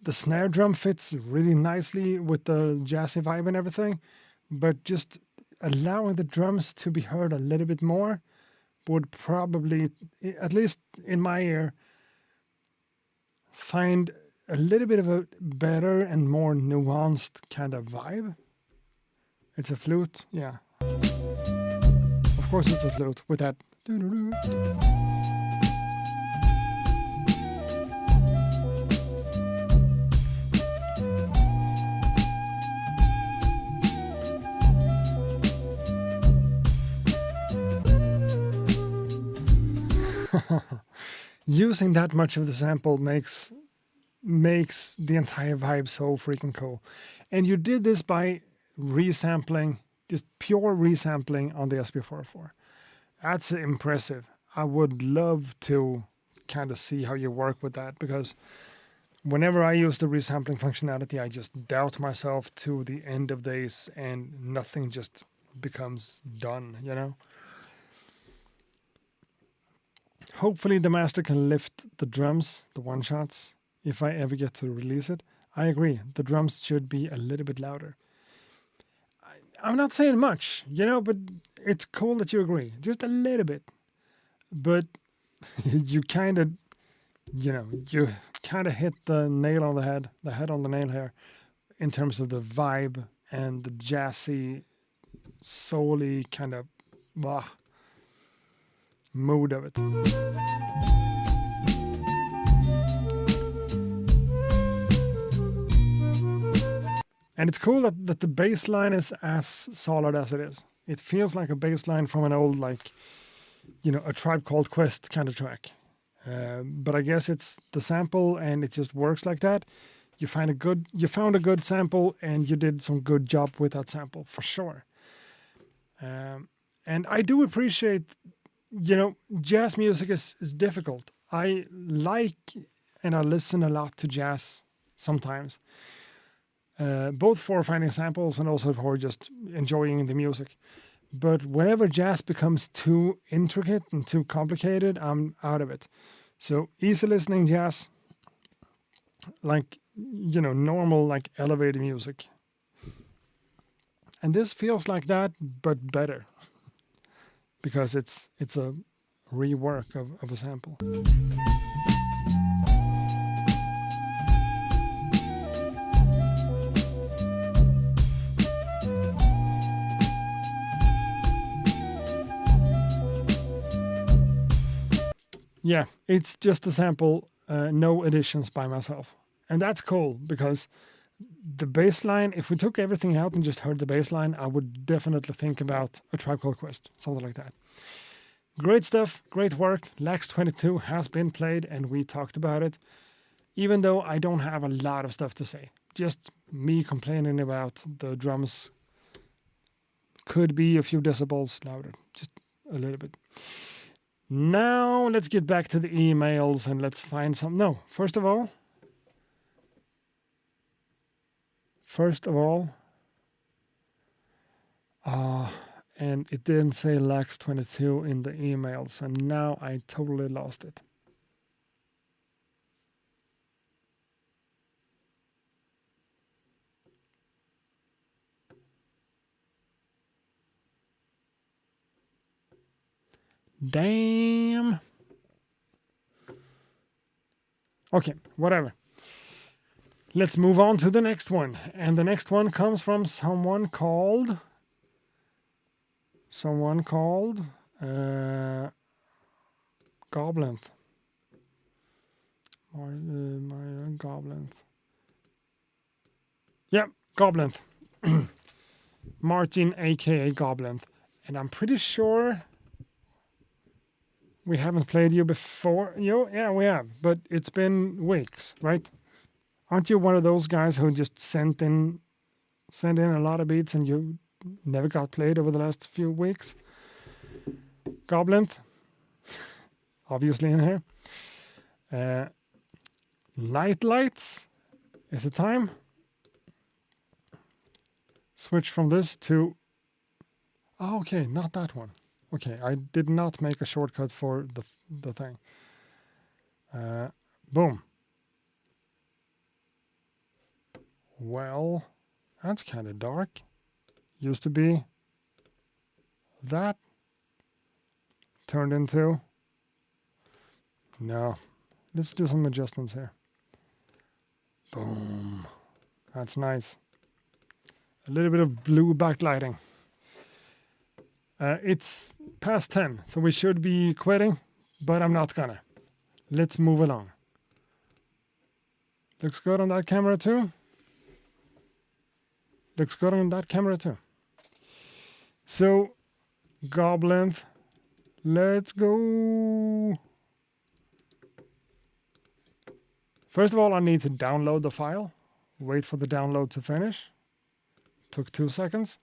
The snare drum fits really nicely with the jazzy vibe and everything, but just allowing the drums to be heard a little bit more would probably, at least in my ear, find a little bit of a better and more nuanced kind of vibe. It's a flute, yeah. Of course it's a flute with that. Using that much of the sample makes the entire vibe so freaking cool. And you did this by resampling, just pure resampling on the SB404. That's impressive. I would love to kind of see how you work with that, because whenever I use the resampling functionality, I just doubt myself to the end of days and nothing just becomes done, you know? Hopefully the master can lift the drums, the one-shots, if I ever get to release it. I agree, the drums should be a little bit louder. I'm not saying much, you know, but it's cool that you agree. Just a little bit. But you kind of, you kind of hit the nail on the head on the nail here, in terms of the vibe and the jazzy, soul-y kind of mood of it. And it's cool that the bass line is as solid as it is. It feels like a bass line from an old, like, a Tribe Called Quest kind of track. But I guess it's the sample and it just works like that. You found a good sample and you did some good job with that sample, for sure. And I do appreciate, jazz music is difficult. I like and I listen a lot to jazz sometimes. Both for finding samples and also for just enjoying the music. But whenever jazz becomes too intricate and too complicated, I'm out of it. So easy listening jazz, like, normal, like elevated music. And this feels like that, but better. Because it's a rework of a sample. Yeah, it's just a sample, no additions by myself. And that's cool, because the bass line, if we took everything out and just heard the bass line, I would definitely think about a Tribe Called Quest, something like that. Great stuff, great work. Lax 22 has been played and we talked about it, even though I don't have a lot of stuff to say. Just me complaining about the drums could be a few decibels louder, just a little bit. Now, let's get back to the emails and let's find some... No, first of all... and it didn't say Lax 22 in the emails, and now I totally lost it. Damn. Okay, whatever. Let's move on to the next one. And the next one comes from someone called Goblinth. My Goblinth. Yep, Goblinth. Martin, aka Goblinth. And I'm pretty sure we haven't played you before. Yeah, we have, but it's been weeks, right? Aren't you one of those guys who just sent in a lot of beats and you never got played over the last few weeks? Goblinth, obviously in here. Lights, is it time? Switch from this to... Oh, okay, not that one. Okay, I did not make a shortcut for the thing. Boom. Well, that's kind of dark. Used to be that. turned into. No. Let's do some adjustments here. Boom. That's nice. A little bit of blue backlighting. It's past 10, so we should be quitting, but I'm not gonna. Let's move along. Looks good on that camera too. Looks good on that camera too. So, Goblin, let's go. First of all, I need to download the file. Wait for the download to finish. Took 2 seconds.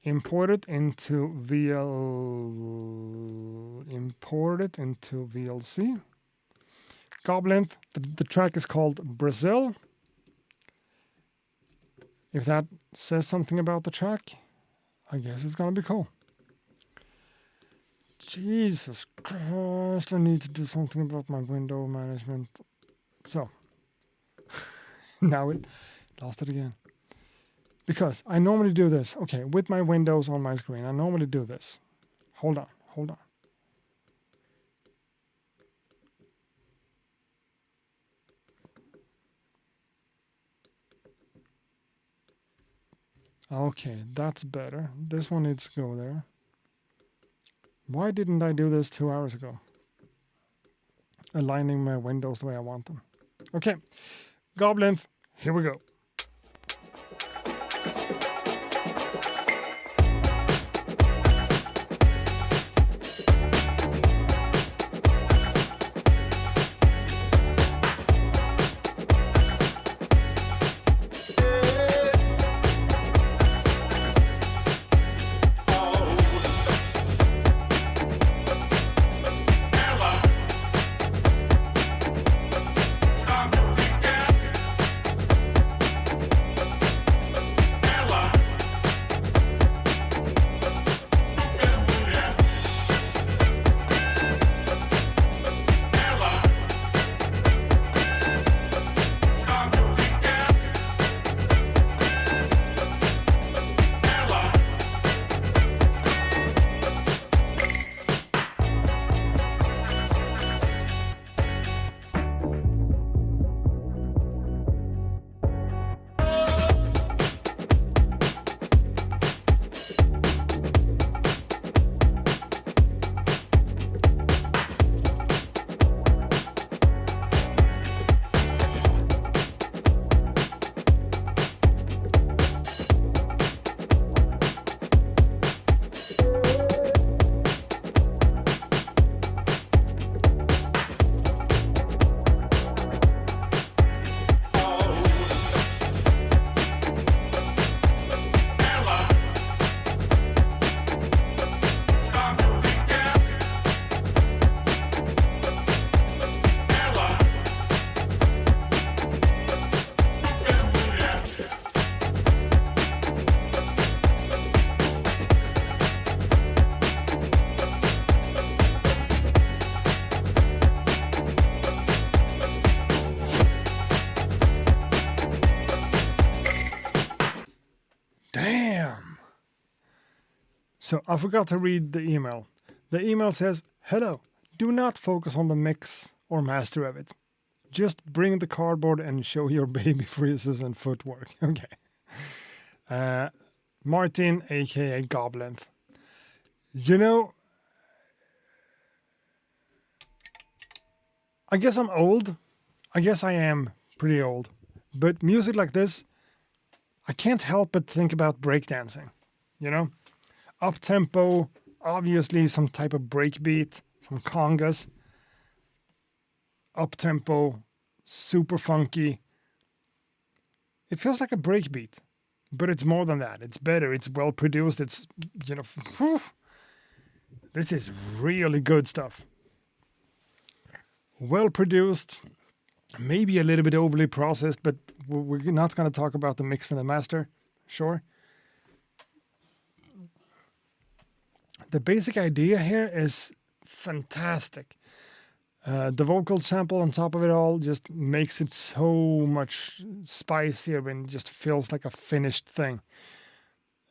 Import it into VLC. Goblin, the track is called Brazil. If that says something about the track, I guess it's gonna be cool. Jesus Christ, I need to do something about my window management. So, now it lost it again. Because I normally do this. Okay, with my windows on my screen, I normally do this. Hold on. Okay, that's better. This one needs to go there. Why didn't I do this 2 hours ago? Aligning my windows the way I want them. Okay, Goblin, here we go. So I forgot to read the email. The email says, "Hello, do not focus on the mix or master of it. Just bring the cardboard and show your baby freezes and footwork." Okay. Martin, aka Goblin. You know, I guess I'm old. I guess I am pretty old. But music like this, I can't help but think about breakdancing. You know? Up-tempo, obviously some type of breakbeat, some congas. Up-tempo, super funky. It feels like a breakbeat, but it's more than that. It's better. It's well produced. It's, you know, whew, this is really good stuff. Well produced, maybe a little bit overly processed, but we're not going to talk about the mix and the master. Sure. The basic idea here is fantastic. The vocal sample on top of it all just makes it so much spicier and just feels like a finished thing.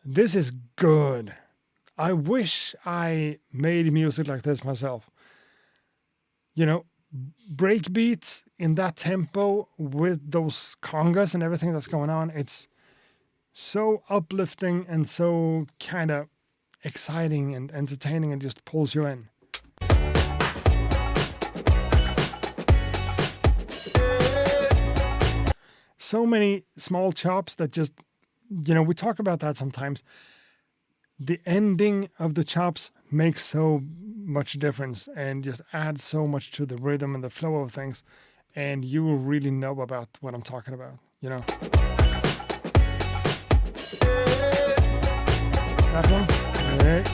This is good. I wish I made music like this myself. You know, break beats in that tempo with those congas and everything that's going on. It's so uplifting and so kind of exciting and entertaining and just pulls you in. So many small chops that just, you know, we talk about that sometimes. The ending of the chops makes so much difference and just adds so much to the rhythm and the flow of things. And you will really know about what I'm talking about, you know. That one? All right.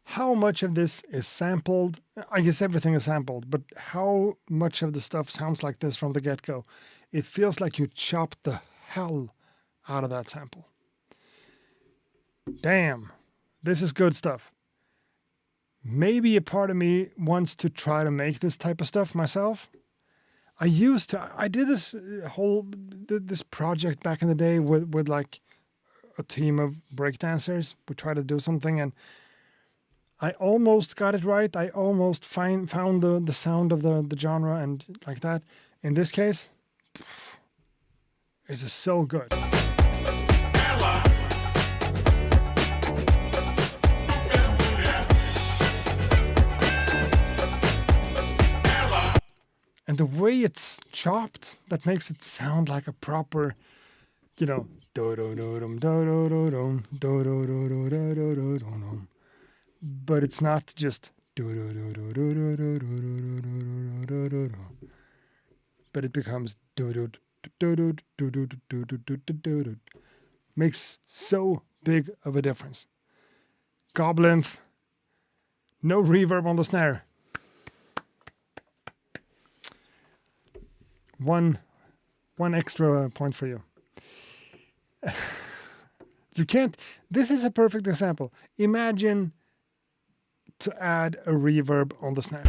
How much of this is sampled? I guess everything is sampled, but how much of the stuff sounds like this from the get-go? It feels like you chopped the hell out of that sample. Damn, this is good stuff. Maybe a part of me wants to try to make this type of stuff myself. I did this project back in the day with like a team of breakdancers. We tried to do something and I almost got it right. I almost found the sound of the genre and like that. In this case, it's so good. And the way it's chopped, that makes it sound like a proper, you know, but it's not just but it becomes makes so big of a difference. Eleventh, no reverb on the snare. One extra point for you. You can't. This is a perfect example. Imagine to add a reverb on the snare.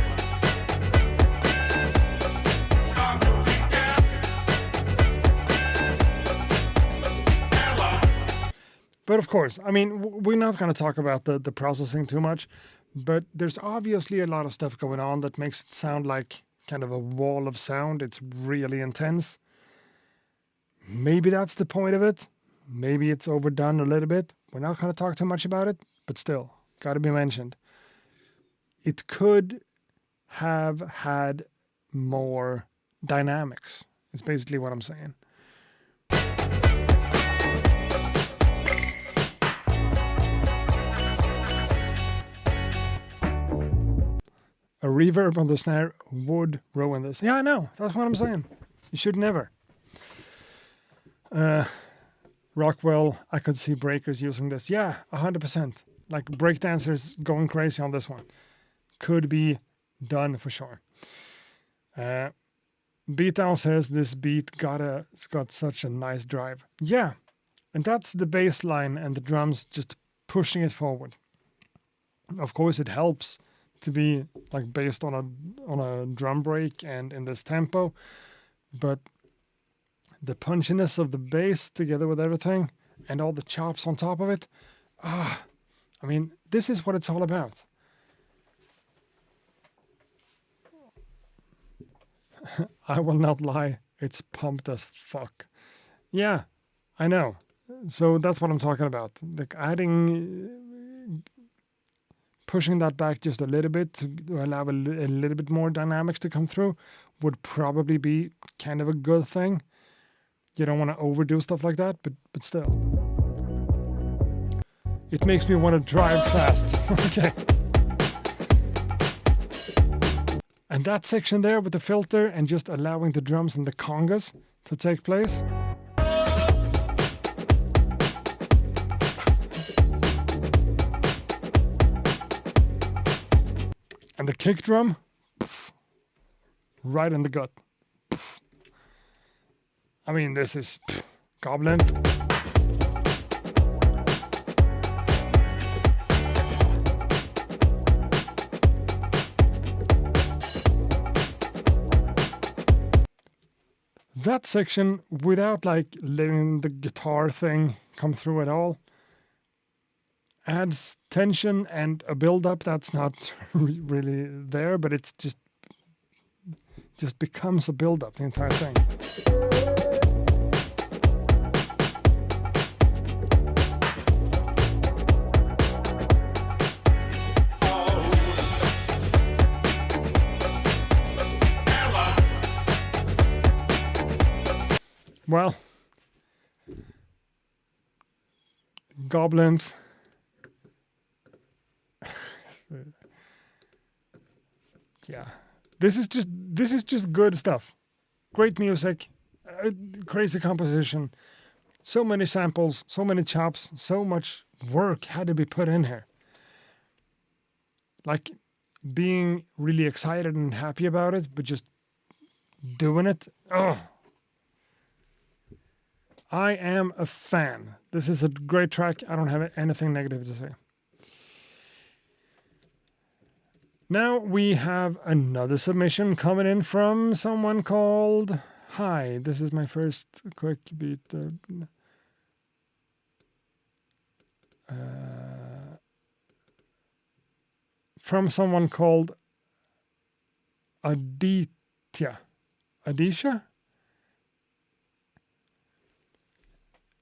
But of course, I mean, we're not going to talk about the processing too much, but there's obviously a lot of stuff going on that makes it sound like kind of a wall of sound. It's really intense. Maybe that's the point of it. Maybe it's overdone a little bit. We're not going to talk too much about it, but still, got to be mentioned. It could have had more dynamics. It's basically what I'm saying. A reverb on the snare would ruin this. Yeah, I know. That's what I'm saying. You should never. Rockwell, I could see breakers using this. Yeah, 100%. Like breakdancers going crazy on this one. Could be done for sure. Beatdown says this beat it's got such a nice drive. Yeah, and that's the bass line and the drums just pushing it forward. Of course, it helps to be like based on a drum break and in this tempo, but the punchiness of the bass together with everything and all the chops on top of it, I mean, this is what it's all about. I will not lie, it's pumped as fuck. Yeah, I know. So that's what I'm talking about. Like pushing that back just a little bit to allow a little bit more dynamics to come through would probably be kind of a good thing. You don't want to overdo stuff like that, but still. It makes me want to drive fast. Okay. And that section there with the filter and just allowing the drums and the congas to take place. And the kick drum, right in the gut. I mean, this is Goblin. that section, without like letting the guitar thing come through at all, adds tension and a build-up that's not really there, but it's just becomes a build-up, the entire thing. Well, goblins. Yeah, this is just good stuff. Great music, crazy composition, so many samples, so many chops, so much work had to be put in here. Like being really excited and happy about it, but just doing it. Oh, I am a fan. This is a great track. I don't have anything negative to say. Now we have another submission coming in from someone called Hi. This is my first quick beat. From someone called Aditya. Adisha?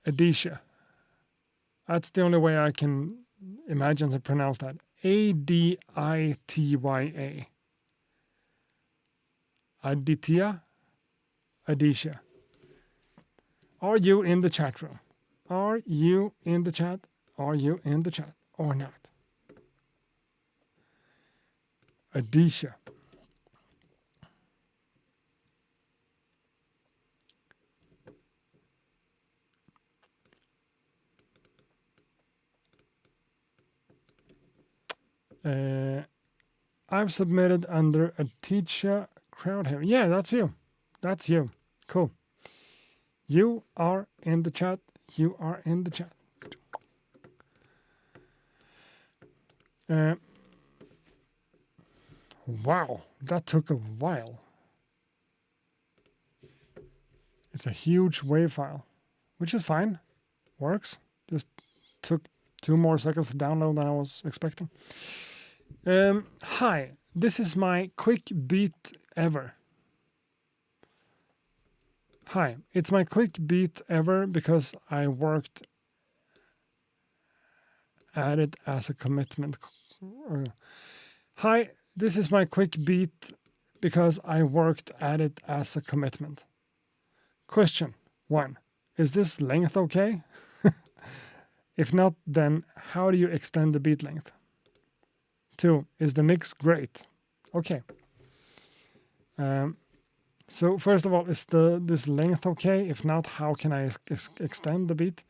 Adisha. That's the only way I can imagine to pronounce that. Aditya. Aditya? Adisha. Are you in the chat room? Are you in the chat? Are you in the chat or not? Adisha. I've submitted under a teacher crowd here. Yeah, that's you. That's you. Cool. You are in the chat. You are in the chat. Wow, that took a while. It's a huge WAV file, which is fine. Works. Just took 2 more seconds to download than I was expecting. Hi, this is my quick beat ever. Hi, it's my quick beat ever because I worked at it as a commitment. Hi, this is my quick beat because I worked at it as a commitment. Question 1. Is this length okay? If not, then how do you extend the beat length? 2. Is the mix great? Okay. So first of all, is this length okay? If not, how can I extend the beat?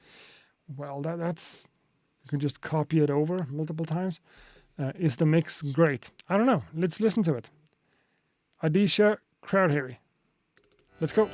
Well, that's you can just copy it over multiple times. Is the mix great? I don't know. Let's listen to it. Adisha Crowdhairy. Let's go.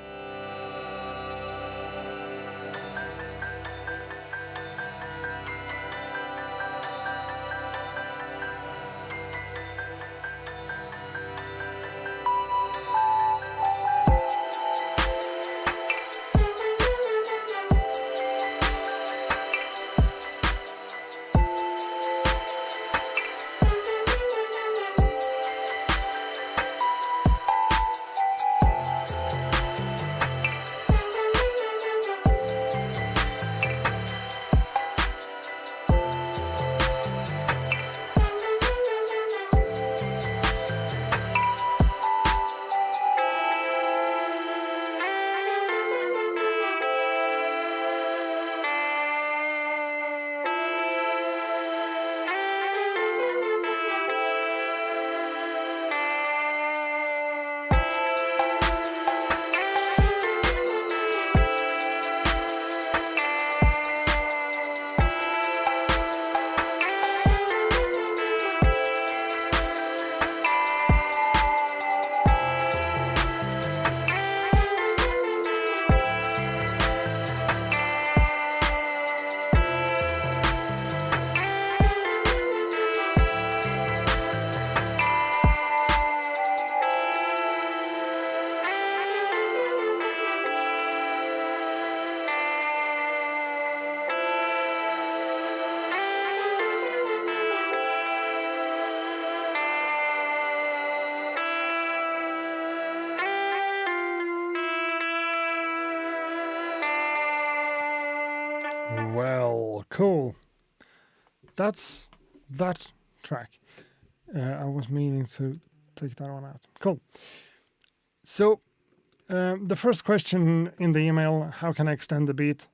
Well, cool. That's that track. I was meaning to take that one out. Cool. So the first question in the email, how can I extend the beat?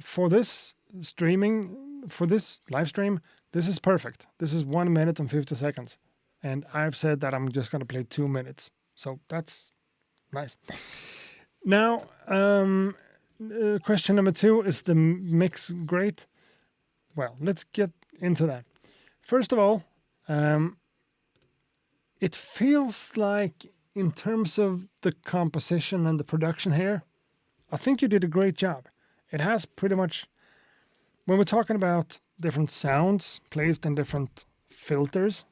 For this streaming, for this live stream, this is perfect. This is 1 minute and 50 seconds. And I've said that I'm just going to play 2 minutes. So that's nice. Now, question number 2, is the mix great? Well, let's get into that. First of all, it feels like in terms of the composition and the production here, I think you did a great job. It has pretty much, when we're talking about different sounds placed in different filters,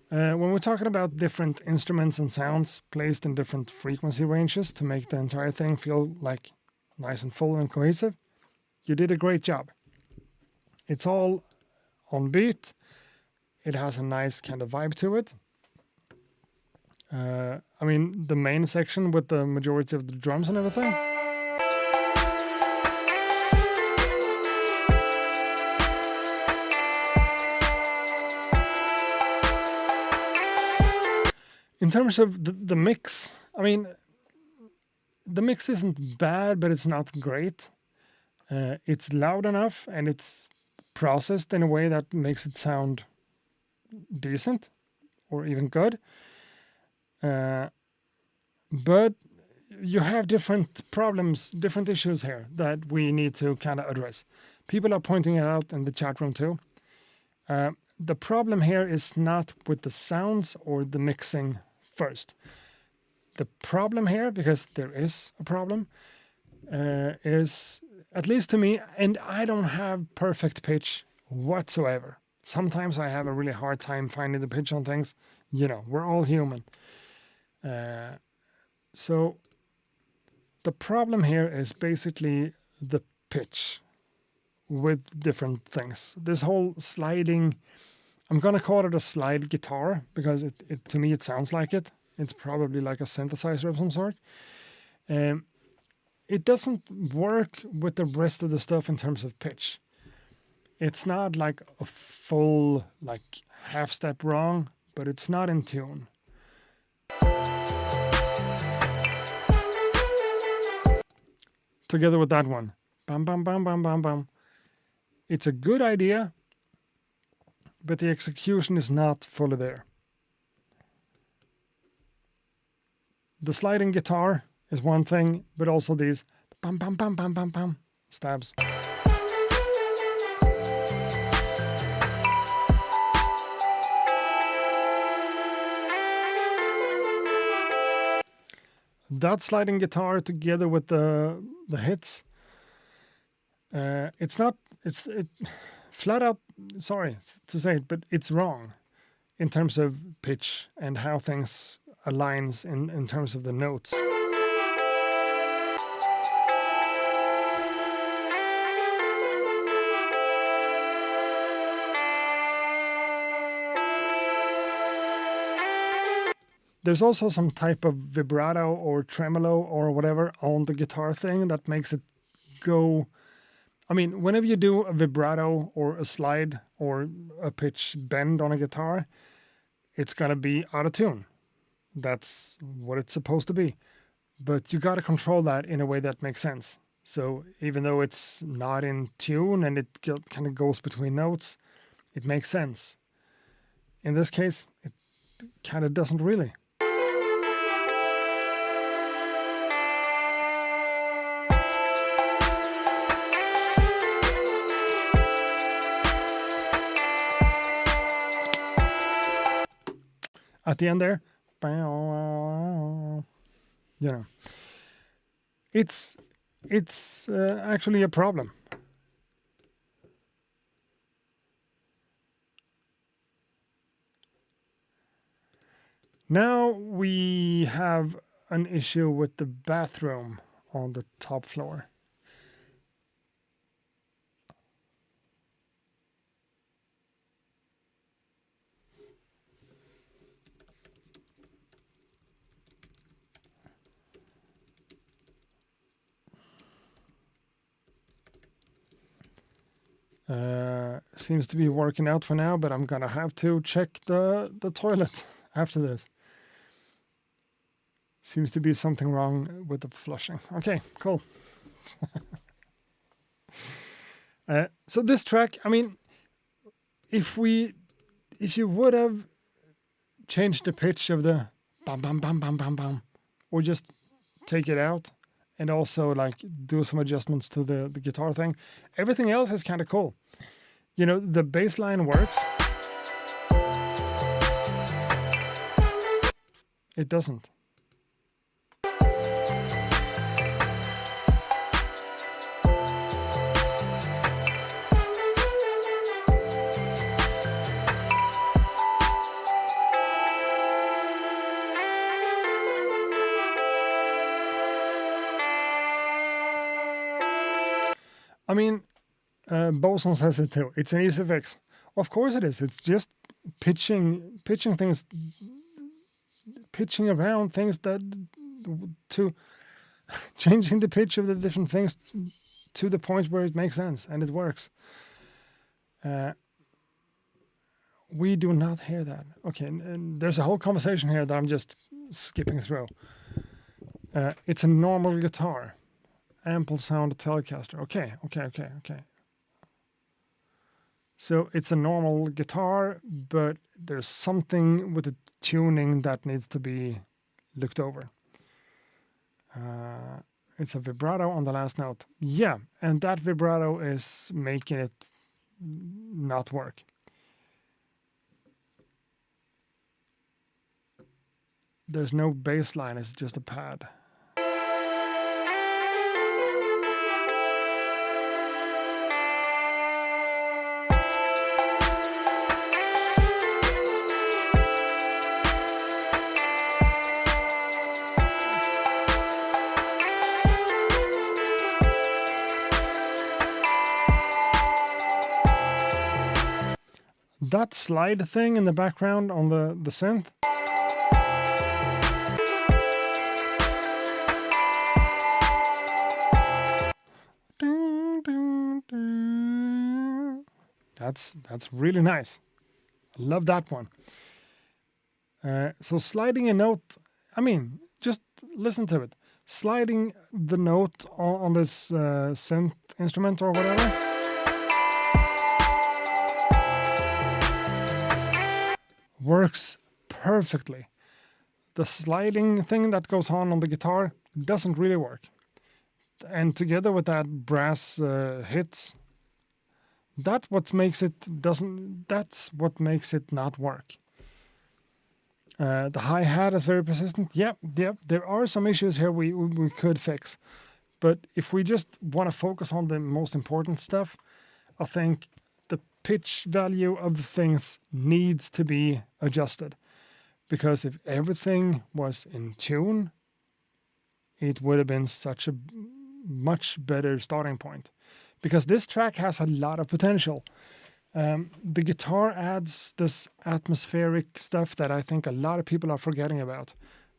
when we're talking about different instruments and sounds placed in different frequency ranges to make the entire thing feel like nice and full and cohesive, you did a great job. It's all on beat. It has a nice kind of vibe to it. I mean, the main section with the majority of the drums and everything. In terms of the mix, I mean, the mix isn't bad, but it's not great. It's loud enough and it's processed in a way that makes it sound decent or even good. But you have different problems, different issues here that we need to kind of address. People are pointing it out in the chat room too. The problem here is not with the sounds or the mixing first. The problem here, because there is a problem, is, at least to me, and I don't have perfect pitch whatsoever. Sometimes I have a really hard time finding the pitch on things. You know, we're all human. So the problem here is basically the pitch with different things. This whole sliding, I'm going to call it a slide guitar because it to me it sounds like it. It's probably like a synthesizer of some sort. It doesn't work with the rest of the stuff in terms of pitch. It's not like a full, like, half step wrong, but it's not in tune. Together with that one. Bam, bam, bam, bam, bam, bam. It's a good idea, but the execution is not fully there. The sliding guitar is one thing, but also these bam, bam, bam, bam, bam, bam stabs. That sliding guitar together with the hits, it's flat out, sorry to say it, but it's wrong in terms of pitch and how things aligns in terms of the notes. There's also some type of vibrato or tremolo or whatever on the guitar thing that makes it go. I mean, whenever you do a vibrato or a slide or a pitch bend on a guitar, it's going to be out of tune. That's what it's supposed to be. But you got to control that in a way that makes sense. So even though it's not in tune and it kind of goes between notes, it makes sense. In this case, it kind of doesn't really. At the end there, you know, it's actually a problem. Now we have an issue with the bathroom on the top floor. Seems to be working out for now, but I'm gonna have to check the toilet after this. Seems to be something wrong with the flushing. Okay, cool. So this track, I mean, if you would have changed the pitch of the bam bam bam bam bam bam, or just take it out and also like do some adjustments to the guitar thing, everything else is kind of cool. You know, the bass line works. It doesn't. I mean, Boson says it too. It's an easy fix. Of course it is. It's just pitching things, pitching around things to changing the pitch of the different things to the point where it makes sense and it works. We do not hear that. Okay, and there's a whole conversation here that I'm just skipping through. It's a normal guitar. Ample sound Telecaster. Okay. So it's a normal guitar, but there's something with the tuning that needs to be looked over. It's a vibrato on the last note. Yeah, and that vibrato is making it not work. There's no bass line, it's just a pad. That slide thing in the background on the synth. That's really nice. I love that one. So sliding a note, I mean, just listen to it. Sliding the note on this synth instrument or whatever. Works perfectly. The sliding thing that goes on the guitar doesn't really work. And together with that brass hits, that's what makes it not work. The hi-hat is very persistent. Yep. There are some issues here we could fix. But if we just want to focus on the most important stuff, I think the pitch value of the things needs to be adjusted. Because if everything was in tune, it would have been such a much better starting point. Because this track has a lot of potential. The guitar adds this atmospheric stuff that I think a lot of people are forgetting about.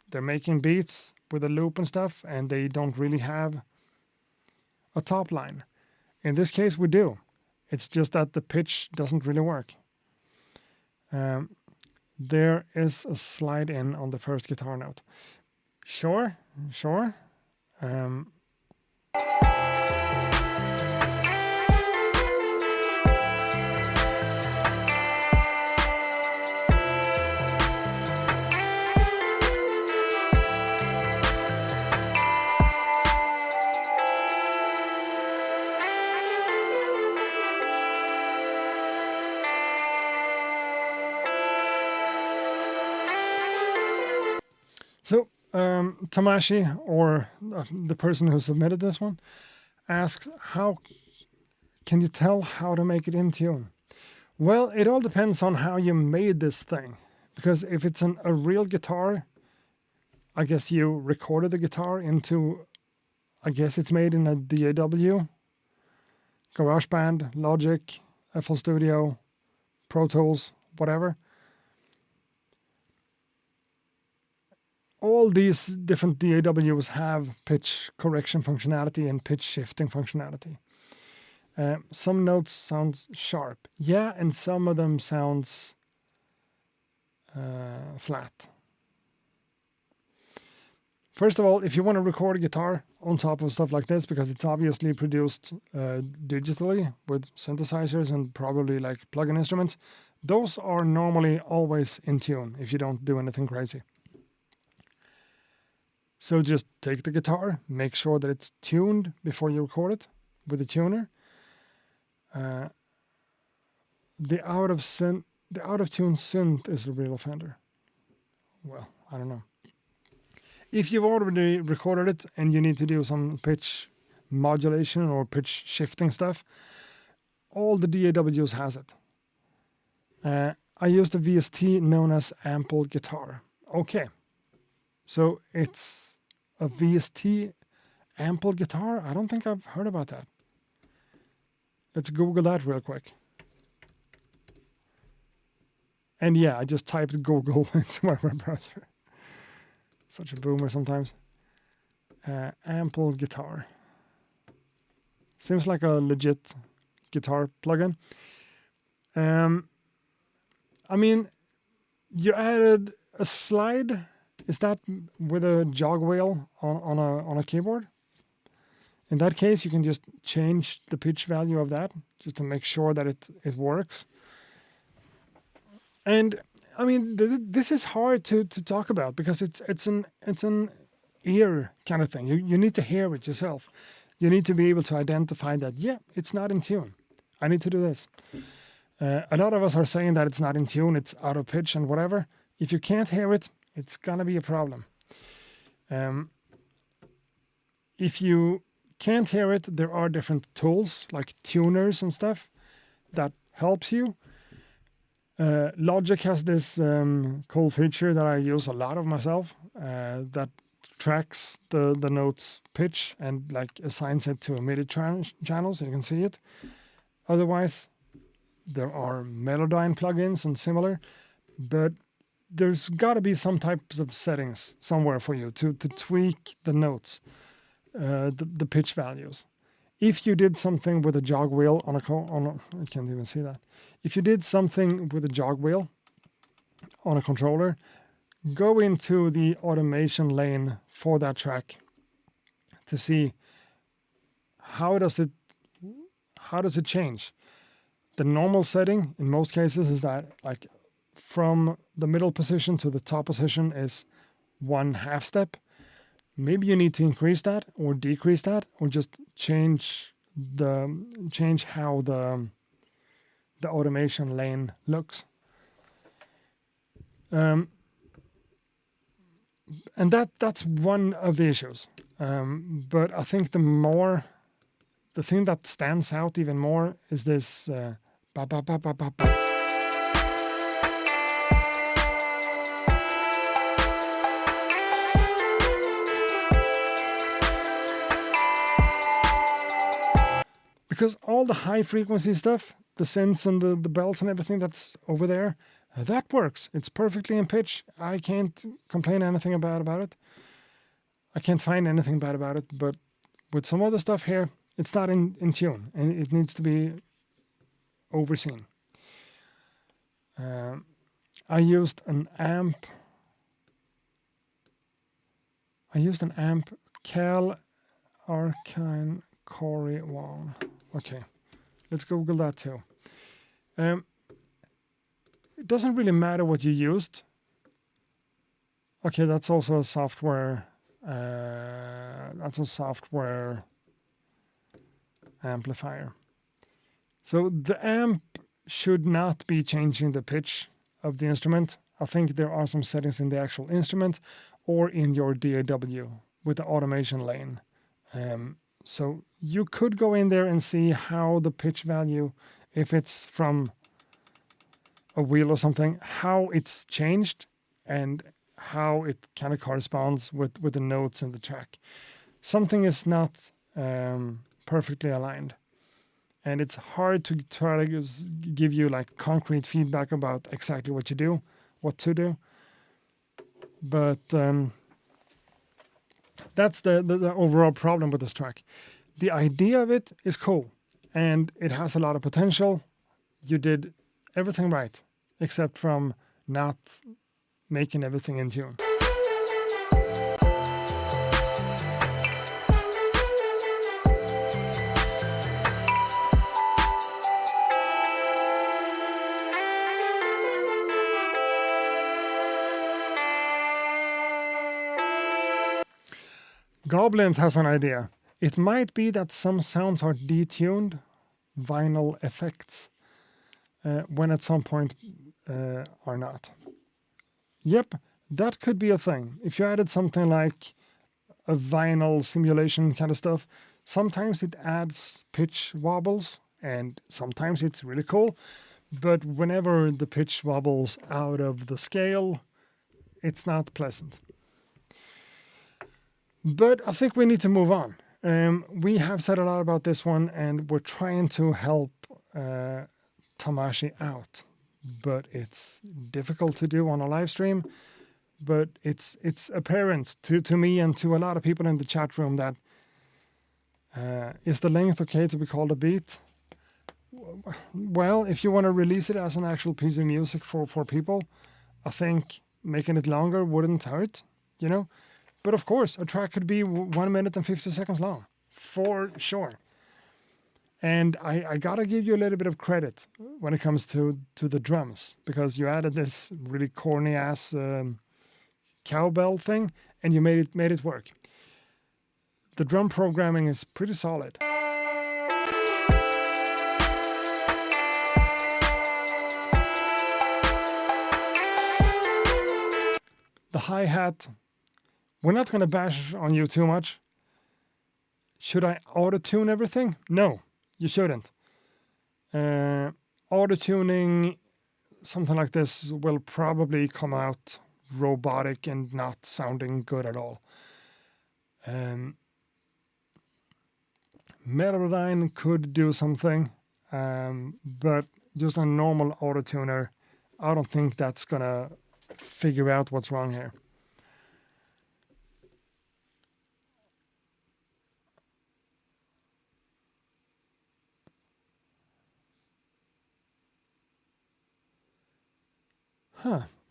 They're making beats with a loop and stuff, and they don't really have a top line. In this case, we do. It's just that the pitch doesn't really work. There is a slide in on the first guitar note. Sure. So Tamashi, or the person who submitted this one, asks, how can you tell how to make it in tune? Well, it all depends on how you made this thing. Because if it's a real guitar, I guess you recorded the guitar into, I guess it's made in a DAW, GarageBand, Logic, FL Studio, Pro Tools, whatever. All these different DAWs have pitch correction functionality and pitch shifting functionality. Some notes sounds sharp. Yeah, and some of them sounds flat. First of all, if you want to record a guitar on top of stuff like this, because it's obviously produced digitally with synthesizers and probably like plug-in instruments, those are normally always in tune if you don't do anything crazy. So just take the guitar, make sure that it's tuned before you record it with a tuner. The out of tune synth is the real offender. Well, I don't know. If you've already recorded it and you need to do some pitch modulation or pitch shifting stuff, all the DAWs has it. I used a VST known as Ample Guitar. Okay, so it's a VST Ample Guitar? I don't think I've heard about that. Let's Google that real quick. And yeah, I just typed Google into my web browser. Such a boomer sometimes. Ample Guitar. Seems like a legit guitar plugin. I mean, you added a slide. Is that with a jog wheel on a keyboard? In that case, you can just change the pitch value of that just to make sure that it works. And I mean, this is hard to talk about because it's an ear kind of thing. You need to hear it yourself. You need to be able to identify that, yeah, it's not in tune. I need to do this. A lot of us are saying that it's not in tune, it's out of pitch and whatever. If you can't hear it, it's gonna be a problem. If you can't hear it, there are different tools like tuners and stuff that helps you. Logic has this cool feature that I use a lot of myself that tracks the note's pitch and like assigns it to a MIDI channel so you can see it. Otherwise, there are Melodyne plugins and similar, but there's got to be some types of settings somewhere for you to tweak the notes, the pitch values. If you did something with a jog wheel I can't even see that. If you did something with a jog wheel on a controller, go into the automation lane for that track to see how does it change. The normal setting in most cases is that like from the middle position to the top position is 1/2 step. Maybe you need to increase that or decrease that or just change how the automation lane looks. And that's one of the issues. But I think the thing that stands out even more is this ba ba ba ba ba ba. Because all the high frequency stuff, the synths and the bells and everything that's over there, that works. It's perfectly in pitch. I can't complain anything bad about it. I can't find anything bad about it. But with some other stuff here, it's not in tune and it needs to be overseen. I used an amp. Cal Arkane Corey Wong. Okay, let's Google that too. It doesn't really matter what you used. Okay, that's also a software. That's a software amplifier. So the amp should not be changing the pitch of the instrument. I think there are some settings in the actual instrument or in your DAW with the automation lane. So you could go in there and see how the pitch value, if it's from a wheel or something, how it's changed and how it kind of corresponds with the notes in the track. Something is not perfectly aligned. And it's hard to try to give you like concrete feedback about exactly what to do. But that's the overall problem with this track. The idea of it is cool. and it has a lot of potential. You did everything right, except from not making everything in tune. Goblin has an idea. It might be that some sounds are detuned, vinyl effects, when at some point are not. Yep, that could be a thing. If you added something like a vinyl simulation kind of stuff, sometimes it adds pitch wobbles, and sometimes it's really cool. But whenever the pitch wobbles out of the scale, it's not pleasant. But I think we need to move on. We have said a lot about this one, and we're trying to help Tamashi out. But it's difficult to do on a live stream. But it's apparent to me and to a lot of people in the chat room that is the length okay to be called a beat? Well, if you want to release it as an actual piece of music for people, I think making it longer wouldn't hurt, you know? But of course, a track could be 1 minute and 50 seconds long, for sure. And I gotta give you a little bit of credit when it comes to the drums, because you added this really corny ass cowbell thing, and you made it work. The drum programming is pretty solid. The hi-hat, we're not going to bash on you too much. Should I auto-tune everything? No, you shouldn't. Auto-tuning something like this will probably come out robotic and not sounding good at all. Melodyne could do something, but just a normal auto-tuner, I don't think that's going to figure out what's wrong here.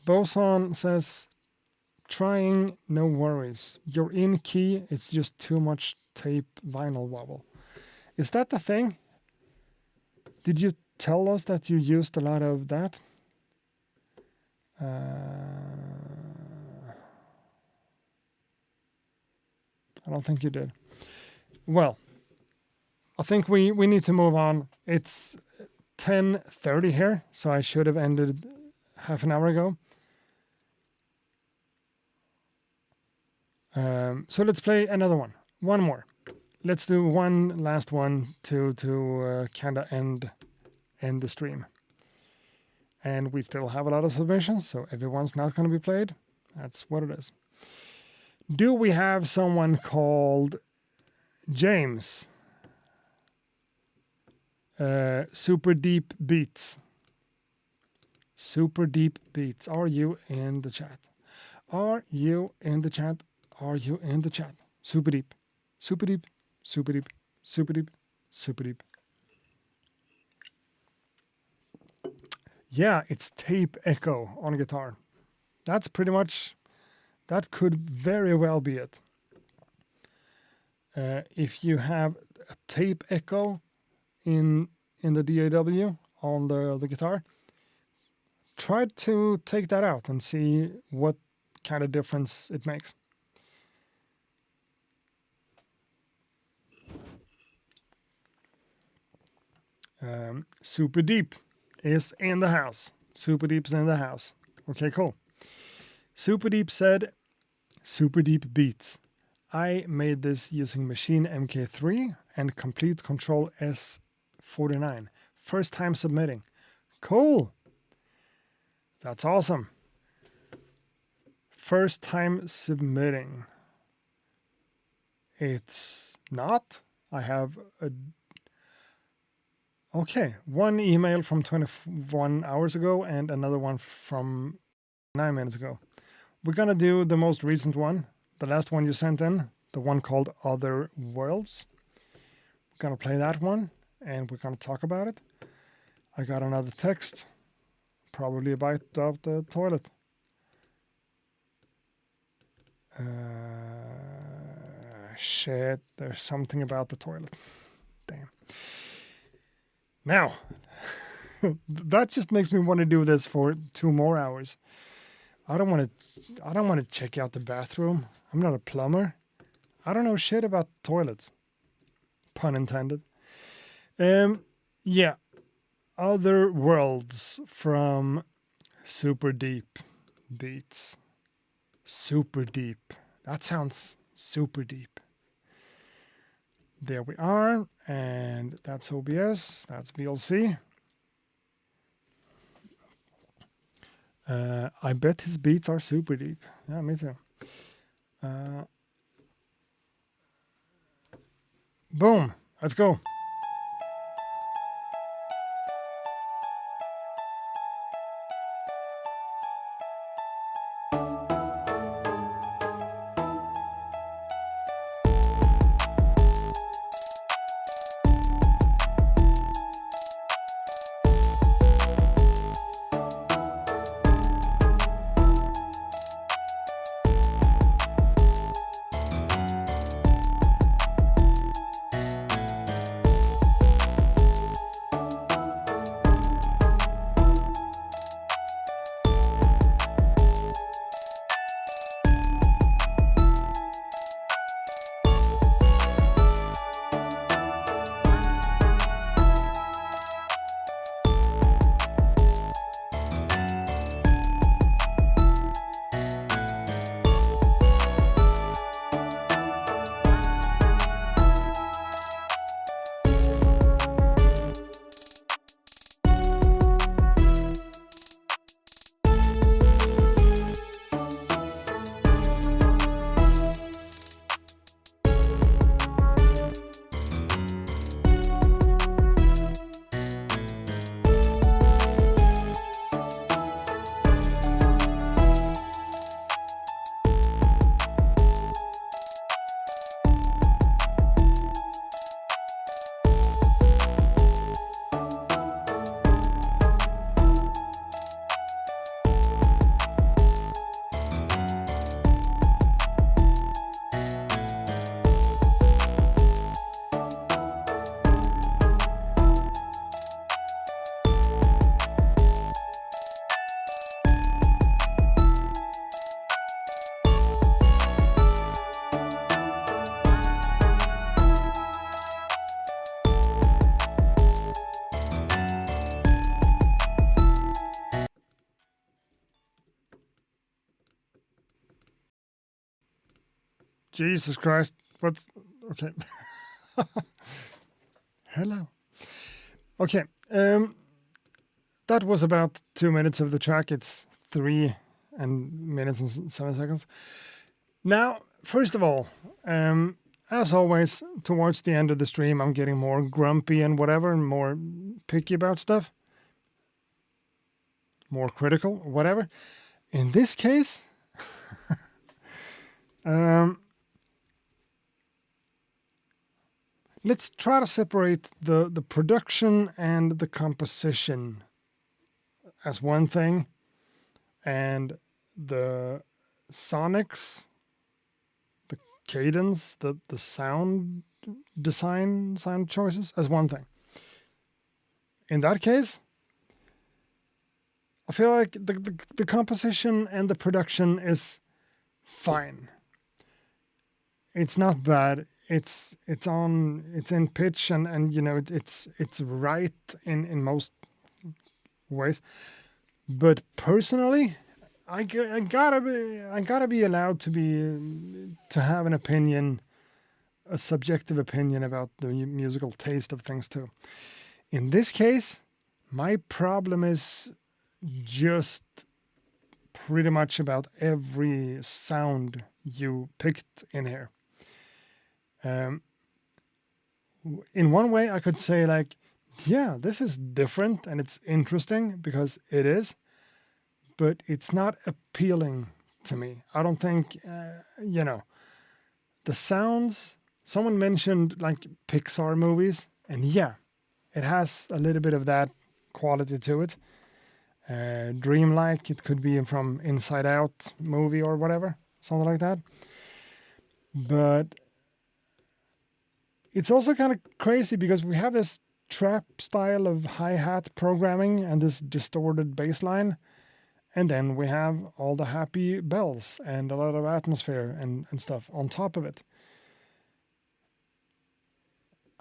Boson says, trying, no worries. You're in key, it's just too much tape vinyl wobble. Is that the thing? Did you tell us that you used a lot of that? I don't think you did. Well, I think we need to move on. It's 10:30 here, so I should have ended half an hour ago. So let's play another one. One more. Let's do one last one to kind of end the stream. And we still have a lot of submissions, so everyone's not going to be played. That's what it is. Do we have someone called James? Super Deep Beats. Super Deep Beats. Are you in the chat? Are you in the chat? Are you in the chat? Super Deep. Super Deep. Super Deep. Super Deep. Super Deep. Yeah, it's tape echo on guitar. That's pretty much, that could very well be it. If you have a tape echo in the DAW on the guitar, try to take that out and see what kind of difference it makes. Super Deep is in the house. Super Deep's in the house. Okay, cool. Super Deep said, Super Deep Beats. I made this using Machine MK3 and Complete Control S49. First time submitting. Cool. That's awesome. First time submitting. It's not. I have a... Okay, one email from 21 hours ago and another one from 9 minutes ago. We're going to do the most recent one, the last one you sent in, the one called Other Worlds. We're going to play that one, and we're going to talk about it. I got another text, probably about the toilet. Shit, there's something about the toilet. Damn. Now, that just makes me want to do this for 2 more hours. I don't want to check out the bathroom. I'm not a plumber. I don't know shit about toilets. Pun intended. Yeah. Other Worlds from Super Deep Beats. Super deep. That sounds super deep. There we are. And that's OBS. That's VLC. I bet his beats are super deep. Yeah, me too. Boom. Let's go. Jesus Christ. What's... Okay. Hello. Okay. That was about 2 minutes of the track. It's 3 minutes and 7 seconds. Now, first of all, as always, towards the end of the stream, I'm getting more grumpy and whatever, and more picky about stuff. More critical, whatever. In this case, let's try to separate the production and the composition as one thing, and the sonics, the cadence, the sound design, sound choices as one thing. In that case, I feel like the composition and the production is fine. It's not bad. It's in pitch and you know it's right in most ways. But personally, I gotta be allowed to have an opinion, a subjective opinion about the musical taste of things too. In this case, my problem is just pretty much about every sound you picked in here. In one way, I could say like, yeah, this is different and it's interesting because it is, but it's not appealing to me. I don't think, the sounds, someone mentioned like Pixar movies, and yeah, It has a little bit of that quality to it. Dreamlike, it could be from Inside Out movie or whatever, something like that. But it's also kind of crazy because we have this trap style of hi-hat programming and this distorted bass line. And then we have all the happy bells and a lot of atmosphere and stuff on top of it.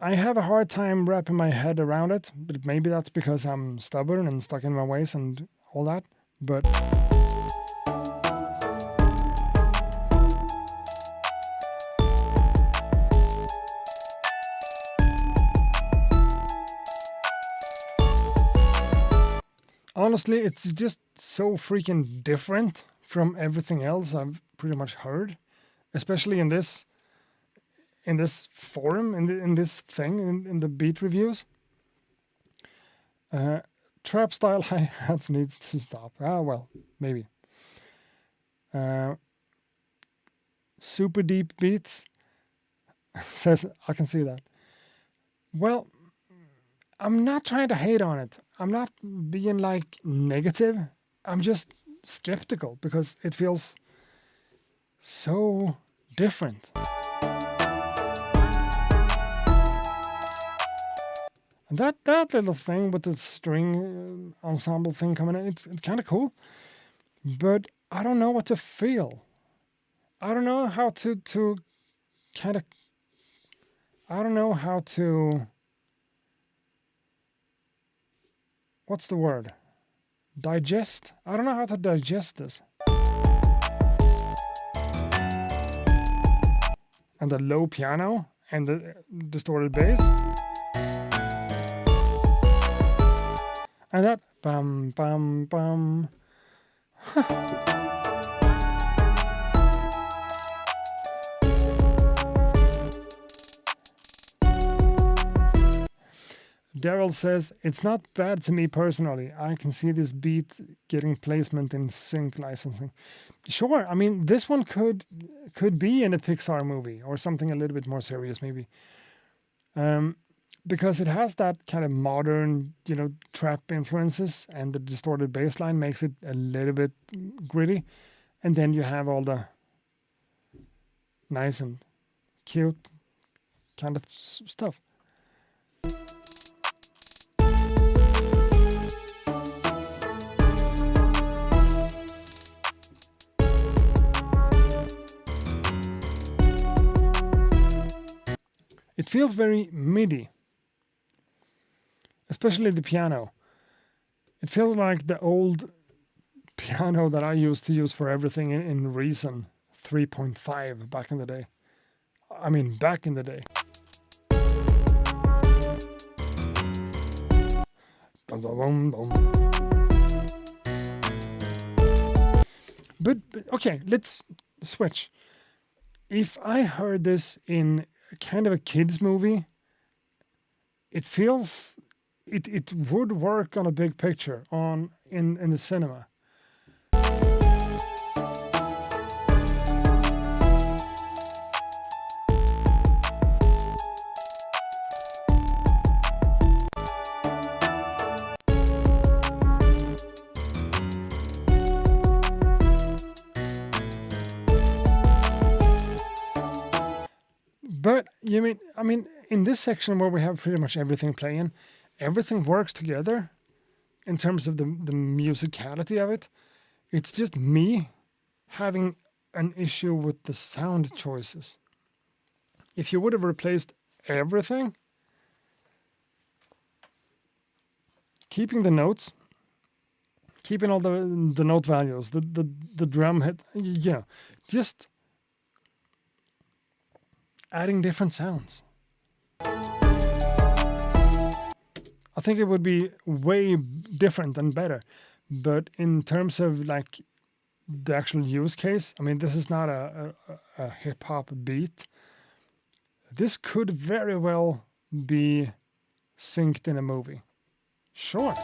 I have a hard time wrapping my head around it, but maybe that's because I'm stubborn and stuck in my ways and all that. But honestly, it's just so freaking different from everything else I've pretty much heard, especially in this forum, in this thing, in the beat reviews. Trap style hi-hats needs to stop. Ah, well, maybe. Super deep beats says, I can see that. Well, I'm not trying to hate on it. I'm not being like negative. I'm just skeptical because it feels so different. And that little thing with the string ensemble thing coming in, it's kind of cool. But I don't know what to feel. I don't know how to kind of... I don't know how to... What's the word? Digest? I don't know how to digest this. And the low piano and the distorted bass. And that bum bum bum. Daryl says, it's not bad to me personally. I can see this beat getting placement in sync licensing. Sure, I mean, this one could be in a Pixar movie or something a little bit more serious maybe. Because it has that kind of modern, trap influences, and the distorted bass line makes it a little bit gritty. And then you have all the nice and cute kind of stuff. It feels very MIDI. Especially the piano. It feels like the old piano that I used to use for everything in Reason 3.5 back in the day. I mean, back in the day. But okay, let's switch. If I heard this in kind of a kids movie, it feels it would work on a big picture in the cinema. But I mean, in this section where we have pretty much everything playing, everything works together in terms of the musicality of it. It's just me having an issue with the sound choices. If you would have replaced everything, keeping the notes, keeping all the note values, the drum hit, just adding different sounds. I think it would be way different and better. But in terms of like the actual use case, I mean, this is not a hip hop beat. This could very well be synced in a movie. Sure.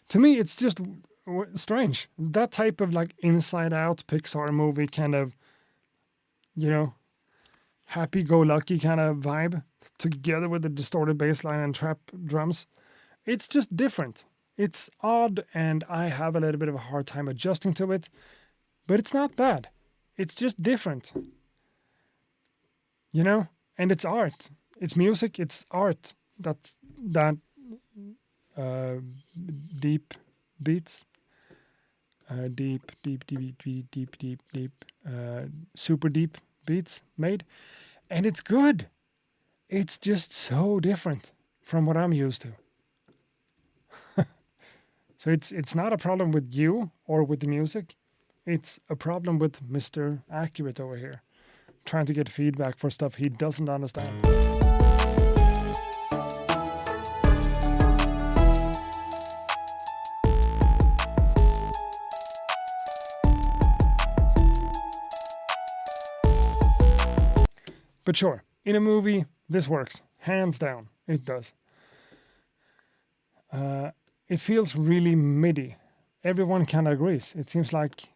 To me, it's just strange. That type of like Inside Out Pixar movie kind of, you know, happy-go-lucky kind of vibe together with the distorted bass line and trap drums. It's just different. It's odd, and I have a little bit of a hard time adjusting to it, but it's not bad. It's just different. You know? And it's art. It's music, it's art. That deep beats. Deep, super deep beats made. And it's good. It's just so different from what I'm used to. So it's not a problem with you or with the music. It's a problem with Mr. Accurate over here, trying to get feedback for stuff he doesn't understand. But sure, in a movie, this works. Hands down, it does. It feels really MIDI. Everyone kind of agrees. It seems like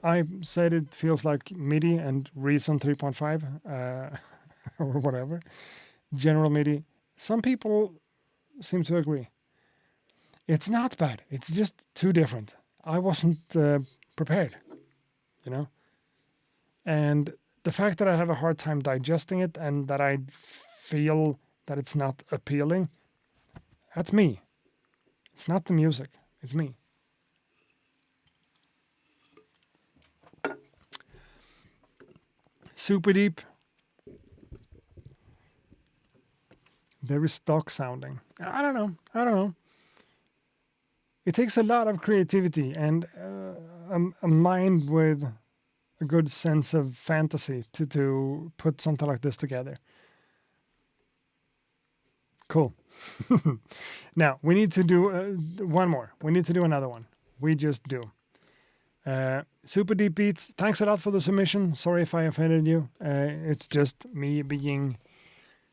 I said it feels like MIDI and Reason 3.5 or whatever. General MIDI. Some people seem to agree. It's not bad. It's just too different. I wasn't prepared, you know? And the fact that I have a hard time digesting it and that I feel that it's not appealing, that's me. It's not the music. It's me. Super deep. Very stock sounding. I don't know. It takes a lot of creativity and a mind with a good sense of fantasy to put something like this together. Cool. Now, we need to do one more. We need to do another one. We just do. Super Deep Beats, thanks a lot for the submission. Sorry if I offended you. It's just me being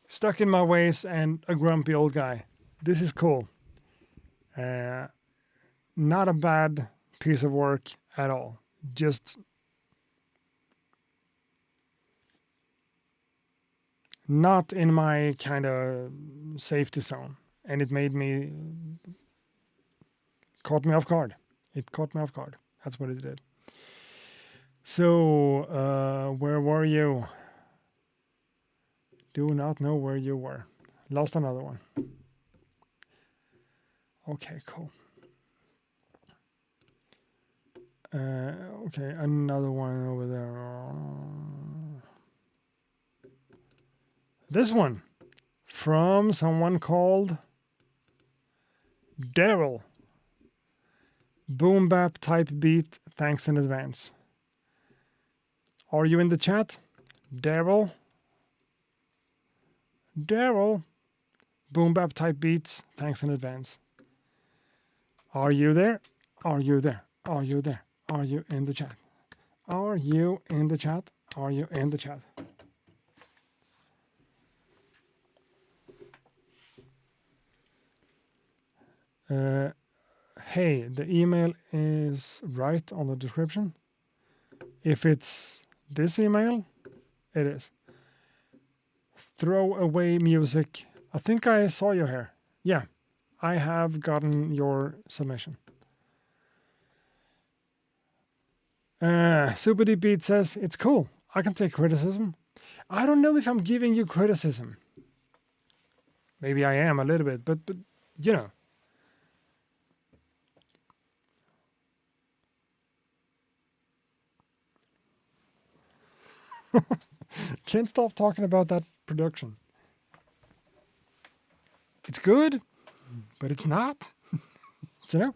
stuck in my ways and a grumpy old guy. This is cool. Not a bad piece of work at all. Just not in my kind of safety zone. And it caught me off guard. It caught me off guard. That's what it did. So, where were you? Do not know where you were. Lost another one. Okay, cool. Okay, another one over there. This one from someone called Daryl. Boom bap type beat, thanks in advance. Are you in the chat? Daryl? Daryl? Boom bap type beats, thanks in advance. Are you there? Are you there? Are you there? Are you in the chat? Are you in the chat? Are you in the chat? Hey, the email is right on the description. If it's this email, it is. Throw away music. I think I saw you here. Yeah, I have gotten your submission. Super Deep Beat says, it's cool. I can take criticism. I don't know if I'm giving you criticism. Maybe I am a little bit, but you know. Can't stop talking about that production. It's good, but it's not. You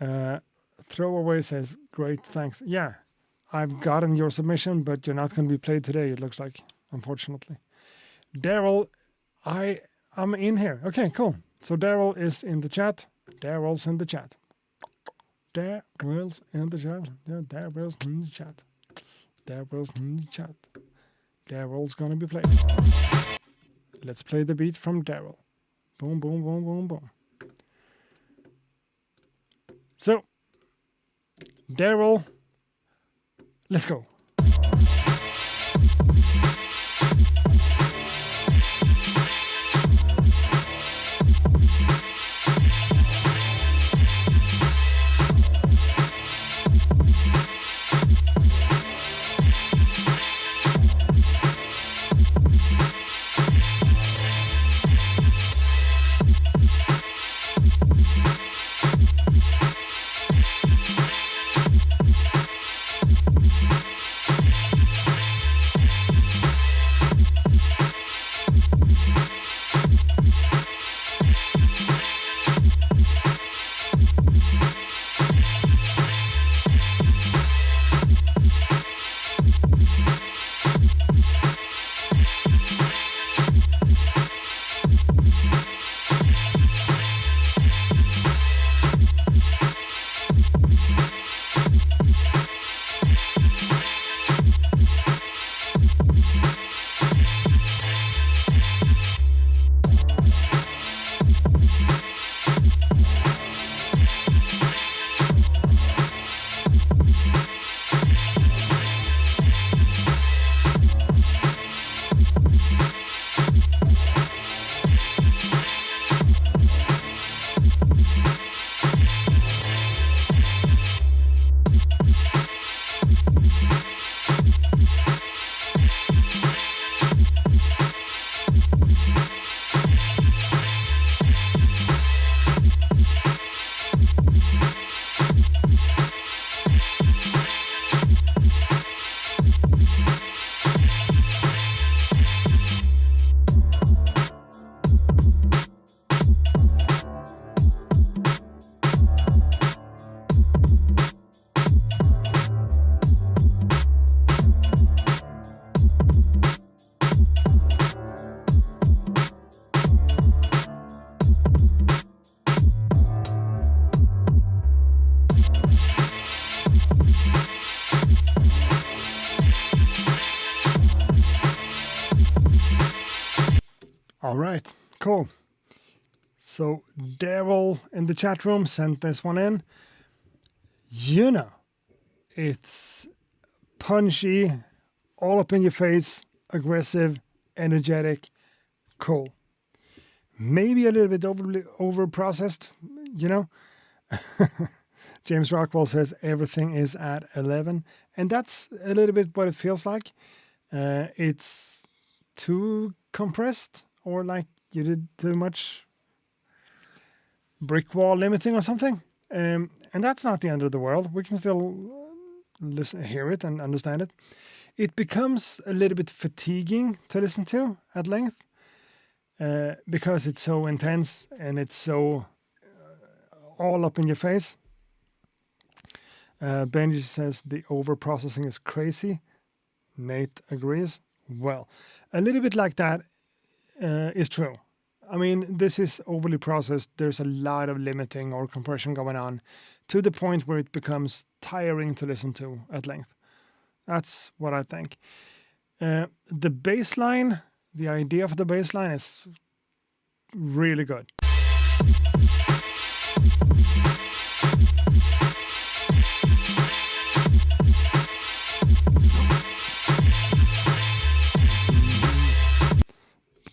know? Throwaway says, great, thanks. Yeah, I've gotten your submission, but you're not going to be played today, it looks like, unfortunately. Daryl, I'm in here. Okay, cool. So Daryl is in the chat. Daryl's in the chat. Daryl's in the chat. Yeah, Daryl's in the chat. Daryl's in the chat. Daryl's gonna be played. Let's play the beat from Daryl. Boom, boom, boom, boom, boom. So, Daryl, let's go. All right, cool. So Daryl in the chat room sent this one in. You know, it's punchy, all up in your face, aggressive, energetic, cool. Maybe a little bit over processed, you know. James Rockwell says everything is at 11, and that's a little bit what it feels like. It's too compressed, or like you did too much brick wall limiting or something. And that's not the end of the world. We can still hear it and understand it. It becomes a little bit fatiguing to listen to at length because it's so intense and it's so all up in your face. Benji says the over-processing is crazy. Nate agrees. Well, a little bit like that is true. I mean, this is overly processed. There's a lot of limiting or compression going on to the point where it becomes tiring to listen to at length. That's what I think. The bass line, the idea of the bass line is really good.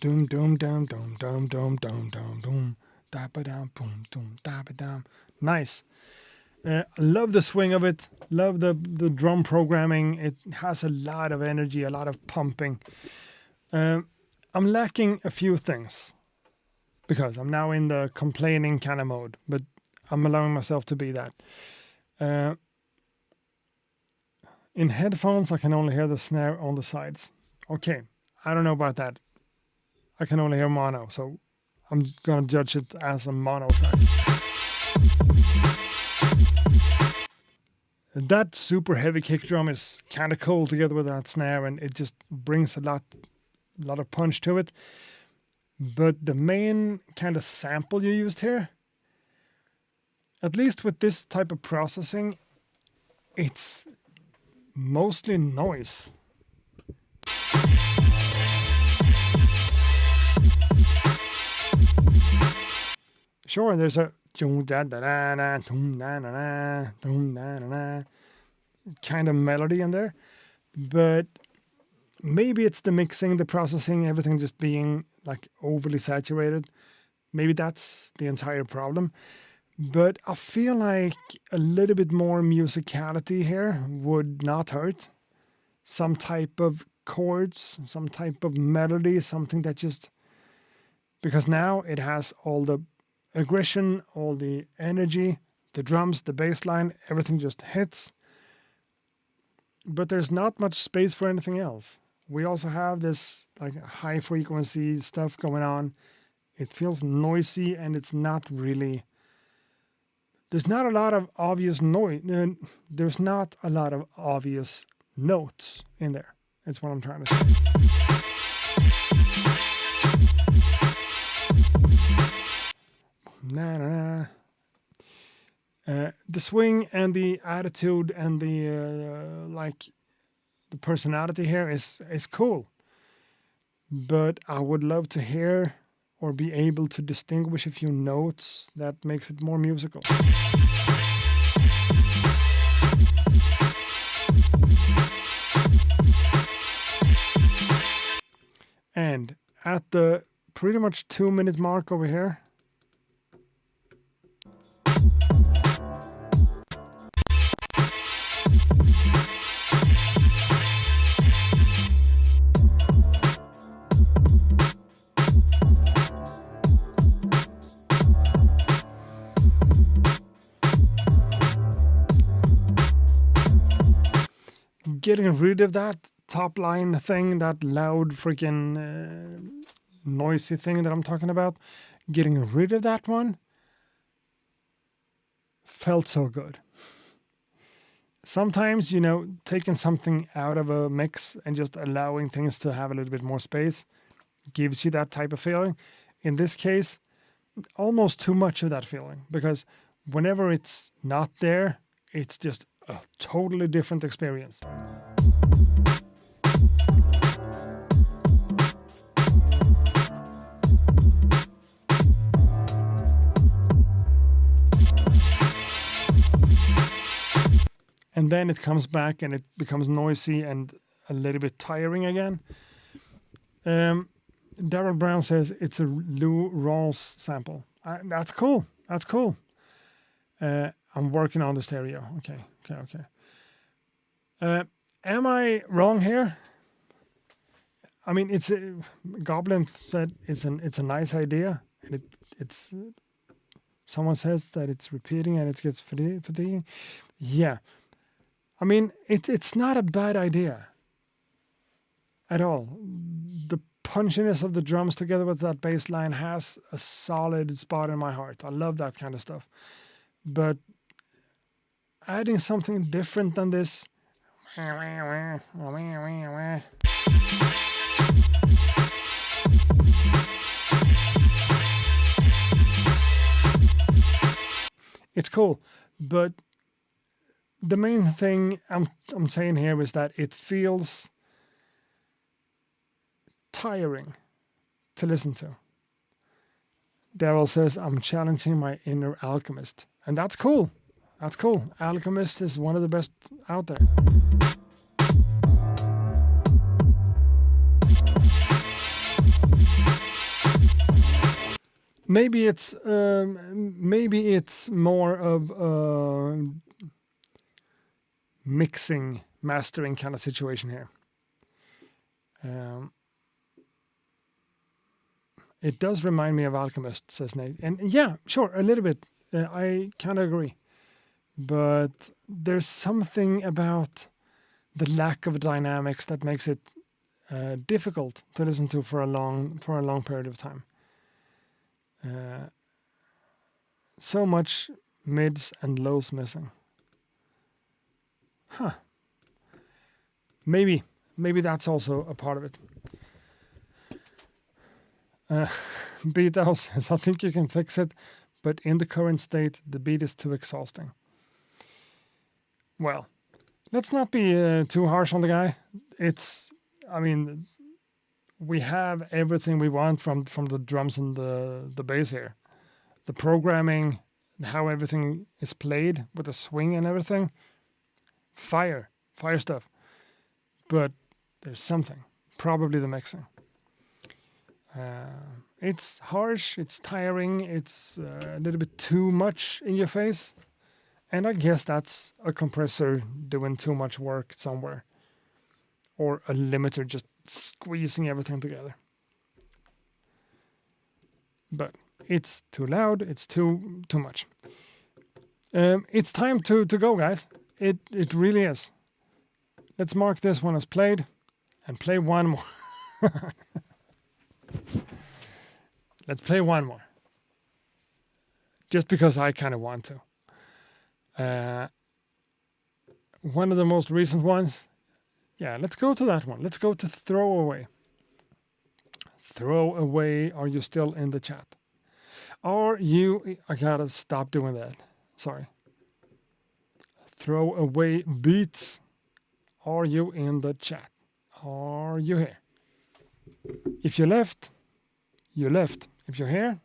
Doom doom dum dum dum dum dum dum dum da ba dum boom dum da ba dum. Nice. Love the swing of it. Love the drum programming. It has a lot of energy, a lot of pumping. I'm lacking a few things because I'm now in the complaining kind of mode, but I'm allowing myself to be that. In headphones, I can only hear the snare on the sides. Okay, I don't know about that. I can only hear mono, so I'm going to judge it as a mono track. That super heavy kick drum is kind of cool together with that snare, and it just brings a lot of punch to it. But the main kind of sample you used here, at least with this type of processing, it's mostly noise. Sure, there's a kind of melody in there. But maybe it's the mixing, the processing, everything just being like overly saturated. Maybe that's the entire problem. But I feel like a little bit more musicality here would not hurt. Some type of chords, some type of melody, something that just... Because now it has all the aggression, all the energy, the drums, the bass line, everything just hits. But there's not much space for anything else. We also have this like high frequency stuff going on. It feels noisy and it's not really... There's not a lot of obvious noise. There's not a lot of obvious notes in there. That's what I'm trying to say. The swing and the attitude and the the personality here is cool. But I would love to hear or be able to distinguish a few notes that makes it more musical. And at the pretty much 2-minute mark over here, getting rid of that top line thing, that loud freaking noisy thing that I'm talking about, getting rid of that one felt so good. Sometimes, taking something out of a mix and just allowing things to have a little bit more space gives you that type of feeling. In this case, almost too much of that feeling, because whenever it's not there, it's just a totally different experience. And then it comes back and it becomes noisy and a little bit tiring again. Darrell Brown says it's a Lou Rawls sample. That's cool. That's cool. I'm working on the stereo. Okay. Am I wrong here? I mean, Goblin said it's a nice idea, and it's someone says that it's repeating and it gets fatiguing. Yeah, I mean it's not a bad idea at all. The punchiness of the drums together with that bass line has a solid spot in my heart. I love that kind of stuff, but adding something different than this, it's cool, but the main thing I'm saying here is that it feels tiring to listen to. Daryl says, I'm challenging my inner alchemist. And that's cool. That's cool. Alchemist is one of the best out there. Maybe it's more of a mixing, mastering kind of situation here. It does remind me of Alchemist, says Nate. And yeah, sure, a little bit. I kind of agree. But there's something about the lack of dynamics that makes it difficult to listen to for a long period of time. So much mids and lows missing. Huh. Maybe that's also a part of it. Beat says, I think you can fix it, but in the current state, the beat is too exhausting. Well, let's not be too harsh on the guy. We have everything we want from the drums and the bass here. The programming, how everything is played with the swing and everything. Fire stuff. But there's something, probably the mixing. It's harsh, it's tiring, it's a little bit too much in your face. And I guess that's a compressor doing too much work somewhere. Or a limiter just squeezing everything together. But it's too loud, it's too much. It's time to go, guys. It really is. Let's mark this one as played and play one more. Let's play one more. Just because I kind of want to. One of the most recent ones. Yeah, let's go to that one. Let's go to Throwaway. Throwaway, are you still in the chat? Are you... I gotta stop doing that. Sorry. Throwaway Beats. Are you in the chat? Are you here? If you left, you left. If you're here,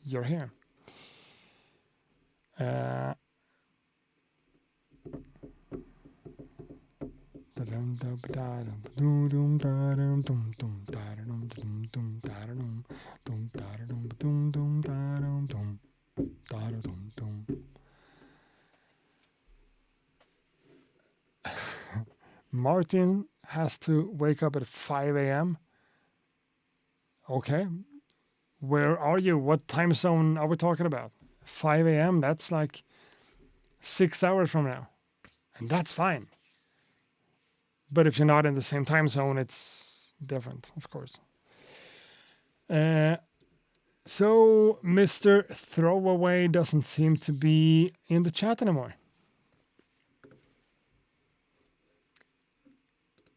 you're here. Martin has to wake up at 5 a.m. Okay. Where are you? What time zone are we talking about? 5 a.m. That's like 6 hours from now. And that's fine. But if you're not in the same time zone, it's different, of course. So Mr. Throwaway doesn't seem to be in the chat anymore.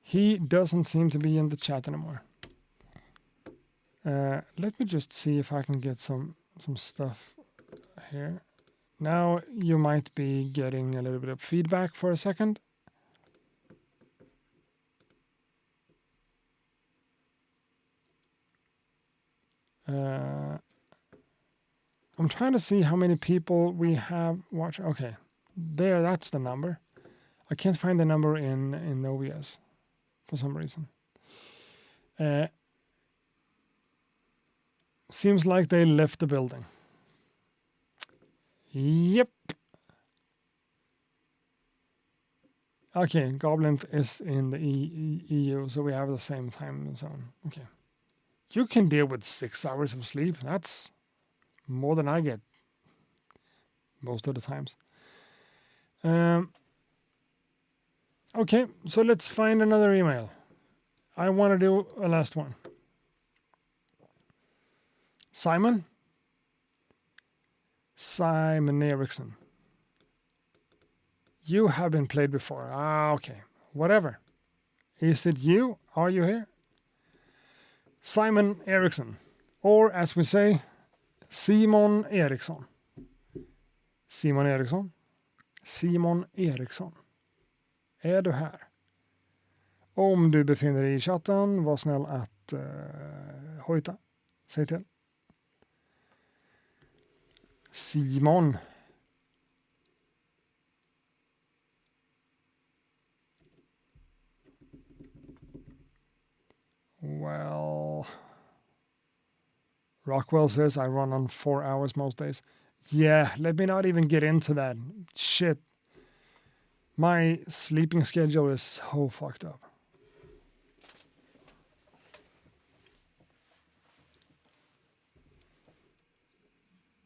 He doesn't seem to be in the chat anymore. Let me just see if I can get some stuff here. Now you might be getting a little bit of feedback for a second. I'm trying to see how many people we have watching. Okay, there, that's the number. I can't find the number in OBS for some reason. Seems like they left the building. Yep. Okay, Goblin is in the EU, so we have the same time zone. Okay. You can deal with 6 hours of sleep. That's more than I get most of the times. Okay, so let's find another email. I want to do a last one. Simon Eriksson. You have been played before. Okay. Whatever. Is it you? Are you here? Simon Eriksson. Or as we say, Simon Eriksson. Simon Eriksson. Simon Eriksson. Är du här? Om du befinner dig i chatten, var snäll att hojta. Säg till. Simon. Well, Rockwell says I run on 4 hours most days. Yeah, let me not even get into that. Shit. My sleeping schedule is so fucked up.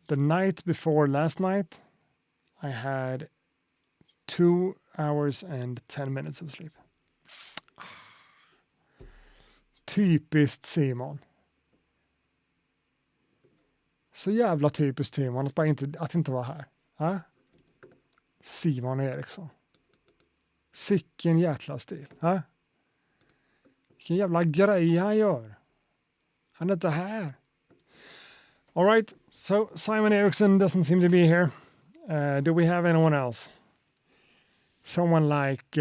The night before last night, I had 2 hours and 10 minutes of sleep. Typiskt Simon. Så jävla typiskt Simon att inte vara här. Ha? Simon Eriksson. Sicken jäkla stil. Ha? Vilken jävla grej han gör. Han är inte här. All right, so Simon Eriksson doesn't seem to be here. Do we have anyone else? Someone like...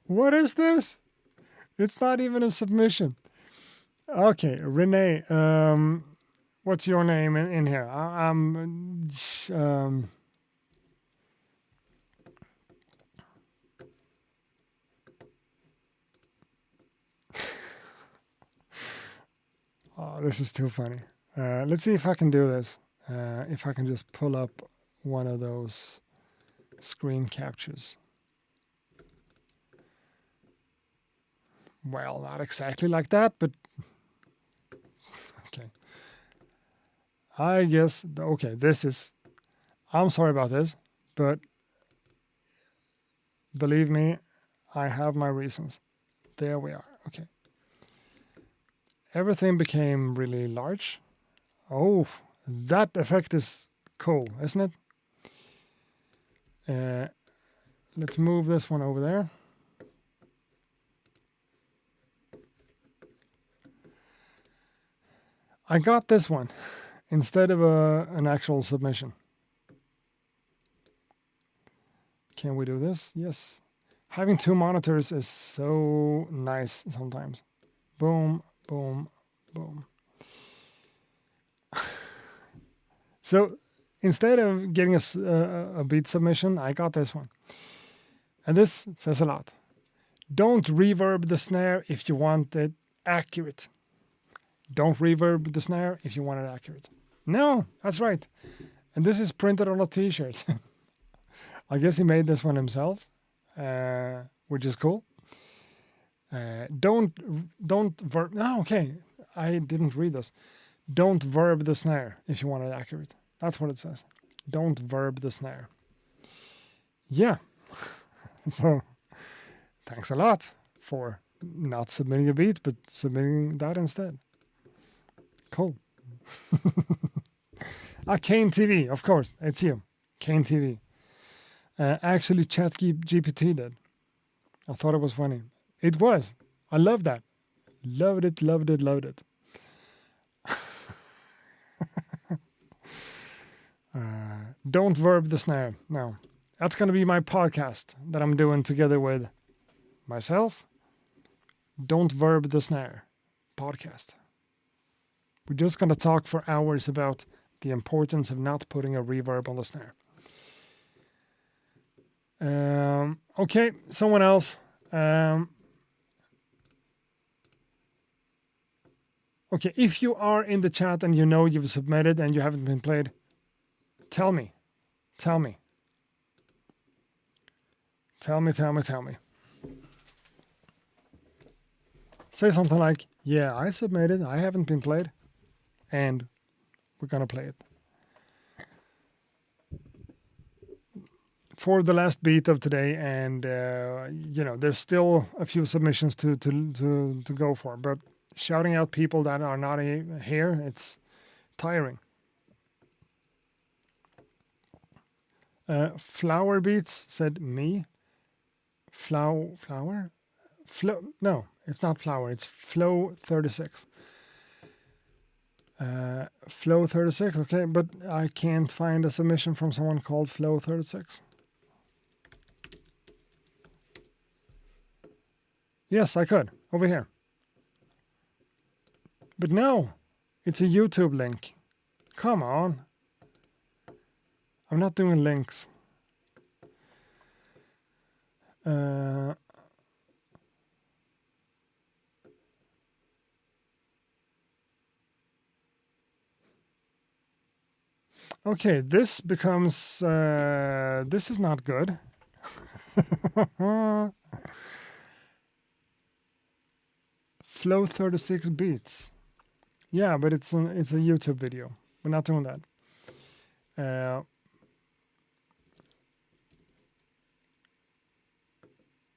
What is this? It's not even a submission. Okay, Renee, what's your name in here? Oh, this is too funny. Let's see if I can do this. If I can just pull up one of those screen captures. Well, not exactly like that, but okay. I guess, okay, this is, I'm sorry about this, but believe me, I have my reasons. There we are, okay. Everything became really large. Oh, that effect is cool, isn't it? Let's move this one over there. I got this one instead of an actual submission. Can we do this? Yes. Having two monitors is so nice sometimes. Boom, boom, boom. So instead of getting a beat submission, I got this one. And this says a lot. Don't reverb the snare if you want it accurate. Don't reverb the snare if you want it accurate. No, that's right. And this is printed on a t-shirt. I guess he made this one himself, which is cool. Don't verb. No, okay. I didn't read this. Don't verb the snare if you want it accurate. That's what it says. Don't verb the snare. Yeah. So thanks a lot for not submitting a beat, but submitting that instead. Cool. Kane TV, of course. It's you. Kane TV. Actually, ChatGPT did. I thought it was funny. It was. I love that. Loved it, loved it, loved it. Don't verb the snare. No. That's going to be my podcast that I'm doing together with myself. Don't verb the snare podcast. We're just going to talk for hours about the importance of not putting a reverb on the snare. Okay, someone else. Okay, if you are in the chat and you know you've submitted and you haven't been played, tell me. Tell me. Tell me. Say something like, yeah, I submitted, I haven't been played, and we're going to play it. For the last beat of today, and there's still a few submissions to go for, but shouting out people that are not here, it's tiring. Flower Beats said me. Flower? No, it's not Flower, it's Flow 36. Flow 36, okay, but I can't find a submission from someone called Flow 36. Yes, I could, over here. But no, it's a YouTube link. Come on. I'm not doing links. Okay, this becomes... this is not good. Flow 36 beats. Yeah, but it's a YouTube video. We're not doing that.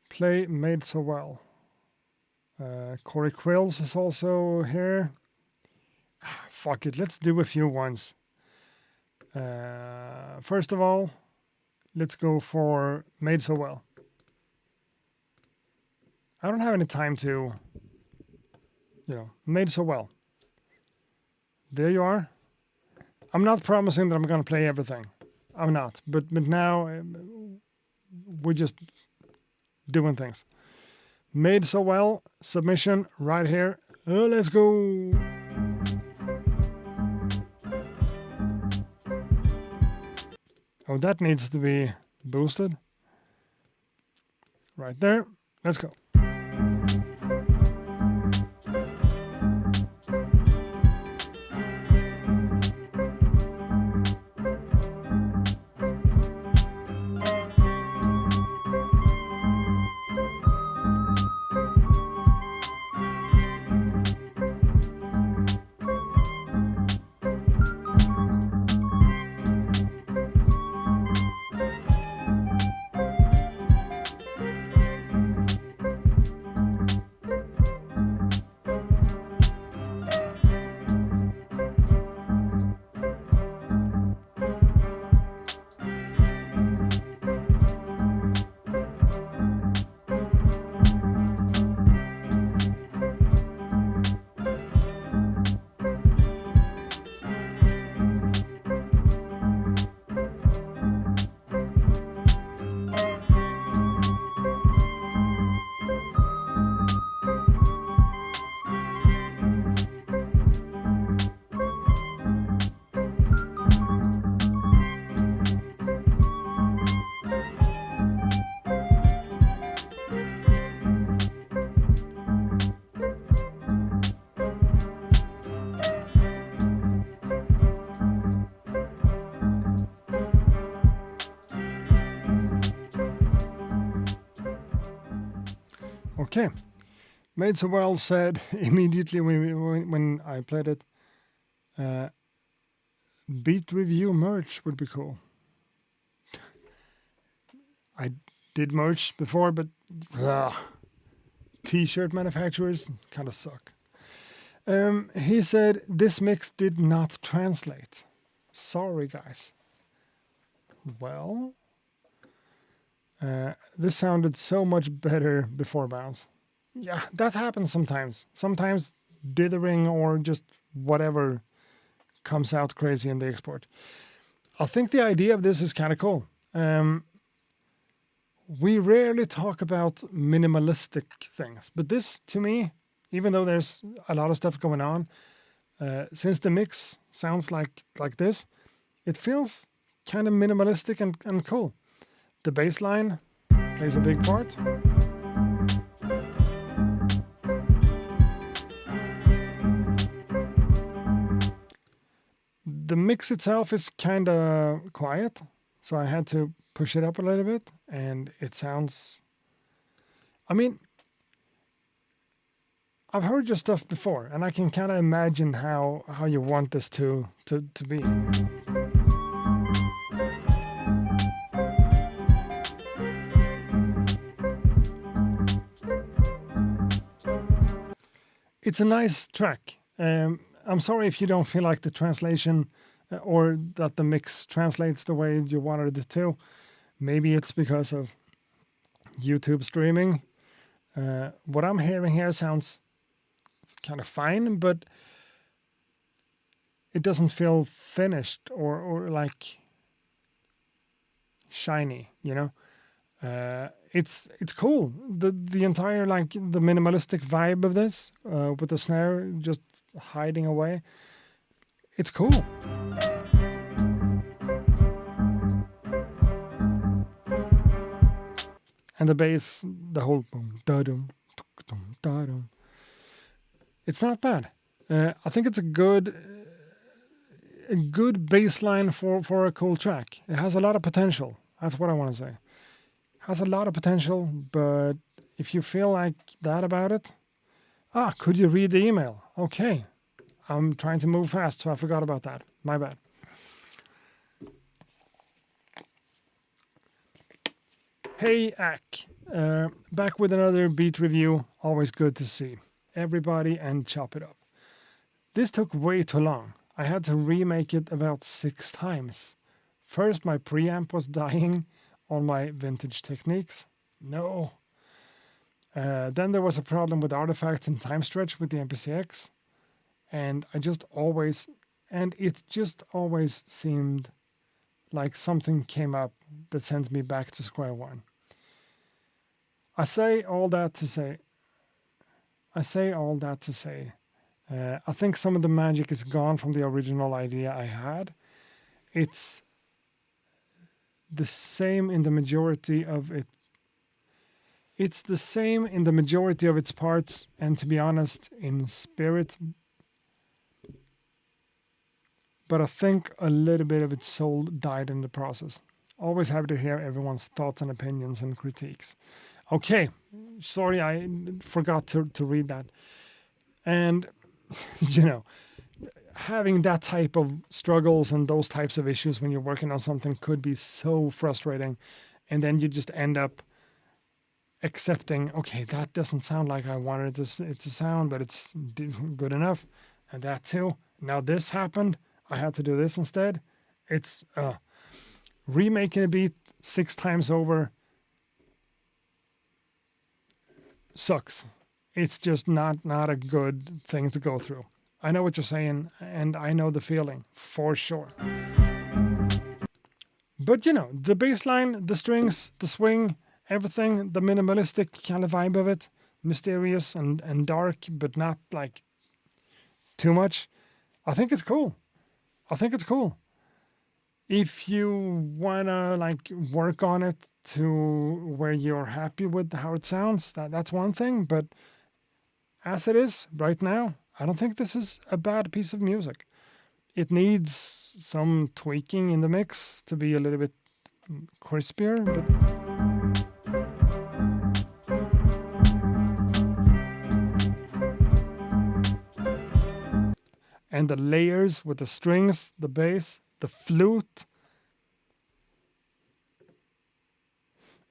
Play Made So Well. Corey Quills is also here. Fuck it, let's do a few ones. First of all, let's go for Made So Well. I don't have any time to, Made So Well. There you are. I'm not promising that I'm going to play everything. I'm not. But now we're just doing things. Made so well. Submission right here. Let's go. Oh, that needs to be boosted. Right there. Let's go. Okay. Made so well said immediately when I played it. Beat review merch would be cool. I did merch before, but t-shirt manufacturers kind of suck. He said this mix did not translate. Sorry, guys. Well, this sounded so much better before bounce. Yeah, that happens sometimes. Sometimes dithering or just whatever comes out crazy in the export. I think the idea of this is kind of cool. We rarely talk about minimalistic things, but this, to me, even though there's a lot of stuff going on, since the mix sounds like this, it feels kind of minimalistic and cool. The bass line plays a big part. The mix itself is kind of quiet, so I had to push it up a little bit, and it sounds... I mean, I've heard your stuff before, and I can kind of imagine how you want this to be. It's a nice track. I'm sorry if you don't feel like the translation or that the mix translates the way you wanted it to. Maybe it's because of YouTube streaming. What I'm hearing here sounds kind of fine, but it doesn't feel finished or like shiny, you know? It's cool. The entire, like, the minimalistic vibe of this, with the snare just hiding away. It's cool. And the bass, the whole boom, da-dum, da-dum, da-dum. It's not bad. I think it's a good bass line for a cool track. It has a lot of potential. That's what I want to say. Has a lot of potential, but if you feel like that about it... could you read the email? Okay. I'm trying to move fast, so I forgot about that. My bad. Hey, Ack. Back with another beat review. Always good to see everybody and chop it up. This took way too long. I had to remake it about 6 times. First, my preamp was dying on my vintage techniques. No. Then there was a problem with artifacts and time stretch with the MPCX. And it just always seemed like something came up that sent me back to square one. I say all that to say. I think some of the magic is gone from the original idea I had. It's the same in the majority of it. It's the same in the majority of its parts, and to be honest, in spirit. But I think a little bit of its soul died in the process. Always happy to hear everyone's thoughts and opinions and critiques. Okay, sorry I forgot to read that. And, you know, having that type of struggles and those types of issues when you're working on something could be so frustrating. And then you just end up accepting, okay, that doesn't sound like I wanted it to sound, but it's good enough. And that too. Now this happened. I had to do this instead. It's remaking a beat 6 times over sucks. It's just not a good thing to go through. I know what you're saying, and I know the feeling for sure. But you know, the bass line, the strings, the swing, everything, the minimalistic kind of vibe of it, mysterious and dark, but not like too much. I think it's cool. If you wanna like work on it to where you're happy with how it sounds, that's one thing. But as it is right now, I don't think this is a bad piece of music. It needs some tweaking in the mix to be a little bit crispier, but and the layers with the strings, the bass, the flute.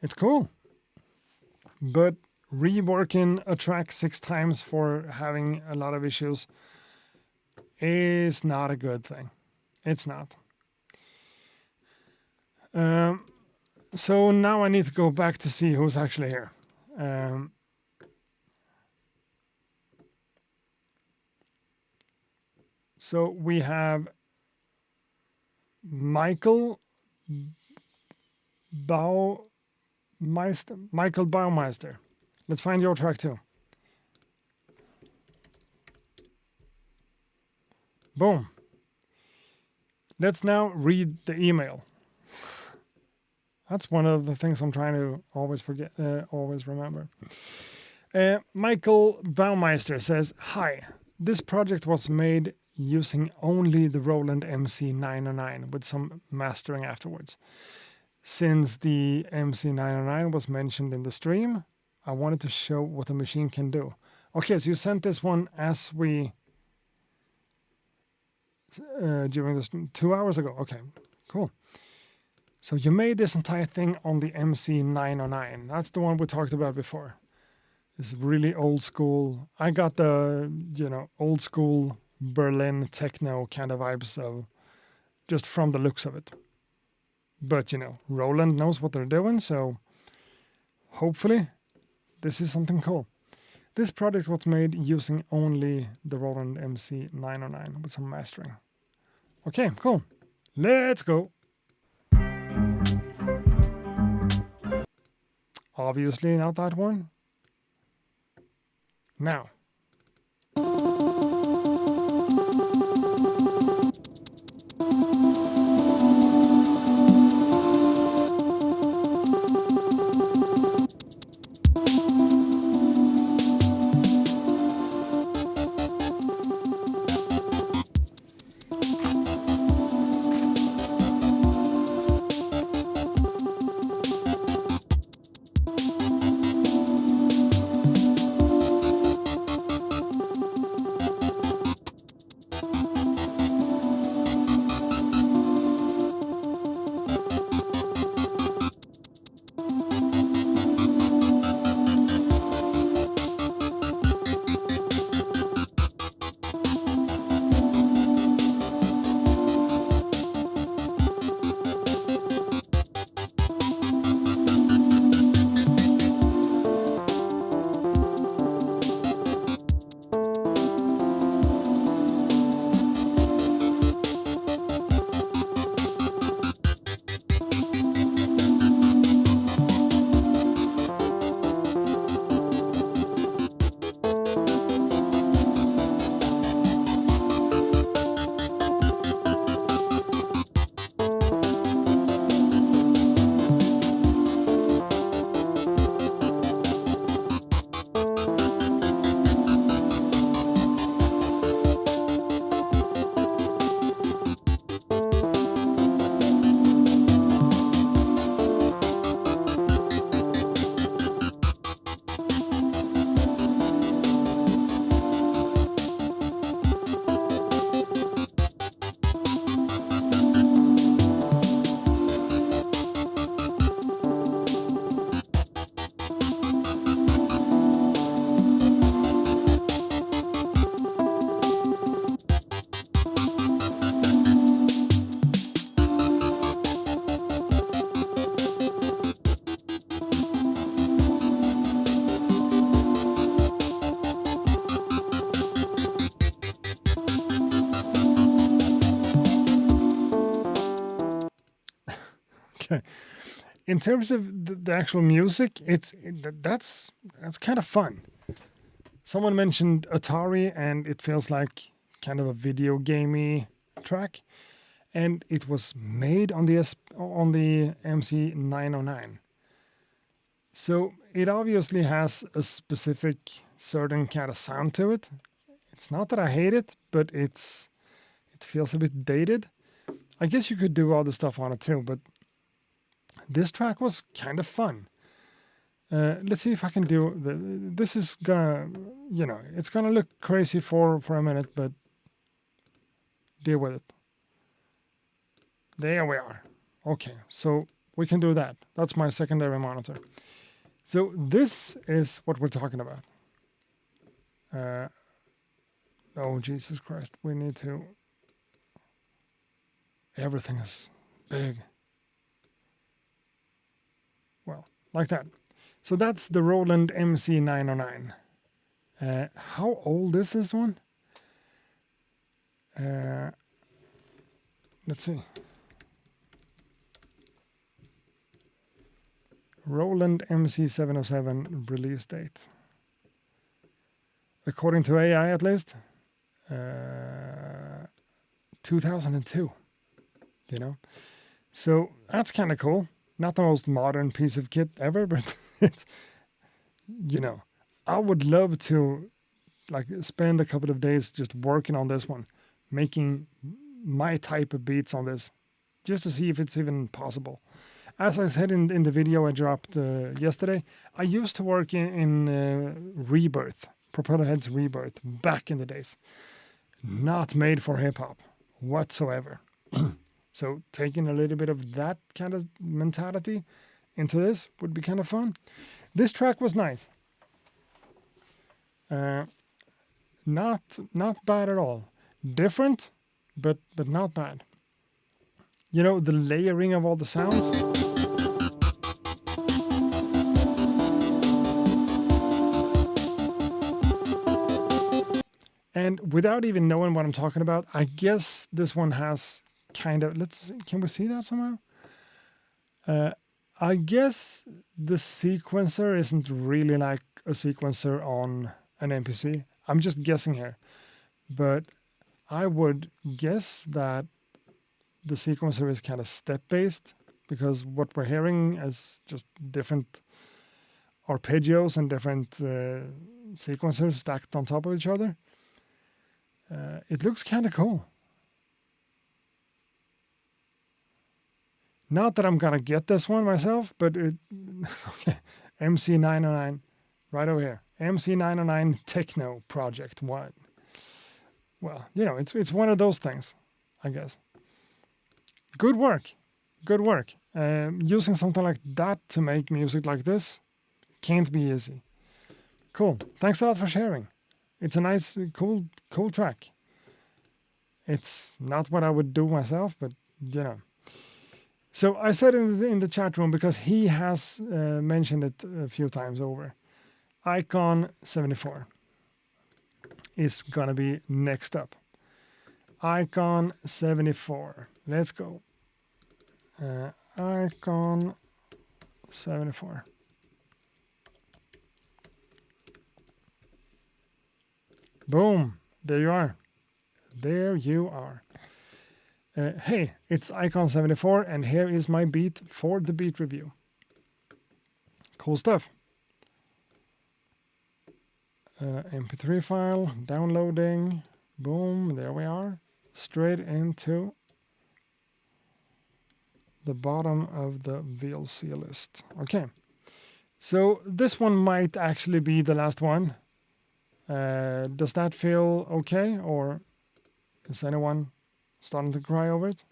It's cool. But reworking a track 6 times for having a lot of issues is not a good thing. It's not. So now I need to go back to see who's actually here. So we have Michael Baumeister. Let's find your track too. Boom. Let's now read the email. That's one of the things I'm trying to always remember. Michael Baumeister says, "Hi, this project was made using only the Roland MC909 with some mastering afterwards. Since the MC909 was mentioned in the stream, I wanted to show what the machine can do." Okay, so you sent this one as we during this 2 hours ago. Okay, cool. So you made this entire thing on the MC909. That's the one we talked about before. It's really old school. I got the, old school Berlin techno kind of vibes of just from the looks of it. But, Roland knows what they're doing, so hopefully this is something cool. This project was made using only the Roland MC909 with some mastering. Okay, cool. Let's go. Obviously not that one. Now. in terms of the actual music, that's kind of fun. Someone mentioned Atari, and it feels like kind of a video gamey track, and it was made on the MC909. So it obviously has a specific certain kind of sound to it. It's not that I hate it, but it feels a bit dated. I guess you could do other stuff on it too, but this track was kind of fun. Let's see if I can do this is gonna, it's gonna look crazy for a minute, but deal with it. There we are. Okay, so we can do that. That's my secondary monitor. So this is what we're talking about. Oh, Jesus Christ. We need to... Everything is big. Well, like that. So that's the Roland MC909. How old is this one? Let's see. Roland MC707 release date. According to AI at least, 2002. So that's kind of cool. Not the most modern piece of kit ever, but it's, I would love to spend a couple of days just working on this one, making my type of beats on this, just to see if it's even possible. As I said in the video I dropped yesterday, I used to work in Rebirth, Propeller Head's Rebirth, back in the days. Not made for hip-hop whatsoever. So taking a little bit of that kind of mentality into this would be kind of fun. This track was nice. Not bad at all. Different, but not bad. The layering of all the sounds. And without even knowing what I'm talking about, I guess this one has kind of, let's see, can we see that somehow? I guess the sequencer isn't really like a sequencer on an MPC. I'm just guessing here. But I would guess that the sequencer is kind of step-based, because what we're hearing is just different arpeggios and different sequencers stacked on top of each other. It looks kind of cool. Not that I'm going to get this one myself, but okay. MC909, right over here. MC909 Techno Project 1. Well, it's one of those things, I guess. Good work. Good work. Using something like that to make music like this can't be easy. Cool. Thanks a lot for sharing. It's a nice, cool track. It's not what I would do myself, but, So I said in the chat room, because he has mentioned it a few times over, Icon 74 is going to be next up. Icon 74. Let's go. Icon 74. Boom. There you are. There you are. Hey, it's Icon 74, and here is my beat for the beat review. Cool stuff. MP3 file, downloading. Boom, there we are. Straight into the bottom of the VLC list. Okay. So this one might actually be the last one. Does that feel okay, or is anyone starting to cry over it?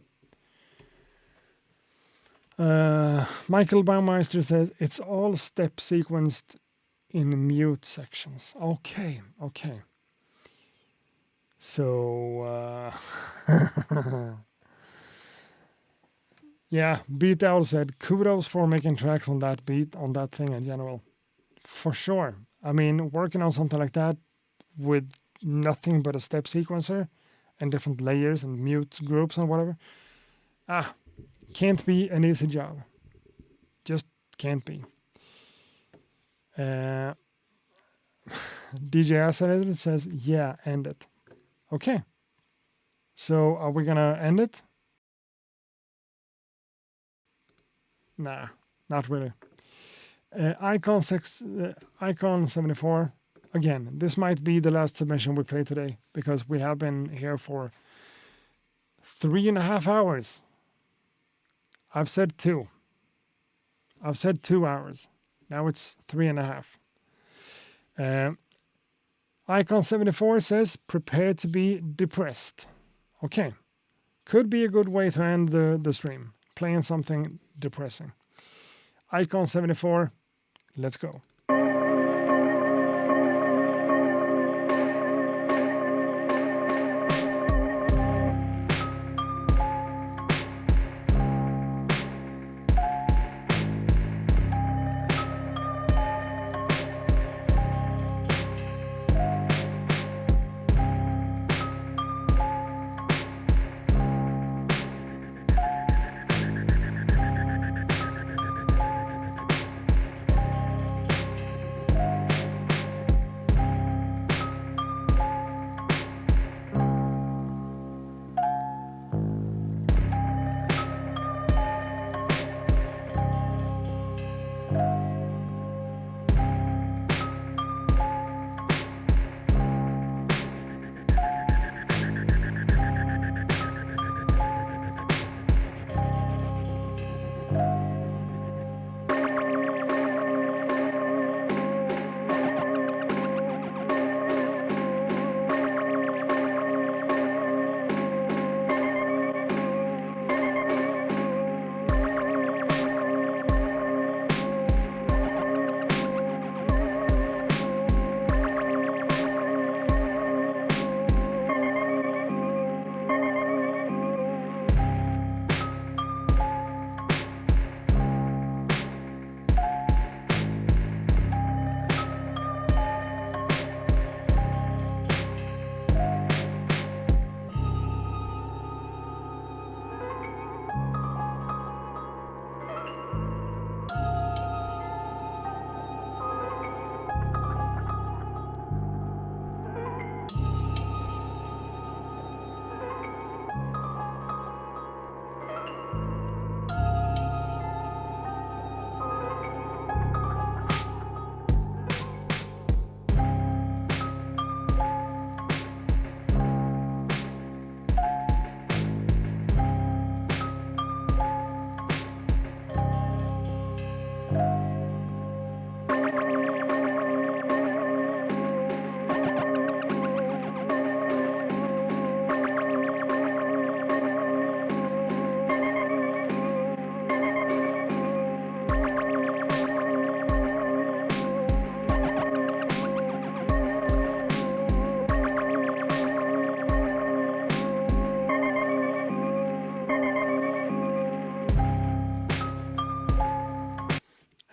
Michael Baumeister says it's all step sequenced in mute sections. Okay. So, yeah, Beat Owl said, kudos for making tracks on that beat, on that thing in general. For sure. I mean, working on something like that with nothing but a step sequencer and different layers and mute groups and whatever. Can't be an easy job. Just can't be. DJ Acid says, yeah, end it. Okay. So are we gonna end it? Nah, not really. Icon 74. Again, this might be the last submission we play today because we have been here for 3.5 hours. I've said 2. I've said 2 hours. Now it's 3.5. Icon 74 says, prepare to be depressed. Okay. Could be a good way to end the stream. Playing something depressing. Icon 74, let's go.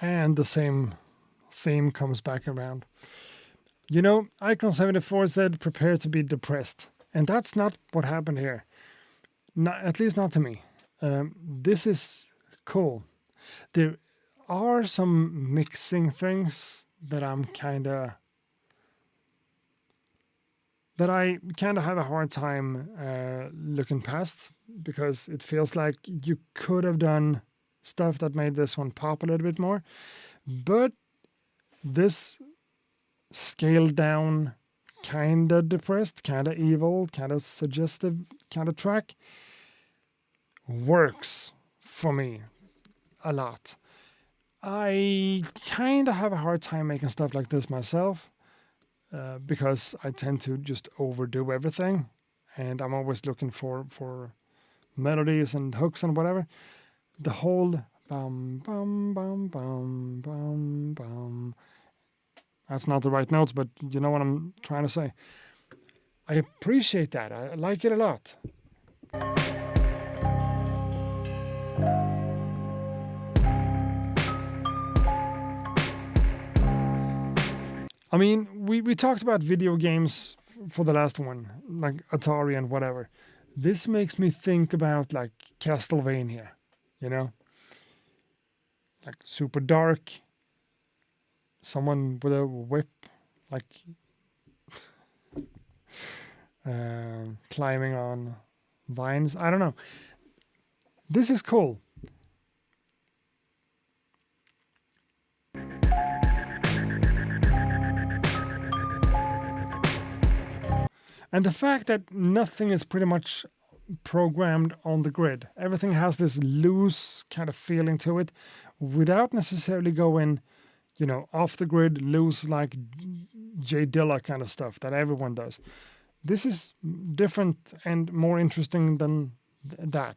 And the same theme comes back around. You know, Icon 74 said, prepare to be depressed. And that's not what happened here. Not, at least not to me. This is cool. There are some mixing things that I kind of have a hard time looking past, because it feels like you could have done stuff that made this one pop a little bit more. But this scaled down, kind of depressed, kind of evil, kind of suggestive kind of track works for me a lot. I kind of have a hard time making stuff like this myself, because I tend to just overdo everything, and I'm always looking for melodies and hooks and whatever. The whole bum bum bum bum bum bum. That's not the right notes, but you know what I'm trying to say. I appreciate that. I like it a lot. I mean, we talked about video games for the last one, like Atari and whatever. This makes me think about like Castlevania, you know? like super dark. Someone with a whip, like climbing on vines. I don't know. This is cool. And the fact that nothing is pretty much programmed on the grid. Everything has this loose kind of feeling to it without necessarily going, off the grid, loose like J Dilla kind of stuff that everyone does. This is different and more interesting than that.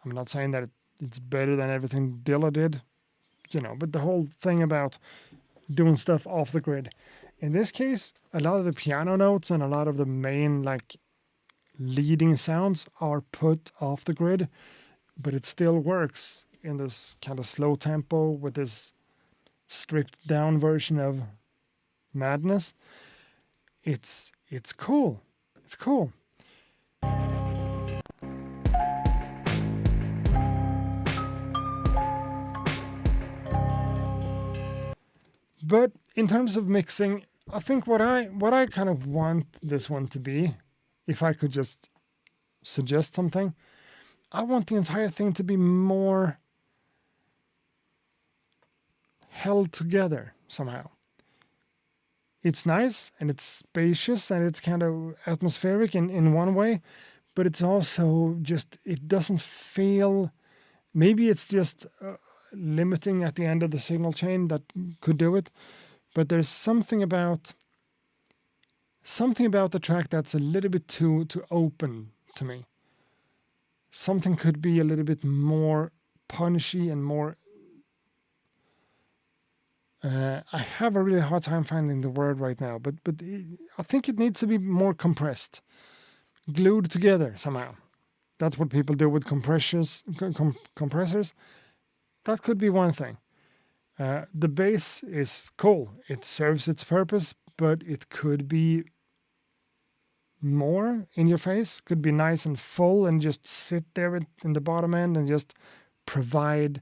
I'm not saying that it's better than everything Dilla did, but the whole thing about doing stuff off the grid. In this case, a lot of the piano notes and a lot of the main leading sounds are put off the grid, but it still works in this kind of slow tempo with this stripped down version of madness. It's cool. It's cool. But in terms of mixing, I think what I kind of want this one to be, if I could just suggest something, I want the entire thing to be more held together somehow. It's nice and it's spacious and it's kind of atmospheric in one way, but it's also just, it doesn't feel, maybe it's just limiting at the end of the signal chain that could do it, but there's something about the track that's a little bit too open to me. Something could be a little bit more punchy and more I have a really hard time finding the word right now, but I think it needs to be more compressed, glued together somehow. That's what people do with compressors. That could be one thing. The bass is cool. It serves its purpose, but it could be more in your face. Could be nice and full and just sit there in the bottom end and just provide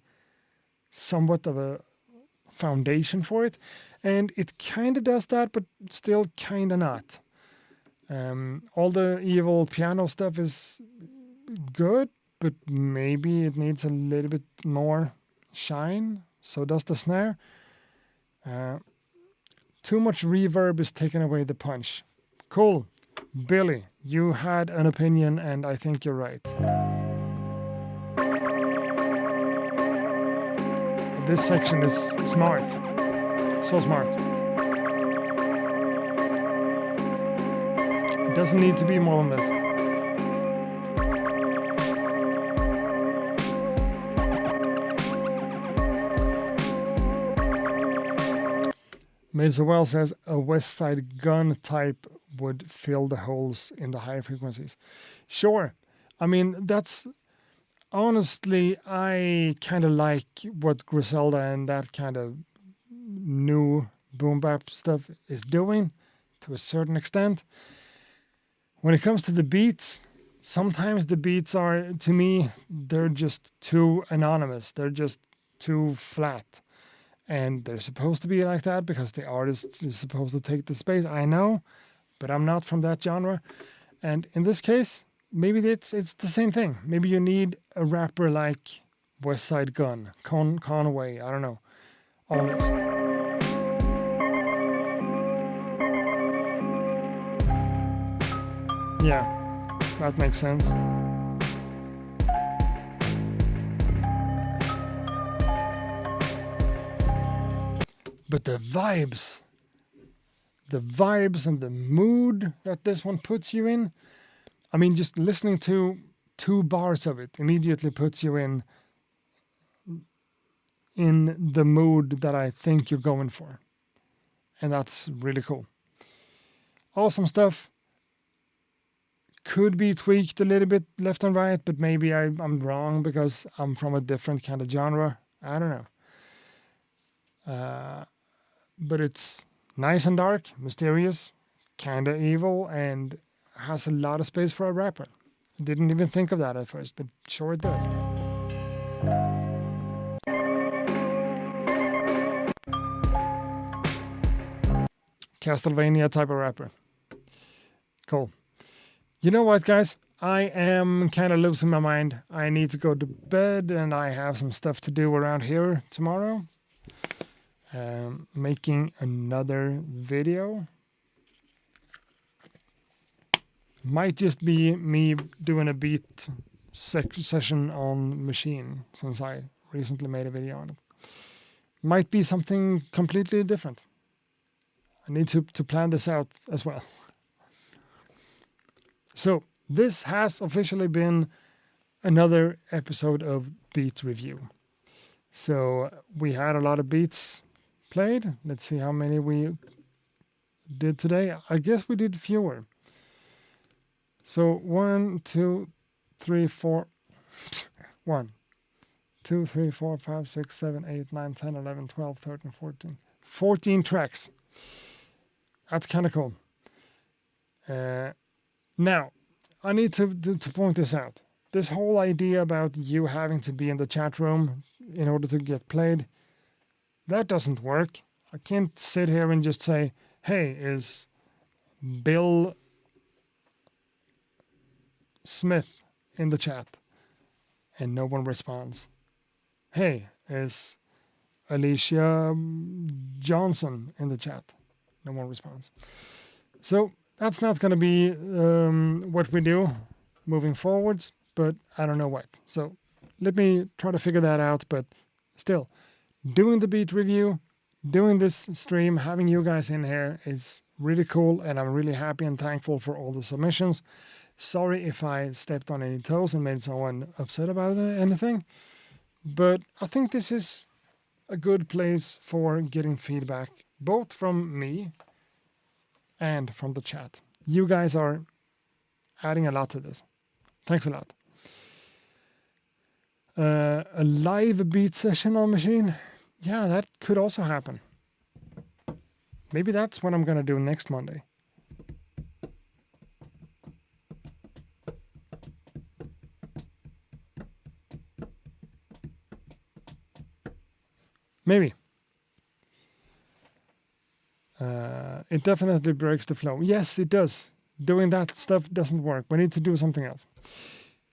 somewhat of a foundation for it. And it kind of does that, but still kind of not. All the evil piano stuff is good, but maybe it needs a little bit more shine. So does the snare. Too much reverb is taking away the punch. Cool. Billy, you had an opinion and I think you're right. This section is smart. So smart. It doesn't need to be more than this. Well says a West Side Gun type would fill the holes in the high frequencies. Sure. I mean, that's honestly, I kind of like what Griselda and that kind of new boom bap stuff is doing to a certain extent. When it comes to the beats, sometimes the beats are, to me, they're just too anonymous. They're just too flat. And they're supposed to be like that because the artist is supposed to take the space. I know, but I'm not from that genre. And in this case, maybe it's the same thing. Maybe you need a rapper like West Side Gun, Conway, I don't know, all this. Yeah, that makes sense. But the vibes and the mood that this one puts you in, I mean, just listening to 2 bars of it immediately puts you in the mood that I think you're going for. And that's really cool. Awesome stuff. Could be tweaked a little bit left and right, but maybe I'm wrong because I'm from a different kind of genre. I don't know. But it's nice and dark, mysterious, kind of evil, and has a lot of space for a rapper. I didn't even think of that at first, but sure it does. Castlevania type of rapper. Cool. You know what, guys? I am kind of losing my mind. I need to go to bed, and I have some stuff to do around here tomorrow. Making another video. Might just be me doing a beat session on Machine, since I recently made a video on it. Might be something completely different. I need to plan this out as well. So, this has officially been another episode of Beat Review. So, we had a lot of beats played. Let's see how many we did today. I guess we did fewer. So 1, 2, 3, 4, 1, 2, 3, 4, 5, 6, 7, 8, 9, 10, 11, 12, 13, 14. 14 tracks. That's kind of cool. Now, I need to point this out. This whole idea about you having to be in the chat room in order to get played, that doesn't work. I can't sit here and just say, hey, is Bill Smith in the chat? And no one responds. Hey, is Alicia Johnson in the chat? No one responds. So that's not going to be what we do moving forwards, but I don't know what. So let me try to figure that out. But still, doing the beat review, doing this stream, having you guys in here is really cool, and I'm really happy and thankful for all the submissions. Sorry if I stepped on any toes and made someone upset about anything, but I think this is a good place for getting feedback, both from me and from the chat. You guys are adding a lot to this. Thanks a lot. A live beat session on Machine? Yeah, that could also happen. Maybe that's what I'm going to do next Monday. Maybe. It definitely breaks the flow. Yes, it does. Doing that stuff doesn't work. We need to do something else.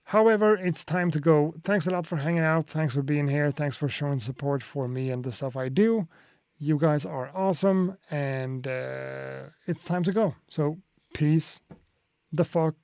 However, it's time to go. Thanks a lot for hanging out. Thanks for being here. Thanks for showing support for me and the stuff I do. You guys are awesome, and it's time to go. So peace the fuck